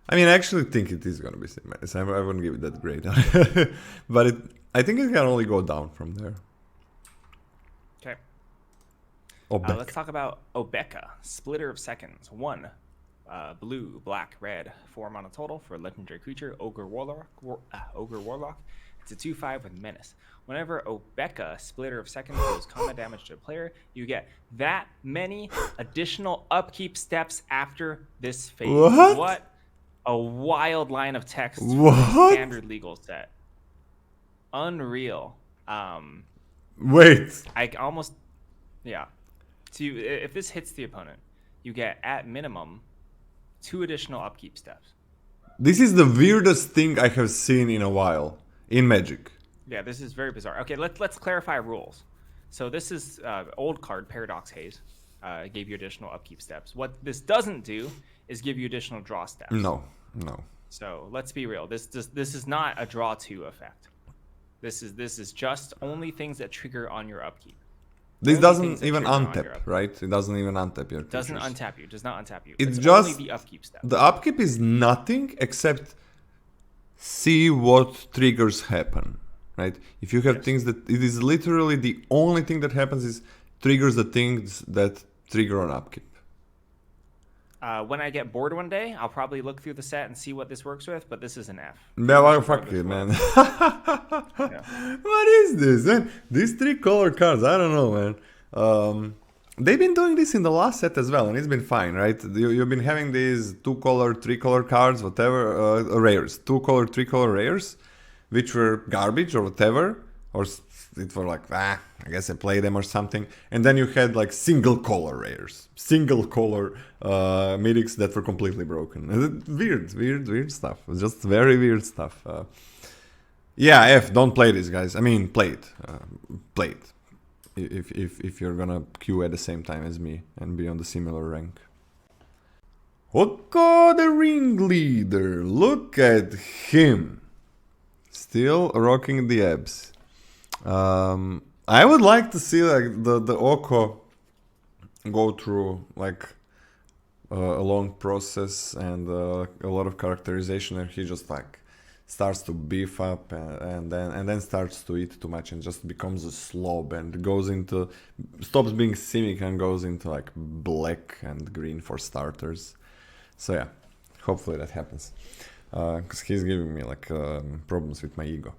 I mean, I actually think it is gonna be C-. I wouldn't give it that great, but I think it can only go down from there. Okay. Obeka. Let's talk about Obeka, Splitter of Seconds. 1 blue, black, red, 4 mana total for a legendary creature, Ogre Warlock. It's a 2/5 with Menace. Whenever Obeka, Splitter of Seconds, deals combat damage to a player, you get that many additional upkeep steps after this phase. What a wild line of text for a standard legal set. Unreal. Wait. I almost, yeah. So if this hits the opponent, you get at minimum 2 additional upkeep steps. This is the weirdest thing I have seen in a while in Magic. Yeah, this is very bizarre. Okay, let's clarify rules. So this is old card Paradox Haze. Gave you additional upkeep steps. What this doesn't do is give you additional draw steps. No. So let's be real. This is not a draw 2 effect. This is just only things that trigger on your upkeep. This doesn't even untap, right? It doesn't even untap your creatures. Does not untap you. It's just only the upkeep step. The upkeep is nothing except see what triggers happen, right? If you have things that it is literally the only thing that happens is triggers the things that trigger on upkeep. When I get bored one day, I'll probably look through the set and see what this works with, but this is an F. Yeah, well, fuck it, man. What is this, man? These 3 color cards, I don't know, man. They've been doing this in the last set as well, and it's been fine, right? You've been having these 2 color, 3 color cards, whatever, rares. 2 color, 3 color rares, which were garbage or whatever, or it were like, I guess I play them or something. And then you had like single color rares, single color mythics that were completely broken. Weird stuff. It was just very weird stuff. Yeah, F, don't play this, guys. I mean, play it. Play it. If you're gonna queue at the same time as me and be on the similar rank. Oko the ringleader. Look at him. Still rocking the abs. I would like to see like the Oko go through like a long process and a lot of characterization, and he just like starts to beef up and then starts to eat too much and just becomes a slob and stops being Simic and goes into like black and green for starters. So yeah, hopefully that happens, because he's giving me like problems with my ego.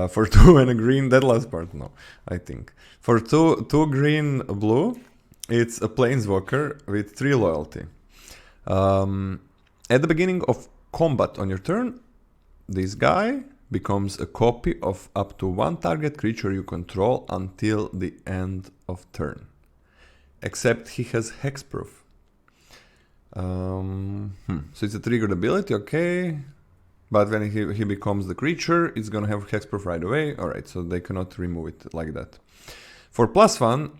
For 2 and a green, that last part, no, I think. For 2 green blue, it's a Planeswalker with 3 loyalty. At the beginning of combat on your turn, this guy becomes a copy of up to 1 target creature you control until the end of turn. Except he has hexproof. So it's a triggered ability, okay. But when he becomes the creature, it's gonna have hexproof right away. Alright, so they cannot remove it like that. For +1,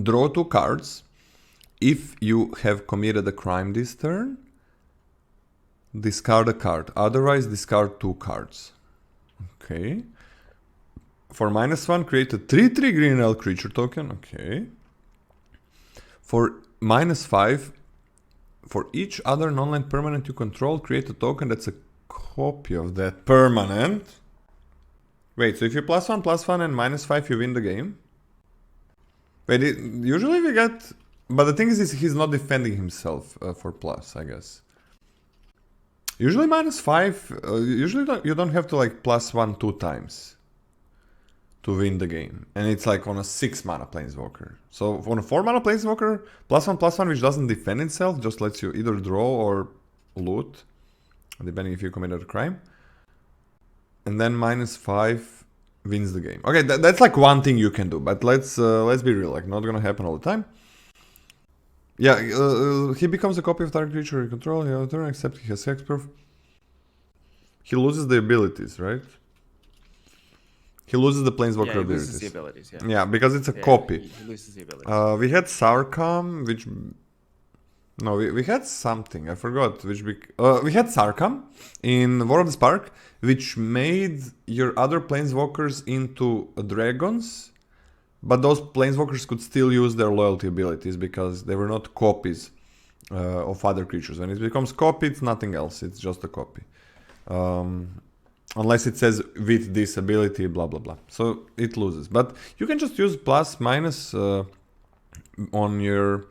draw 2 cards. If you have committed a crime this turn, discard a card. Otherwise, discard 2 cards. Okay. For -1, create a 3/3 green elf creature token. Okay. For -5, for each other non-land permanent you control, create a token that's a copy of that permanent. Wait, so if you +1/+1 and -5, you win the game? Wait, usually we get... But the thing is he's not defending himself for plus, I guess. Usually -5, usually you don't have to like +1 2 times to win the game. And it's like on a 6 mana planeswalker. So on a 4 mana planeswalker, +1/+1 which doesn't defend itself, just lets you either draw or loot, depending if you committed a crime. And then -5 wins the game. Okay, that's like one thing you can do, but let's be real, like not gonna happen all the time. Yeah, he becomes a copy of target creature you control, you have a turn, except he has hexproof. He loses the abilities, right? He loses the planeswalker he abilities. loses the abilities, yeah. Yeah, because it's a copy. He loses the abilities. We had Sarkam, which... No, we had something, I forgot which... we had Sarkam in War of the Spark, which made your other planeswalkers into dragons, but those planeswalkers could still use their loyalty abilities because they were not copies of other creatures. When it becomes copy, it's nothing else, it's just a copy. Unless it says with this ability, blah blah blah. So it loses. But you can just use plus, minus on your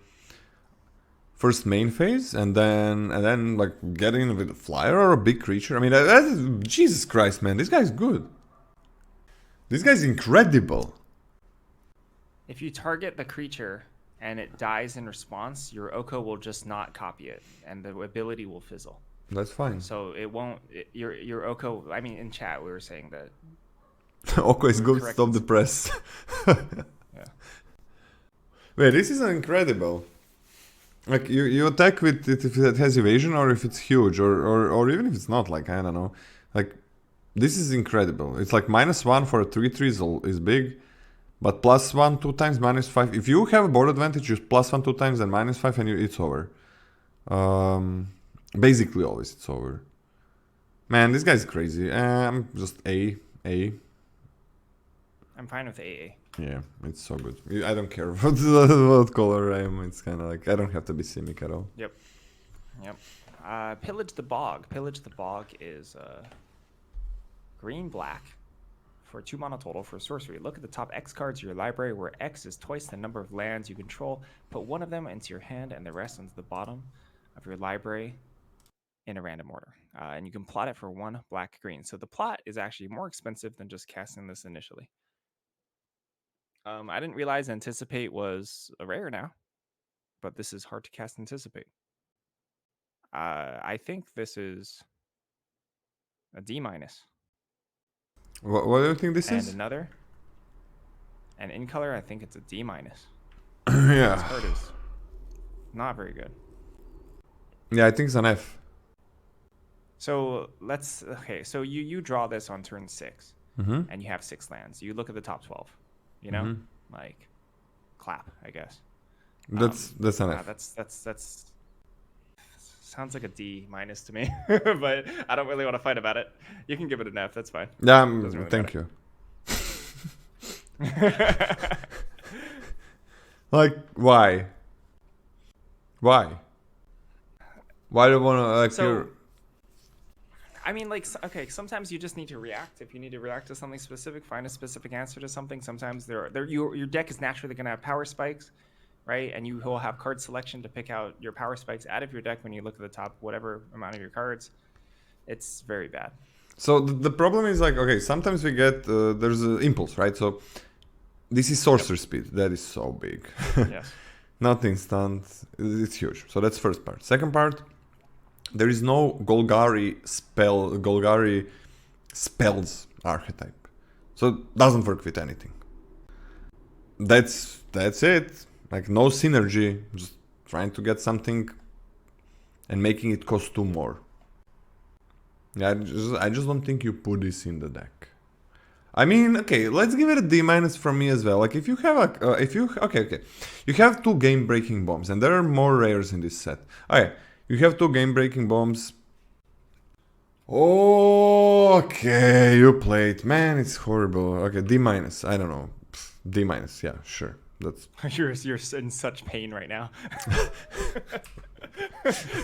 first main phase, and then like get in with a flyer or a big creature. I mean, that is, Jesus Christ, man, this guy's good. This guy's incredible. If you target the creature and it dies in response, your Oko will just not copy it, and the ability will fizzle. That's fine. So it won't. Your Oko. I mean, in chat we were saying that Oko is good. Stop the press. Yeah. Wait, this is incredible. Like you attack with it if it has evasion or if it's huge or even if it's not. Like I don't know. Like this is incredible. It's like -1 for a 3/3 is big. But +1 2 times, -5. If you have a board advantage, use +1 2 times and -5 and it's over. Basically always it's over. Man, this guy's crazy. I'm just A. I'm fine with AA. Yeah, it's so good. I don't care what color I am. It's kind of like I don't have to be Simic at all. Yep. Pillage the Bog. Pillage the Bog is green-black for 2 mana total for sorcery. Look at the top X cards of your library, where X is twice the number of lands you control. Put one of them into your hand and the rest into the bottom of your library in a random order. And you can plot it for 1 black-green. So the plot is actually more expensive than just casting this initially. I didn't realize Anticipate was a rare now, but this is hard to cast Anticipate. I think this is a D-. What do you think this is? And another. And in color, I think it's a D-. Yeah. This card is not very good. Yeah, I think it's an F. So so you draw this on turn 6, and you have 6 lands. You look at the top 12, you know, like clap, I guess. That's an F. That's sounds like a D- to me, but I don't really want to fight about it. You can give it an F. That's fine. Yeah, really thank you. Like, why? Why do you want to like? So, I mean, like, okay, sometimes you just need to react. If you need to react to something specific, find a specific answer to something. Sometimes your deck is naturally going to have power spikes, right? And you will have card selection to pick out your power spikes out of your deck when you look at the top, whatever amount of your cards. It's very bad. So the problem is like, okay, sometimes we get, there's an impulse, right? So this is sorcerer speed. That is so big. Yes. Not instant. It's huge. So that's first part. Second part, there is no Golgari spells archetype. So it doesn't work with anything. That's it. Like no synergy, just trying to get something and making it cost 2 more. Yeah, I just don't think you put this in the deck. I mean, okay, let's give it a D- from me as well. Like, if you have a, okay, you have 2 game-breaking bombs, and there are more rares in this set. Okay, you have 2 game-breaking bombs. Okay, you played. Man, it's horrible. Okay, D-, I don't know. D-, yeah, sure. That's... You're in such pain right now.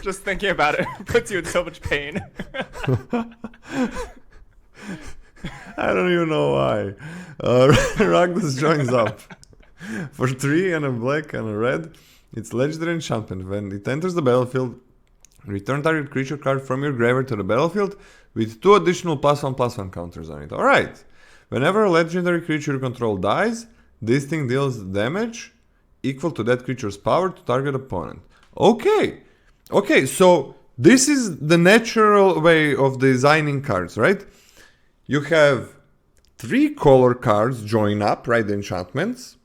Just thinking about it puts you in so much pain. I don't even know why. Ragdos joins up. For 3 and a black and a red, it's legendary enchantment. When it enters the battlefield, return target creature card from your graveyard to the battlefield with 2 additional +1/+1 counters on it. Alright. Whenever a legendary creature you control dies, this thing deals damage equal to that creature's power to target opponent. Okay. Okay, so this is the natural way of designing cards, right? You have 3 color cards join up, right? The enchantments.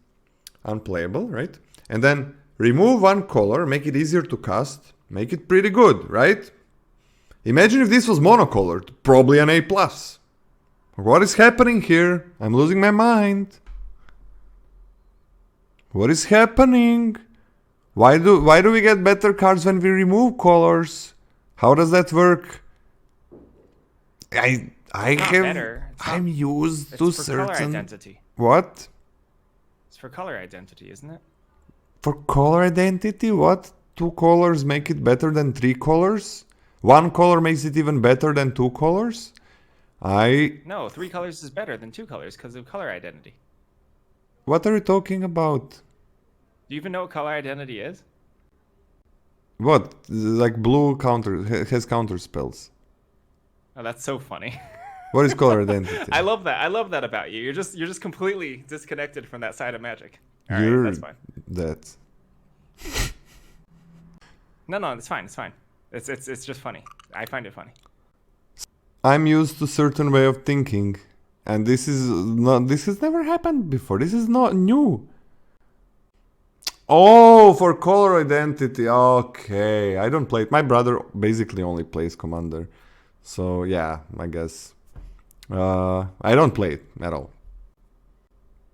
Unplayable, right? And then remove 1 color, make it easier to cast, make it pretty good, right? Imagine if this was monocolored, probably an A+. What is happening here? I'm losing my mind. What is happening? Why do we get better cards when we remove colors? How does that work? I'm used to certain... color identity. What? It's for color identity, isn't it? For color identity? What? 2 colors make it better than 3 colors? 1 color makes it even better than 2 colors? No, 3 colors is better than 2 colors because of color identity. What are you talking about? Do you even know what color identity is? What? Like blue has counter spells. Oh, that's so funny. What is color identity? I love that. I love that about you. You're just completely disconnected from that side of Magic. All You're right, that's fine. That. No, it's fine. It's fine. It's just funny. I find it funny. I'm used to certain way of thinking, and this has never happened before. This is not new. Oh, for color identity. Okay, I don't play it. My brother basically only plays Commander, so yeah, I guess I don't play it at all.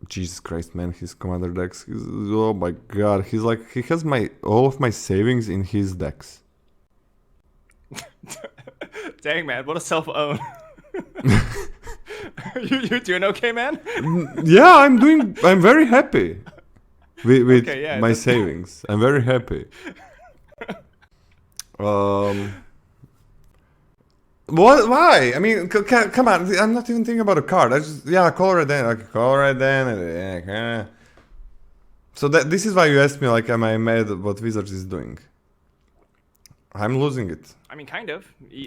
Jesus Christ, man, his Commander decks. Oh my God, he has all of my savings in his decks. Dang, man, what a self-own. You're doing okay, man? Yeah, I'm very happy with okay, my savings. I'm very happy. What? Why? I mean, come on. I'm not even thinking about a card. Color identity. Color identity. So this is why you asked me, like, am I mad at what Wizards is doing? I'm losing it. I mean, kind of.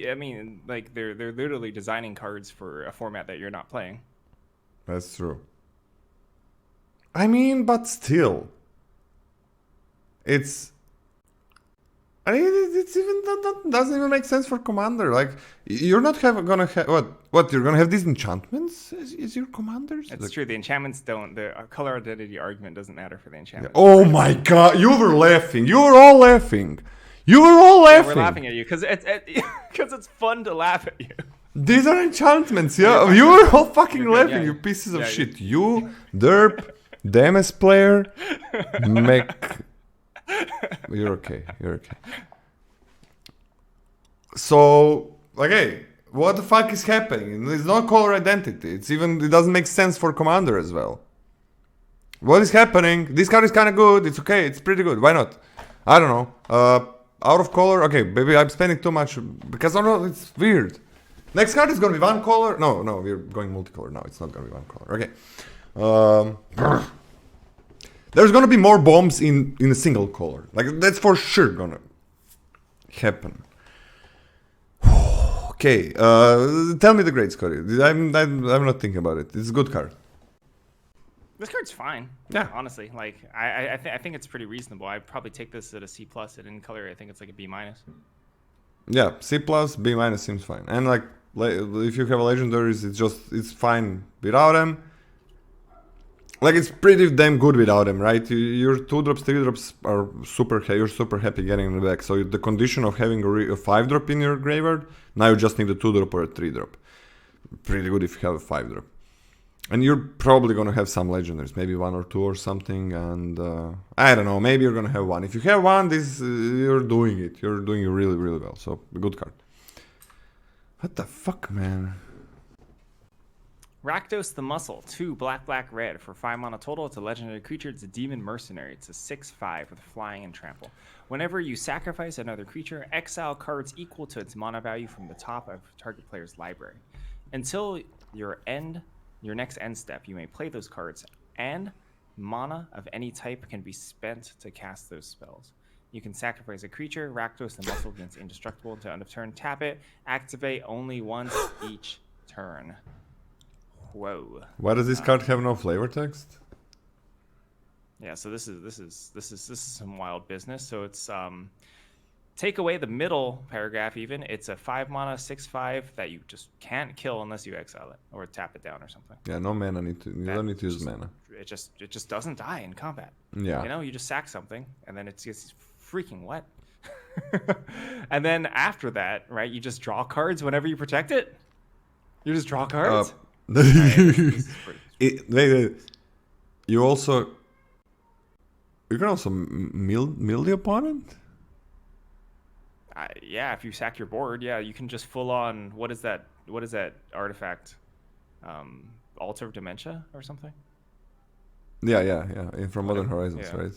I mean, like, they're literally designing cards for a format that you're not playing. That's true. I mean, but still, it's even that doesn't even make sense for Commander. Like, you're not gonna have what you're gonna have these enchantments as your commanders. That's true. The enchantments don't. The color identity argument doesn't matter for the enchantments. Oh my God! You were laughing. You were all laughing. You were all laughing. Yeah, we're laughing at you because it's fun to laugh at you. These are enchantments, yeah. You were all fucking laughing, you pieces of shit. You, derp, DMS player, You're okay. You're okay. So, okay, what the fuck is happening? It's not color identity. It doesn't make sense for Commander as well. What is happening? This card is kind of good. It's okay. It's pretty good. Why not? I don't know. Out of color. Okay, maybe I'm spending too much because I don't know. It's weird. Next card is gonna be 1 color. No, we're going multicolor. No, it's not gonna be 1 color. Okay. There's gonna be more bombs in a single color. Like, that's for sure gonna happen. Okay. Tell me the grades, Cody. I'm not thinking about it. It's a good card. This card's fine. Yeah. Honestly, like I think it's pretty reasonable. I'd probably take this at a C+. And in color, I think it's like a B-. Yeah, C+, B- seems fine. And like, if you have a legendaries, it's fine without them. Like, it's pretty damn good without them, right? Your 2-drops, 3-drops are you're super happy getting in the deck. So the condition of having a 5-drop in your graveyard, now you just need a 2-drop or a 3-drop. Pretty good if you have a 5-drop. And you're probably gonna have some legendaries, maybe 1 or 2 or something, and I don't know, maybe you're gonna have 1. If you have 1, you're doing it. You're doing it really, really well. So, a good card. What the fuck, man? Rakdos the Muscle, 2 black, black, red for 5 mana total. It's a legendary creature. It's a demon mercenary. It's a 6/5 with flying and trample. Whenever you sacrifice another creature, exile cards equal to its mana value from the top of target player's library. Until your next end step, you may play those cards, and mana of any type can be spent to cast those spells. You can sacrifice a creature. Rakdos the Muscle gains indestructible until end of turn. Tap it. Activate only once each turn. Whoa. Why does this card have no flavor text? Yeah, so this is some wild business. So it's take away the middle paragraph even. It's a 5 mana 6/5 that you just can't kill unless you exile it or tap it down or something. Yeah, no mana you don't need to use mana. It just doesn't die in combat. Yeah. You know, you just sack something and then it's freaking wet. And then after that, right, you just draw cards whenever you protect it. You just draw cards. You can also mill the opponent. Yeah, if you sack your board, yeah, you can just full on. What is that artifact? Altar of Dementia or something. Yeah. From Modern Horizons, right?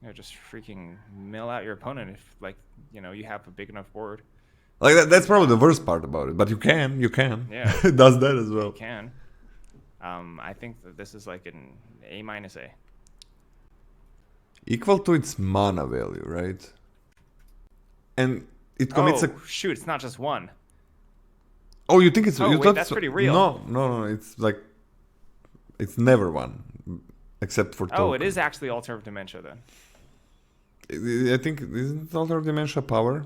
Yeah, just freaking mill out your opponent if, like, you know, you have a big enough board. Like that's probably the worst part about it, but you can. Yeah, it does that as well. You can. I think that this is like an A-. Equal to its mana value, right? And it commits shoot, it's not just 1. Oh, you think it's? Oh, you wait, that's pretty real. No. It's like it's never 1, except for token. Oh, it is actually Altar of Dementia then. I think isn't Altar of Dementia power?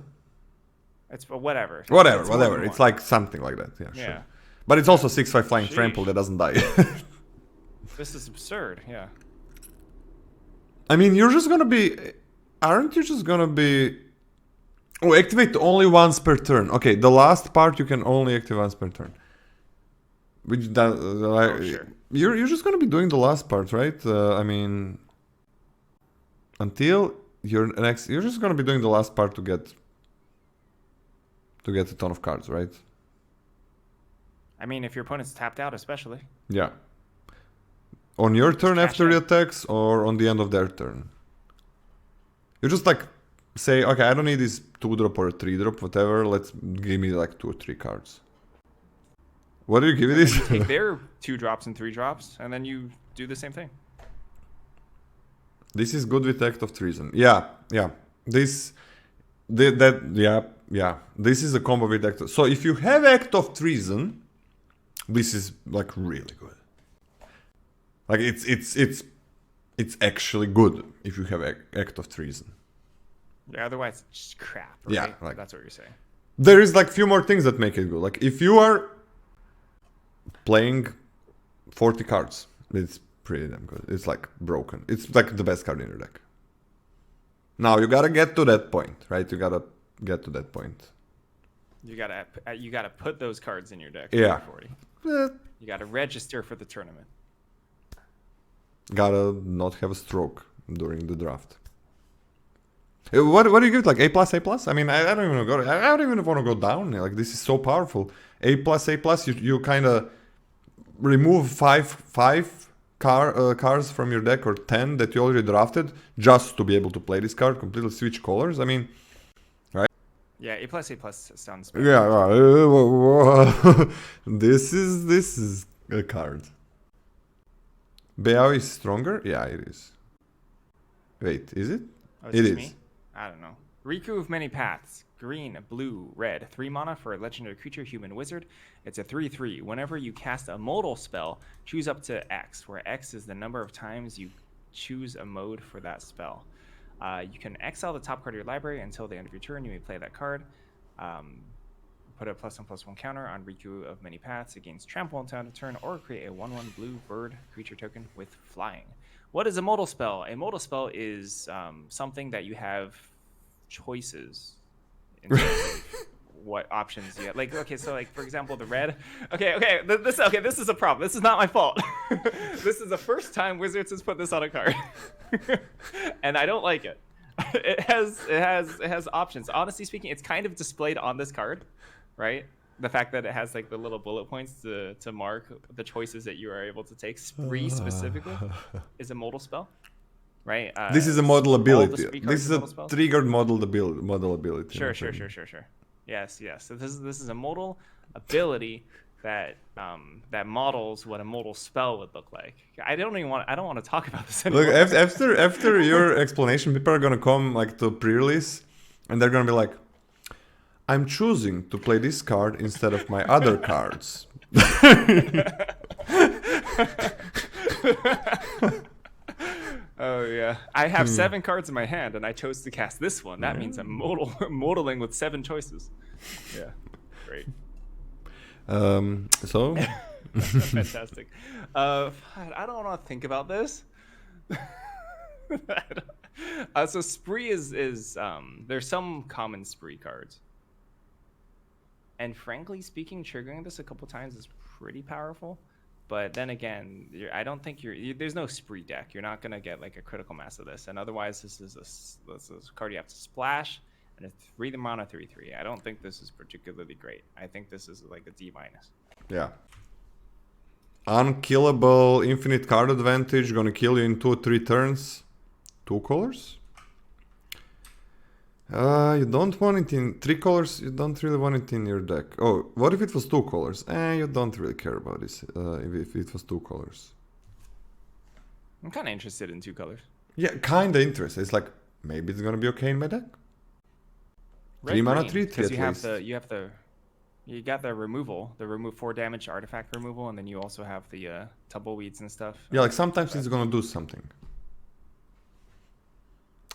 It's whatever. Whatever. It's like something like that. Yeah, sure. But it's also 6/5 flying trample that doesn't die. This is absurd. Yeah. I mean, aren't you just gonna be? Oh, activate only once per turn. Okay, the last part you can only activate once per turn. Which sure. You're just gonna be doing the last part, right? I mean, until your next, you're just gonna be doing the last part to get a ton of cards, right? I mean, if your opponent's tapped out, especially. Yeah. On your turn after the attacks, or on the end of their turn. You just like say, okay, I don't need this 2-drop or a 3-drop, whatever. Let's give me like 2 or 3 cards. What do you give it? You take their 2-drops and 3-drops, and then you do the same thing. This is good with Act of Treason. Yeah. This is a combo with Act of... So if you have Act of Treason, this is like really good. Like it's actually good if you have Act of Treason. Yeah, otherwise it's just crap, right? Yeah, like, that's what you're saying. There is like few more things that make it good. Like if you are playing 40 cards, it's pretty damn good. It's like broken. It's like the best card in your deck. Now you gotta get to that point, right? You gotta get to that point. You gotta put those cards in your deck. Yeah. 40. You gotta register for the tournament. Gotta not have a stroke during the draft. What do you give it? Like A+? I mean, I don't even want to go down. Like this is so powerful. A+. You kind of remove five cards from your deck, or 10 that you already drafted, just to be able to play this card. Completely switch colors. I mean, right? Yeah, A+ sounds better. Yeah. This is a card. Beao is stronger? Yeah, it is. Wait, is it? It is. Me? I don't know. Riku of Many Paths. Green, blue, red. 3 mana for a legendary creature, human wizard. It's a 3/3. Whenever you cast a modal spell, choose up to X, where X is the number of times you choose a mode for that spell. You can exile the top card of your library until the end of your turn. You may play that card. Put a +1/+1 counter on Riku of many paths. It gains trample until end of turn, or create a 1/1 blue bird creature token with flying. What is a modal spell? A modal spell is something that you have choices in terms of what options you have. Like, okay, so like for example, the red. This is a problem. This is not my fault. This is the first time Wizards has put this on a card, and I don't like it. It has options. Honestly speaking, it's kind of displayed on this card, right? The fact that it has like the little bullet points to mark the choices that you are able to take. Spree specifically is a modal spell, right? This is a model ability. This is a triggered model ability. Sure. Yes. So this is a modal ability that that models what a modal spell would look like. I don't want to talk about this anymore. Look, after your explanation, people are gonna come like to pre-release, and they're gonna be like, "I'm choosing to play this card instead of my other cards." Oh yeah, I have 7 cards in my hand, and I chose to cast this one. That means I'm modeling with 7 choices. Yeah, great. So Fantastic. I don't want to think about this. So spree is there's some common spree cards, and frankly speaking, triggering this a couple times is pretty powerful. But then again, I don't think there's no spree deck. You're not gonna get like a critical mass of this, and otherwise this is a card you have to splash, and it's 3 mana 3/3. I don't think this is particularly great. I think this is like a D-. yeah, unkillable, infinite card advantage, gonna kill you in 2 or 3 turns. 2 colors. You don't want it in 3 colors. You don't really want it in your deck. Oh, what if it was 2 colors? You don't really care about this. If it was 2 colors. I'm kind of interested in 2 colors. Yeah, kind of interested. It's like maybe it's gonna be okay in my deck. 3 mana 3/3 because at least. you got the removal, 4 damage artifact removal, and then you also have the tumbleweeds and stuff. Yeah, like sometimes it's gonna do something.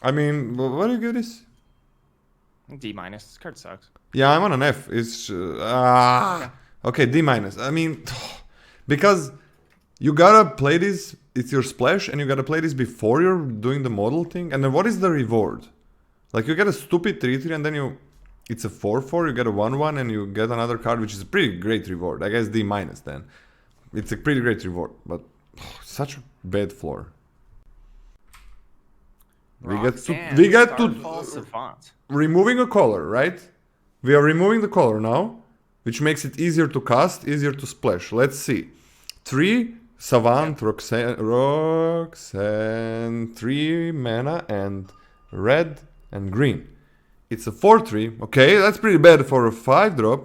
I mean, what do you give this? D-. This card sucks. Yeah, I'm on an F. It's okay, D-. I mean, because you gotta play this. It's your splash, and you gotta play this before you're doing the model thing. And then what is the reward? Like you get a stupid 3/3, and then it's a 4/4. You get a 1/1, and you get another card, which is a pretty great reward. I guess D- then. It's a pretty great reward, but such a bad floor. We get to removing a color, right? We are removing the color now, which makes it easier to cast, easier to splash. Let's see. 3 Savant, Roxanne, 3 mana, and red and green. It's a 4/3. Okay, that's pretty bad for a 5-drop.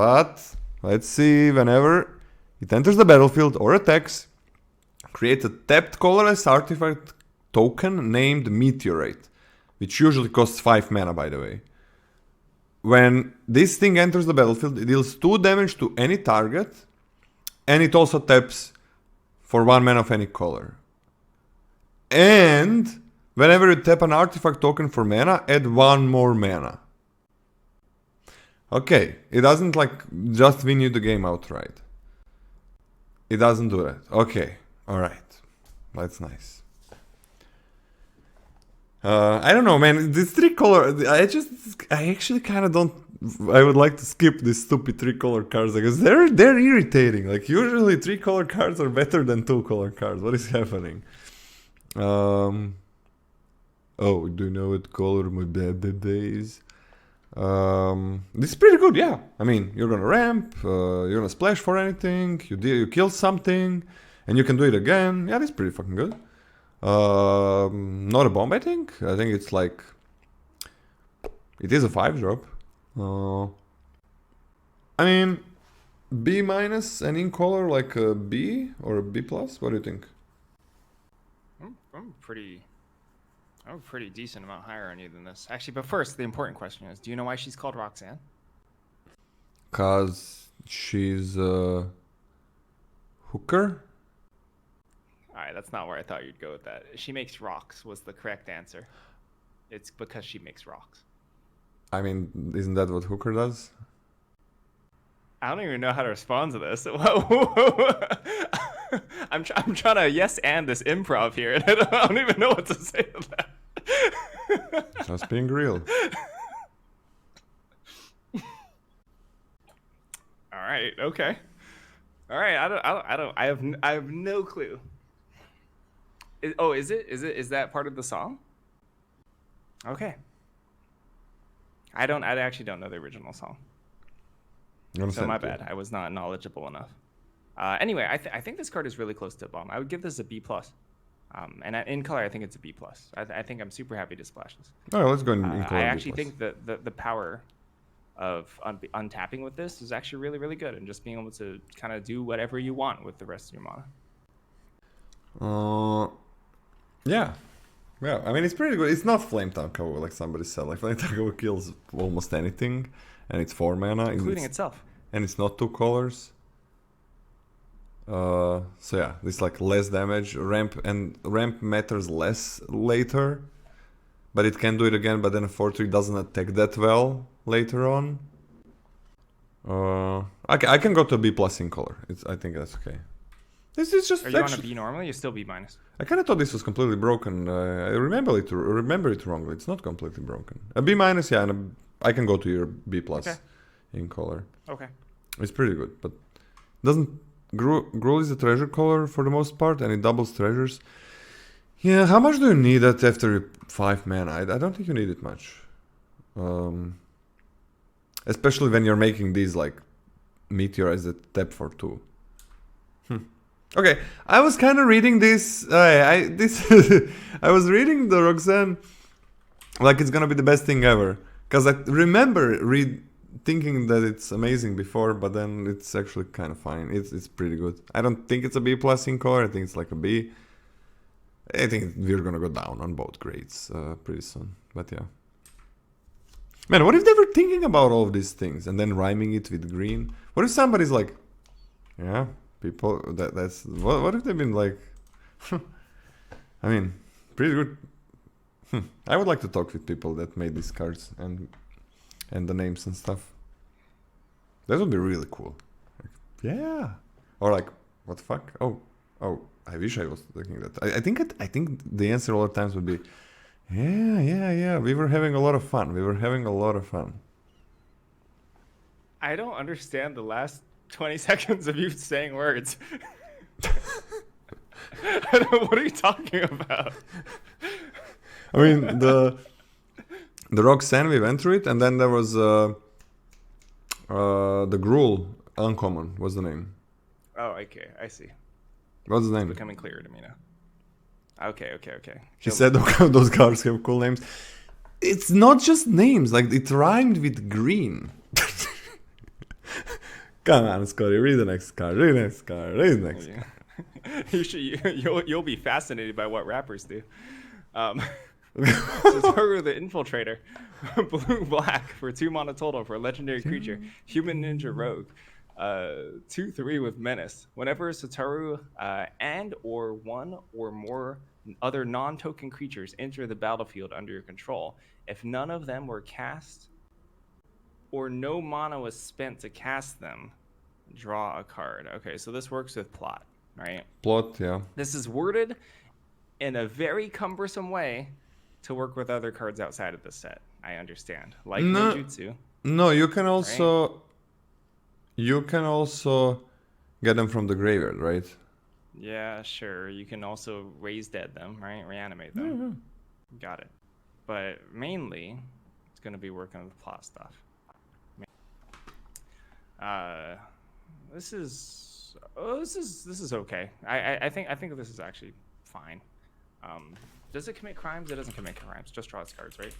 But let's see, whenever it enters the battlefield or attacks, create a tapped colorless artifact token named Meteorite, which usually costs 5 mana, by the way. When this thing enters the battlefield, it deals 2 damage to any target, and it also taps for 1 mana of any color. And whenever you tap an artifact token for mana, add 1 more mana. Okay, it doesn't like just win you the game outright. It doesn't do that. Okay, alright. That's nice. I don't know, man. This 3-color, I actually kind of don't. I would like to skip these stupid 3-color cards because they're irritating. Like usually 3-color cards are better than 2-color cards. What is happening? Oh, do you know what color my dad is? This is pretty good, yeah. I mean, you're gonna ramp, you're gonna splash for anything, you kill something, and you can do it again. Yeah, this is pretty fucking good. Not a bomb, I think. I think it's like... It is a 5-drop. I mean, B- and in color like a B or a B+? What do you think? I'm pretty decent amount higher on you than this. Actually, but first, the important question is, do you know why she's called Roxanne? Cause she's a hooker? Alright, that's not where I thought you'd go with that. She makes rocks was the correct answer. It's because she makes rocks. I mean, isn't that what hooker does? I don't even know how to respond to this. I'm trying to yes and this improv here, and I don't even know what to say to that. Just being real. All right. Okay. All right. I have no clue. Is that part of the song? Okay. I actually don't know the original song. So my bad. I was not knowledgeable enough. Anyway, I think this card is really close to a bomb. I would give this a B+. And in color, I think it's a B+. I think I'm super happy to splash this. Oh, let's go in color. I actually think that the power of untapping with this is actually really, really good, and just being able to kind of do whatever you want with the rest of your mana. Yeah. Yeah, I mean, it's pretty good. It's not Flame Tankao, like somebody said. Like, Flame Tankao kills almost anything, and it's 4 mana. Including itself. And it's not 2 colors. So yeah, it's like less damage. Ramp matters less later. But it can do it again, but then 4-3 doesn't attack that well later on. I can go to a B+ in color. I think that's okay. This is just. Are you on a B normally? You're still B-. I kind of thought this was completely broken. I remember it wrongly. It's not completely broken. A B-, yeah, and I can go to your B+ in color. Okay. It's pretty good, but doesn't Gruul is a treasure color for the most part, and it doubles treasures. Yeah, how much do you need that after 5 mana? I don't think you need it much. Especially when you're making these like meteorites that tap for 2. Okay, I was kind of reading this. I was reading the Roxanne like it's gonna be the best thing ever, because I remember thinking that it's amazing before, but then it's actually kind of fine. It's pretty good. I don't think it's a B+ in color. I think it's like a B. I think we're gonna go down on both grades pretty soon. But yeah, man, what if they were thinking about all of these things and then rhyming it with green? What if somebody's like, yeah. People, that's what if they've been like? I mean, pretty good. I would like to talk with people that made these cards and the names and stuff. That would be really cool. Like, yeah, or like, what the fuck? Oh, I wish I was thinking that. I think the answer all the times would be, yeah. We were having a lot of fun. I don't understand the last 20 seconds of you saying words. What are you talking about? I mean, the Roxanne, we went through it, and then there was the Gruul uncommon. What's the name? Oh, okay, I see. What's the name? It's becoming clearer to me now. Okay. She said those cards have cool names. It's not just names, like it rhymed with green. Come on, Scotty, read the next card. You'll be fascinated by what rappers do. Satoru the Infiltrator, blue-black for 2 mana total for a legendary creature, human ninja rogue, 2/3 with menace. Whenever Satoru and or one or more other non-token creatures enter the battlefield under your control, if none of them were cast or no mana was spent to cast them, draw a card. Okay, so this works with plot, right? Plot, yeah. This is worded in a very cumbersome way to work with other cards outside of the set. I understand. Like Ninjutsu. No, you can also... Right? You can also get them from the graveyard, right? Yeah, sure. You can also raise dead them, right? Reanimate them. Mm-hmm. Got it. But mainly, it's going to be working with plot stuff. This is okay. I think this is actually fine. Does it commit crimes? It doesn't commit crimes. Just draws cards, right?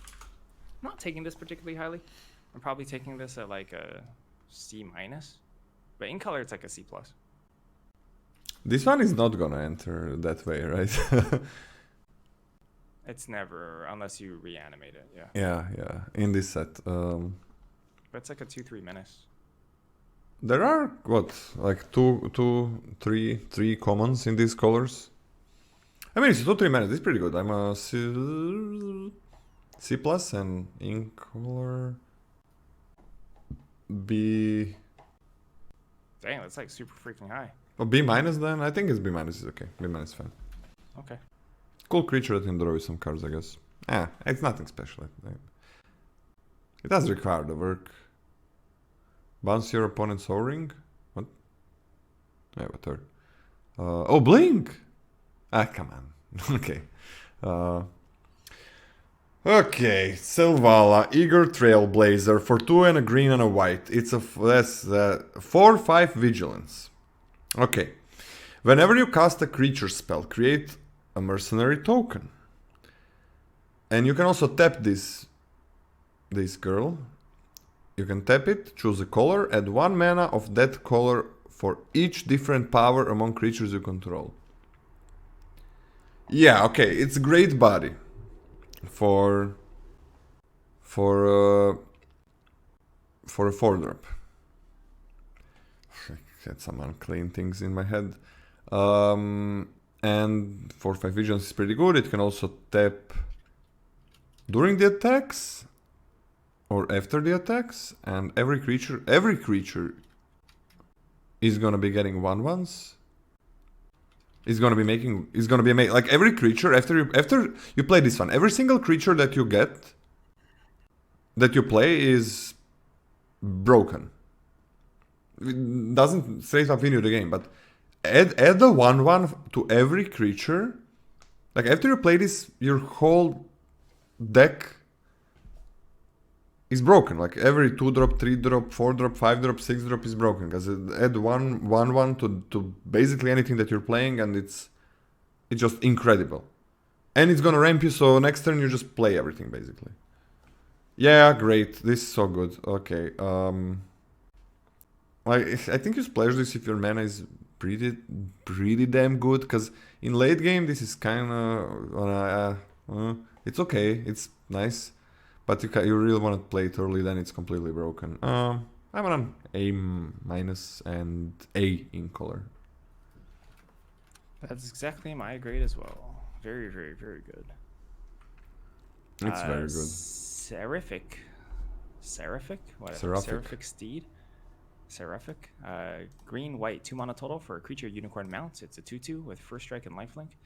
I'm not taking this particularly highly. I'm probably taking this at like a C-, but in color it's like a C+. This one is not gonna enter that way, right? It's never, unless you reanimate it. Yeah. Yeah. In this set, but it's like a 2/3 menace. There are like three commons in these colors. I mean, it's 2/3 menace. It's pretty good. I'm a C+, and in color B. Dang, that's like super freaking high. Oh, B minus then? I think it's B minus is okay. B minus fine. Okay. Cool creature that can draw you some cards, I guess. It's nothing special. It does require the work. Bounce your opponent's O-ring? What? Yeah, what third? Oh, blink! Come on. Okay. Okay, Selvala, Eager Trailblazer for 2 and a green and a white. It's a 4/5 vigilance. Okay. Whenever you cast a creature spell, create a mercenary token. And you can also tap this girl. You can tap it, choose a color, add 1 mana of that color for each different power among creatures you control. Yeah, okay, it's a great body for a 4-drop. I had some unclean things in my head. And 4/5 vigilance is pretty good. It can also tap during the attacks or after the attacks, and every creature is gonna be getting 1/1s. Is gonna be like every creature after you play this one. Every single creature that you get, that you play, is broken. It doesn't straight up win you the game, but add the 1/1 to every creature. Like after you play this, your whole deck is broken. Like every 2-drop, 3-drop, 4-drop, 5-drop, 6-drop is broken because it add 1/1 to basically anything that you're playing, and it's just incredible. And it's gonna ramp you, so next turn you just play everything basically. Yeah, great. This is so good. Okay. Like I think you splash this if your mana is pretty damn good, because in late game this is kind of it's okay. It's nice. But you really want to play it early, then it's completely broken. I'm on A minus and A in color. That's exactly my grade as well. Very, very, very good. It's very good. Seraphic? What? Seraphic Steed? Seraphic. Green, white, 2 mana total for a creature unicorn mount. It's a 2/2 with first strike and lifelink.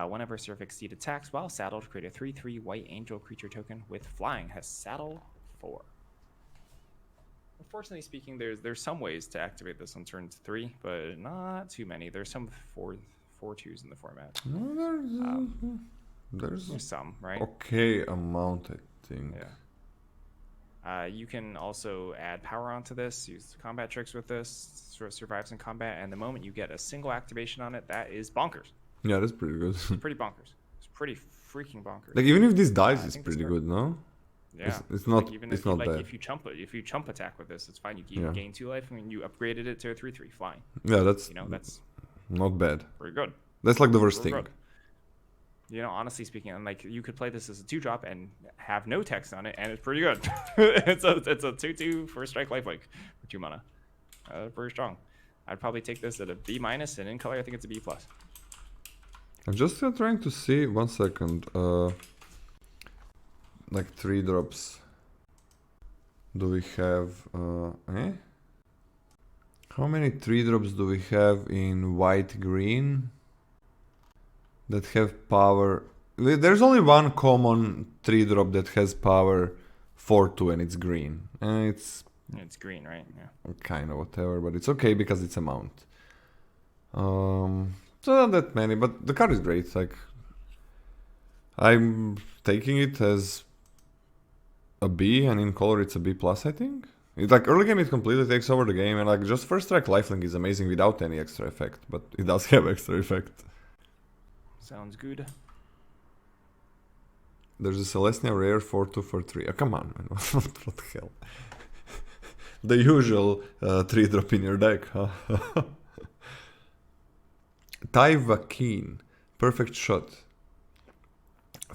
Whenever Seraphic Steed attacks while saddled, create a 3/3 white angel creature token with flying. Has saddle 4. Unfortunately speaking, there's some ways to activate this on turn 3, but not too many. There's some 4/2s in the format. No, there's some, right? Okay amount, I think. Yeah. You can also add power onto this, use combat tricks with this, survives in combat, and the moment you get a single activation on it, that is bonkers. Yeah, that's pretty good. Pretty bonkers. It's pretty freaking bonkers. Like even if this dies, it's pretty good, no? Yeah, it's not. Like, even it's if not you, bad. If you chump attack with this, it's fine. You gain 2 life, and you upgraded it to a 3/3. Fine. Yeah, that's that's not bad. Pretty good. That's like the worst thing. Good. Honestly speaking, and like you could play this as a 2-drop and have no text on it, and it's pretty good. it's a 2/2 first strike lifelink for 2 mana. Pretty strong. I'd probably take this at a B minus, and in color, I think it's a B plus. I'm just trying to see. 1 second. Like 3 drops. Do we have? How many 3 drops do we have in white green that have power? There's only one common 3 drop that has power 4/2, and it's green. And it's green, right? Yeah. Kind of whatever, but it's okay because it's a mount. So not that many, but the card is great. Like I'm taking it as a B, and in color it's a B plus, I think. It's like early game it completely takes over the game, and like just first strike lifelink is amazing without any extra effect, but it does have extra effect. Sounds good. There's a Celestia rare 4/2 for 3. Oh, come on, man. What the hell? The usual 3 drop in your deck, huh? Taiva perfect shot.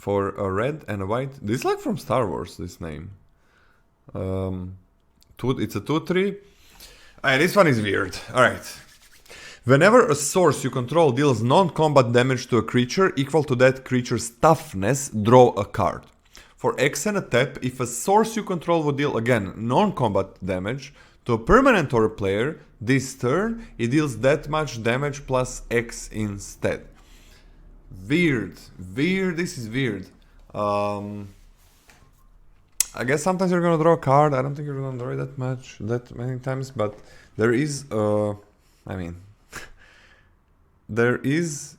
For a red and a white. This is like from Star Wars, this name. It's a 2/3. This one is weird. Alright. Whenever a source you control deals non-combat damage to a creature equal to that creature's toughness, draw a card. For X and a tap, if a source you control would deal, again, non-combat damage to a permanent or a player, this turn, it deals that much damage plus X instead. Weird. This is weird. I guess sometimes you're gonna draw a card. I don't think you're gonna draw it that many times, but there is, I mean, there is,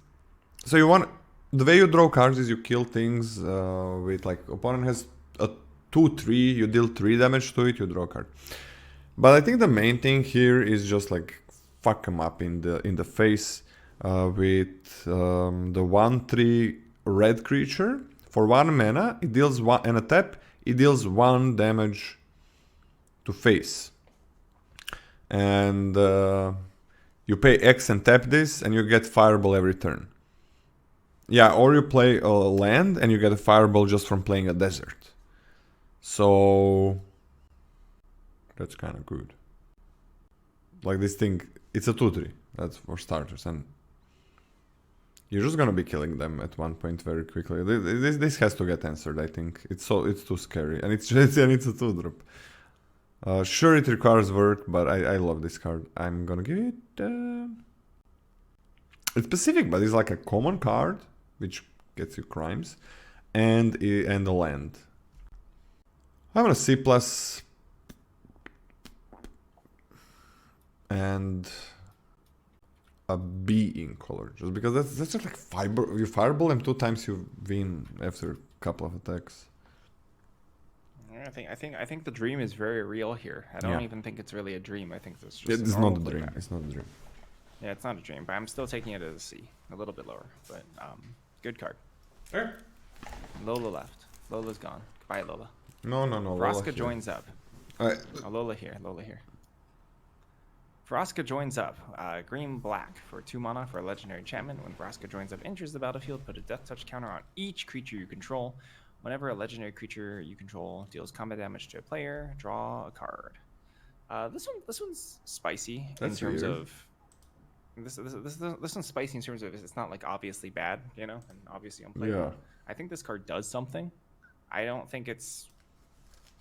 so you want, the way you draw cards is you kill things with, like, opponent has a 2-3, you deal 3 damage to it, you draw a card. But I think the main thing here is just, like, fuck them up in the face with the 1-3 red creature. For 1 mana, it deals 1, and a tap, it deals 1 damage to face. And you pay X and tap this, and you get Fireball every turn. Yeah, or you play a land, and you get a Fireball just from playing a desert. So that's kind of good. Like, this thing, it's a 2-3. That's for starters, and you're just gonna be killing them at one point very quickly. This has to get answered, I think. It's too scary, and it's a 2-drop. Sure, it requires work, but I love this card. I'm gonna give it. It's specific, but it's like a common card, which gets you crimes, and a land. I'm gonna C+, and a B in color, just because that's just like fiber. You fireball them 2 times, you win after a couple of attacks. I think the dream is very real here. I don't even think it's really a dream. I think it's just It's not a dream. It's not a dream. Yeah, it's not a dream, but I'm still taking it as a C, a little bit lower, but good card. Sure. Lola left. Lola's gone. Goodbye, Lola. No. Vraska joins up. Lola here. Vraska joins up. Green-black for 2 mana for a legendary enchantment. When Vraska joins up, enters the battlefield, put a death touch counter on each creature you control. Whenever a legendary creature you control deals combat damage to a player, draw a card. This one's spicy in terms of this one's spicy in terms of it's not like obviously bad, you know, and obviously unplayable. Yeah. I think this card does something. I don't think it's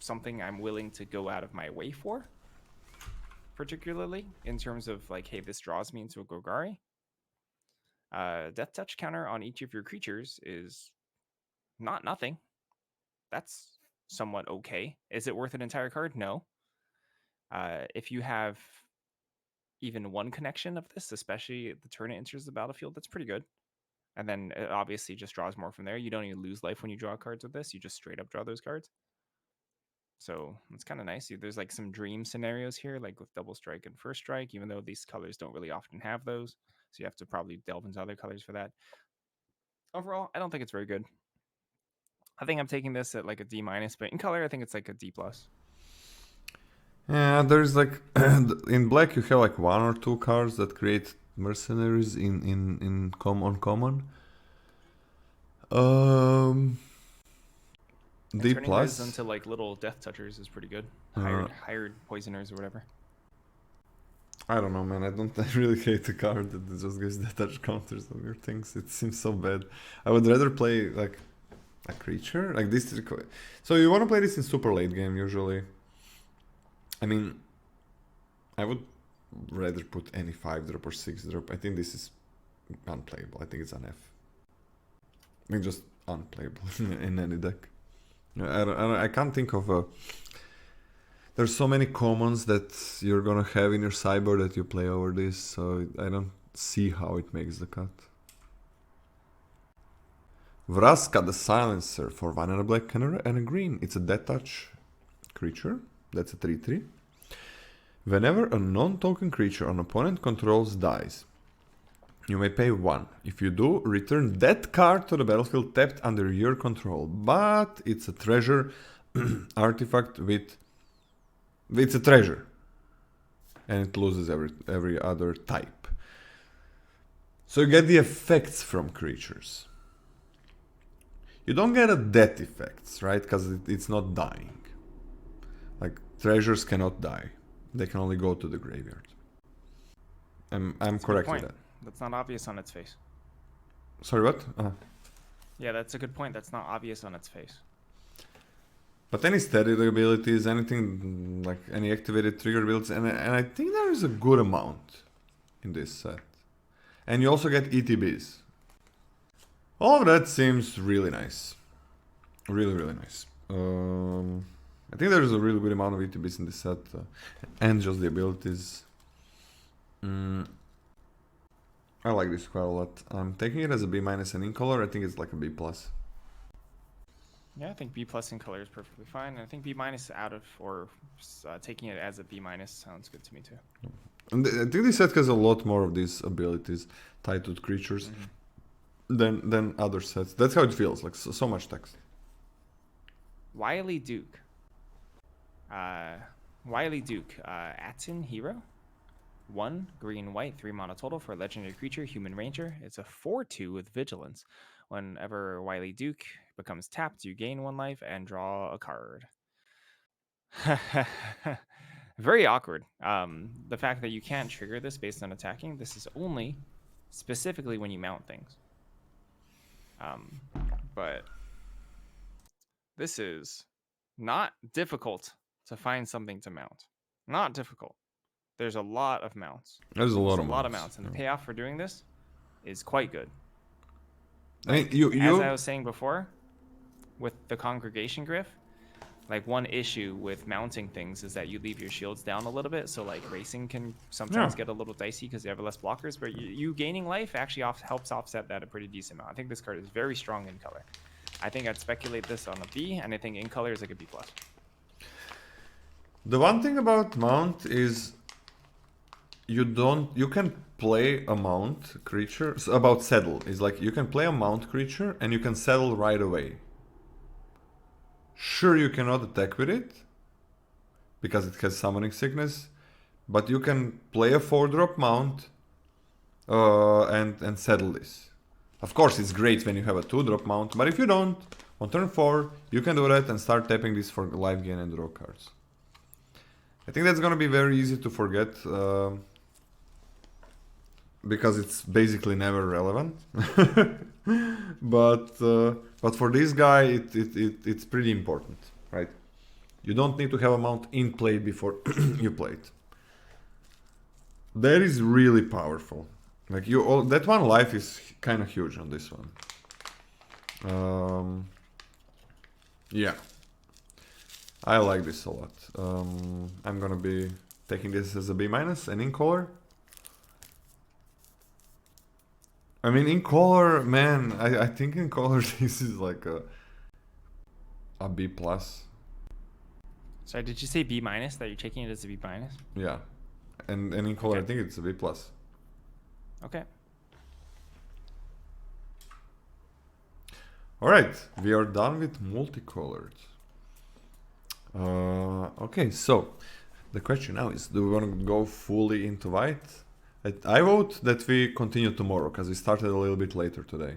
something I'm willing to go out of my way for, particularly in terms of like, hey, this draws me into a Golgari. Death touch counter on each of your creatures is not nothing. That's somewhat okay. Is it worth an entire card? No. If you have even one connection of this, especially the turn it enters the battlefield, that's pretty good. And then it obviously just draws more from there. You don't even lose life when you draw cards with this. You just straight up draw those cards. So it's kind of nice. There's like some dream scenarios here, like with double strike and first strike, even though these colors don't really often have those. So you have to probably delve into other colors for that. Overall, I don't think it's very good. I think I'm taking this at like a D-, but in color, I think it's like a D+. Yeah, there's like in black you have like 1 or 2 cards that create mercenaries in common. D+. Turning those into like little death touchers is pretty good. Hired poisoners or whatever. I don't know, man. I really hate the card that just gives death touch counters on your things. It seems so bad. I would rather play like a creature like this. So you want to play this in super late game usually. I mean, I would rather put any 5-drop or 6-drop. I think this is unplayable. I think it's an F. I think just unplayable in any deck. I can't think of a... There's so many commons that you're gonna have in your sideboard that you play over this, so I don't see how it makes the cut. Vraska the Silencer for 1 and a black and a green. It's a death touch creature. That's a 3/3. Whenever a non-token creature an opponent controls dies, you may pay 1. If you do, return that card to the battlefield tapped under your control. But it's a treasure artifact with... It's a treasure. And it loses every other type. So you get the effects from creatures. You don't get a death effects, right? Because it's not dying. Like, treasures cannot die. They can only go to the graveyard. I'm correct with that. That's not obvious on its face. Sorry, what? Yeah, that's a good point. That's not obvious on its face. But any steady abilities, anything like any activated trigger abilities, and I think there is a good amount in this set. And you also get ETBs. All of that seems really nice. Really, really nice. I think there is a really good amount of ETBs in this set, and just the abilities. I like this quite a lot. I'm taking it as a B- and in color, I think it's like a B+. Yeah, I think B+ in color is perfectly fine. And I think B- out of, or taking it as a B- sounds good to me too. And I think this set has a lot more of these abilities tied to creatures than other sets. That's how it feels, like so much text. Wily Duke. Atin Hero. 1 green white 3 mana total for a legendary creature, human ranger. It's a 4/2 with vigilance. Whenever Wily Duke becomes tapped, you gain 1 life and draw a card. Very awkward. The fact that you can't trigger this based on attacking. This is only specifically when you mount things. But this is not difficult to find something to mount. Not difficult. There's a lot of mounts. There's a lot of mounts, and the payoff for doing this is quite good. I mean, as I was saying before, with the Congregation Gryph, like one issue with mounting things is that you leave your shields down a little bit, so like racing can sometimes get a little dicey because you have less blockers, but you gaining life actually helps offset that a pretty decent amount. I think this card is very strong in color. I think I'd speculate this on a B, and I think in color is like a B+. The one thing about mount is you can play a mount creature. So about settle is like you can play a mount creature and you can settle right away. Sure, you cannot attack with it because it has summoning sickness, but you can play a 4-drop mount and settle this. Of course, it's great when you have a 2-drop mount, but if you don't, on turn 4, you can do that and start tapping this for life gain and draw cards. I think that's gonna be very easy to forget because it's basically never relevant. But for this guy, it's pretty important, right? You don't need to have a mount in play before you play it. That is really powerful. Like that one life is kind of huge on this one. Yeah, I like this a lot. I'm gonna be taking this as a B- and in color. I mean, in color, man, I think in color this is like a B+. Sorry, did you say B-? That you're taking it as a B-? Yeah, and in color, Okay. I think it's a B+. Okay. All right, we are done with multicolored. Okay, so the question now is, do we want to go fully into white? I vote that we continue tomorrow because we started a little bit later today.